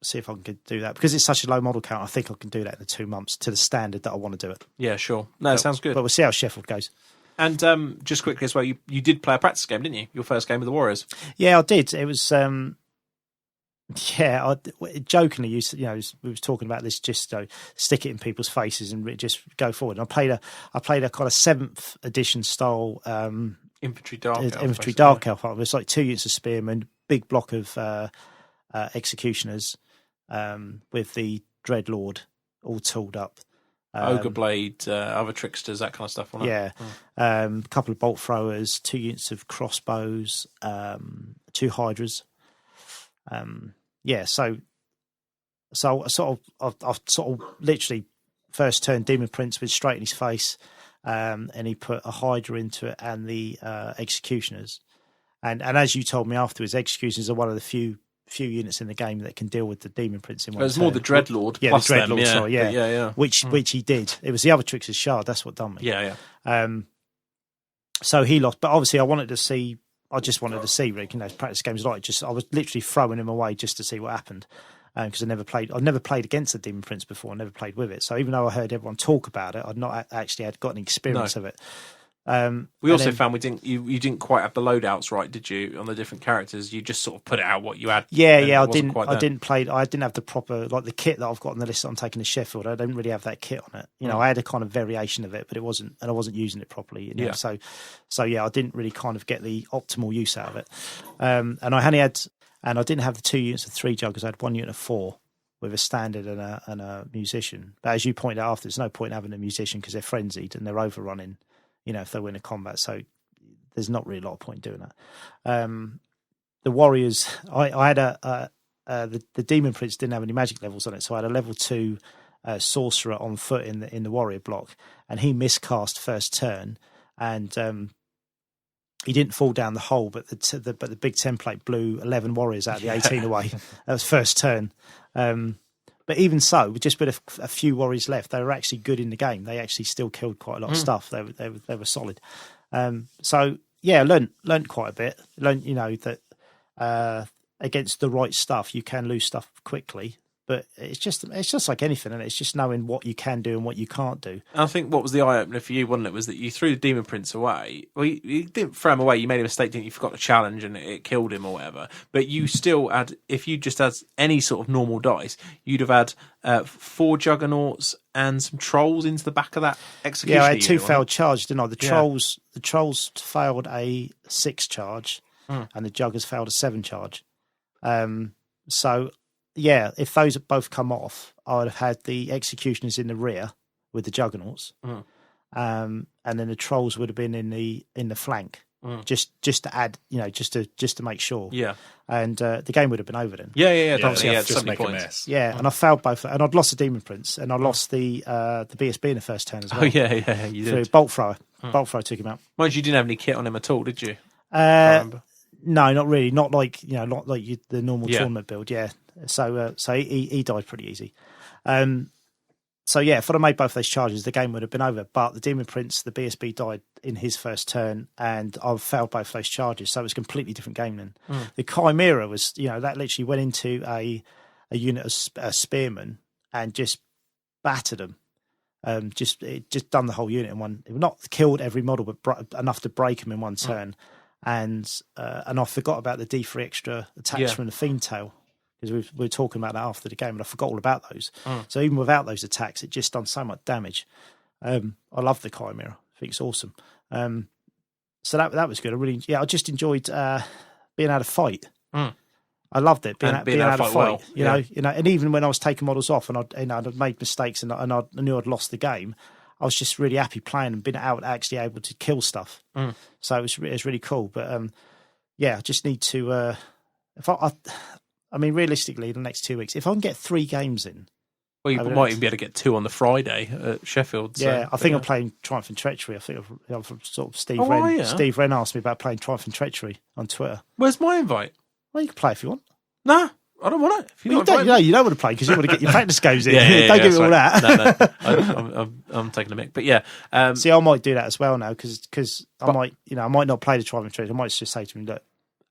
see if I can do that, because it's such a low model count. I think I can do that in the 2 months to the standard that I want to do it. Yeah, sure. No, it sounds good. But we'll see how Sheffield goes. And just quickly as well, you did play a practice game, didn't you? Your first game with the Warriors. Yeah, I did. It was jokingly, we was talking about this, just stick it in people's faces and just go forward. And I played a kind of 7th edition style Infantry Dark Elf. It was like 2 units of spearmen, big block of executioners, with the Dreadlord all tooled up. Ogre Blade, other tricksters, that kind of stuff. Yeah. A couple of bolt throwers, 2 units of crossbows, 2 hydras. So I've sort of literally first turn Demon Prince with straight in his face, and he put a hydra into it and the executioners. And as you told me afterwards, executioners are one of the few units in the game that can deal with the Demon Prince in one turn. It was more the Dreadlord. Yeah, plus the Dreadlord. Them, sorry, yeah. Which he did. It was the other Trickster's Shard. That's what done me. Yeah. So he lost, but obviously I just wanted to see Rick, practice games like I was literally throwing him away just to see what happened, because I'd never played against the Demon Prince before. I never played with it. So even though I heard everyone talk about it, I'd not actually got any experience of it. We also found you didn't quite have the loadouts right, did you? On the different characters, you just sort of put it out what you had. Yeah. I didn't have the proper, like the kit that I've got on the list that I'm taking to Sheffield. I didn't really have that kit on it. I had a kind of variation of it, but I wasn't using it properly. So I didn't really kind of get the optimal use out of it. And I didn't have the 2 units of 3 juggers. I had 1 unit of 4 with a standard and a musician. But as you pointed out, there's no point in having a musician because they're frenzied and they're overrunning. If they win a combat, so there's not really a lot of point in doing that. The Warriors, I had the Demon Prince didn't have any magic levels on it, so I had a level 2 sorcerer on foot in the Warrior block, and he miscast first turn, and he didn't fall down the hole, but the big template blew 11 Warriors out of the 18 away. That was first turn. But even so, just with a few Warriors left, they were actually good in the game. They actually still killed quite a lot of stuff. They were solid. So yeah, learned quite a bit. Learned that against the right stuff, you can lose stuff quickly. But it's just like anything, and it's just knowing what you can do and what you can't do. I think what was the eye opener for you, wasn't it, was that you threw the Demon Prince away. Well, you didn't throw him away. You made a mistake, didn't you? You forgot to challenge, and it killed him or whatever. But you still had, if you just had any sort of normal dice, you'd have had 4 Juggernauts and some trolls into the back of that execution. Yeah, I had 2 failed charges, didn't I? The trolls failed a 6 charge, and the Juggers failed a 7 charge. So. Yeah, if those both come off, I would have had the executioners in the rear with the juggernauts, and then the trolls would have been in the flank, just to add, just to make sure. Yeah, and the game would have been over then. Yeah. Obviously, just make points. a mess. Yeah, and I failed both, and I'd lost the Demon Prince, and I lost the BSB in the first turn as well. Oh yeah, you did. Bolt thrower, Bolt thrower took him out. Mind you, didn't have any kit on him at all, did you? No, not really. Not like the normal tournament build. Yeah. So he died pretty easy. So yeah, if I'd have made both those charges, the game would have been over. But the Demon Prince, the BSB died in his first turn, and I've failed both those charges. So it was a completely different game then. The Chimera was, that literally went into a unit of spearmen and just battered them. It just done the whole unit in one. Not killed every model, but enough to break them in one turn. And I forgot about the D3 extra attacks from the Fiend Tail. Because we were talking about that after the game, and I forgot all about those. So even without those attacks, it just done so much damage. I love the Chimera. I think it's awesome. So that was good. I just enjoyed being able to fight. I loved it being able to fight. Well. You know, and even when I was taking models off and I'd made mistakes and I knew I'd lost the game, I was just really happy playing and being actually able to kill stuff. So it was really cool. But I just need to. I mean, realistically, the next 2 weeks, if I can get 3 games in. Well, you might even be able to get 2 on the Friday at Sheffield. So, I think I'm playing Triumph and Treachery. I think I've sort of Steve Wren. Steve Wren asked me about playing Triumph and Treachery on Twitter. Where's my invite? Well, you can play if you want. Nah, I don't want it. You don't want to play because you want to get your practice games in. Don't give me all that. No. I'm taking a mick. But yeah. See, I might do that as well now because I might not play the Triumph and Treachery. I might just say to him, look,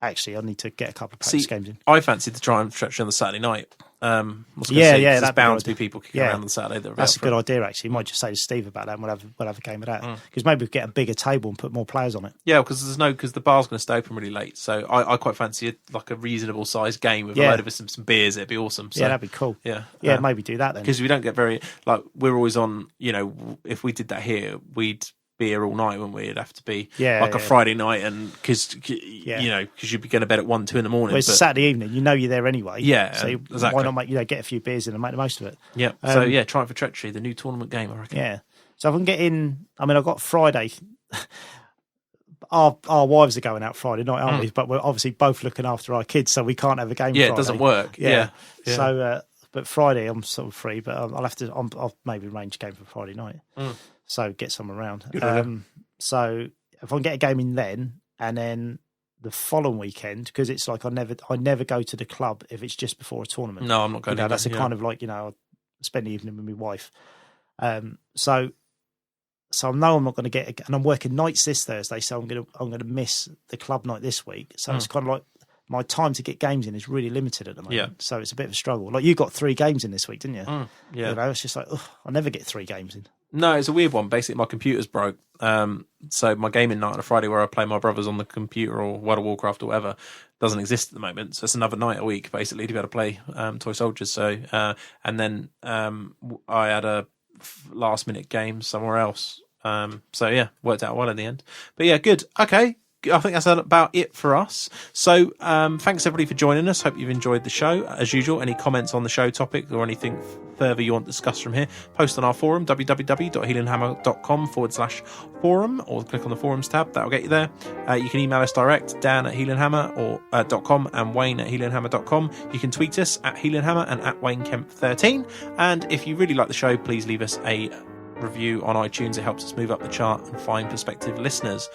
actually, I need to get a couple of practice games in. I fancied the Triumph Treachery on the Saturday night. There's bound to be people kicking around on the Saturday. That's a good idea, actually. You might just say to Steve about that and we'll have a game of that. Because maybe we'll get a bigger table and put more players on it. Yeah, because the bar's going to stay open really late. So I quite fancy a reasonable sized game with a load of some beers. It'd be awesome. So, that'd be cool. Yeah. Maybe do that then. Because we don't get we're always on, if we did that here, we'd be here all night when we'd have to be a Friday night, and because you'd be going to bed at 1-2 in the morning. Well, it's Saturday evening, you're there anyway. So exactly. Why not get a few beers in and make the most of it? Yeah. Triumph for Treachery, the new tournament game, I reckon. Yeah. So if I can get in, I mean, I've got Friday. Our wives are going out Friday night, aren't we? But we're obviously both looking after our kids, so we can't have a game. Yeah, Friday. It doesn't work. Yeah. So, but Friday I'm sort of free, but I'll maybe arrange a game for Friday night. So get some around. So if I can get a game in then, and then the following weekend, because it's like I never go to the club if it's just before a tournament. No, I'm not going. That's kind of I spend the evening with my wife. So I know I'm not going to get, and I'm working nights this Thursday, so I'm going to miss the club night this week. So it's kind of like my time to get games in is really limited at the moment. Yeah. So it's a bit of a struggle. Like you got 3 games in this week, didn't you? Yeah. It's just like I never get 3 games in. No, it's a weird one. Basically, my computer's broke. So my gaming night on a Friday where I play my brothers on the computer or World of Warcraft or whatever doesn't exist at the moment. So it's another night a week, basically, to be able to play Toy Soldiers. So, and then I had a last-minute game somewhere else. Worked out well in the end. But yeah, good. Okay. I think that's about it for us. So thanks everybody for joining us. Hope you've enjoyed the show. As usual, any comments on the show topic or anything further you want to discuss from here, post on our forum, www.heelanhammer.com/forum, or click on the forums tab. That'll get you there. You can email us direct, Dan at heelanhammer.com and Wayne at heelanhammer.com. You can tweet us at heelanhammer and at WayneKemp13. And if you really like the show, please leave us a review on iTunes. It helps us move up the chart and find prospective listeners.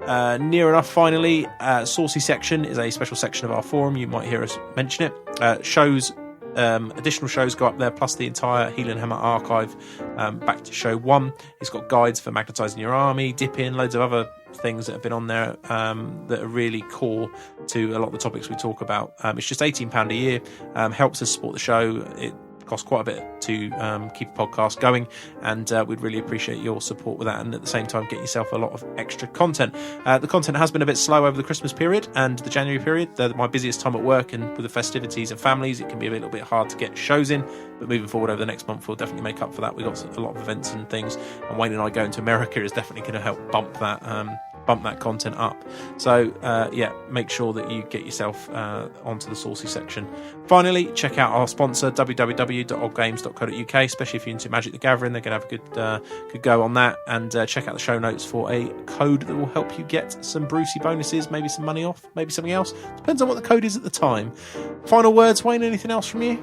Near enough, finally, Saucy Section is a special section of our forum. You might hear us mention it. Additional shows go up there, plus the entire Heelanhammer archive back to show 1. It's got guides for magnetising your army, dip in, loads of other things that have been on there that are really core to a lot of the topics we talk about. It's just £18 a year, helps us support the show. It costs quite a bit to keep a podcast going, and we'd really appreciate your support with that, and at the same time get yourself a lot of extra content. The content has been a bit slow over the Christmas period and the January period. They're my busiest time at work, and with the festivities and families it can be a little bit hard to get shows in, but moving forward over the next month we'll definitely make up for that. We've got a lot of events and things, and Wayne and I going to America is definitely going to help bump that content up. So make sure that you get yourself onto the Saucy Section. Finally, check out our sponsor, www.oddgames.co.uk, especially if you're into Magic the Gathering. They're going to have a good go on that, and check out the show notes for a code that will help you get some Brucey bonuses, maybe some money off, maybe something else. Depends on what the code is at the time. Final words, Wayne, anything else from you?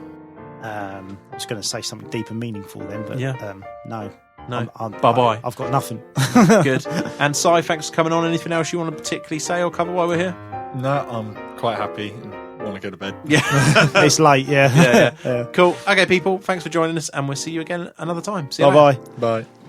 I was going to say something deep and meaningful then, but no. No, bye-bye. I've got nothing. Good. And Si, thanks for coming on. Anything else you want to particularly say or cover while we're here? No, I'm quite happy and want want to go to bed. Yeah. It's late, yeah. Yeah. Cool. Okay, people, thanks for joining us, and we'll see you again another time. See you Bye later. bye. Bye.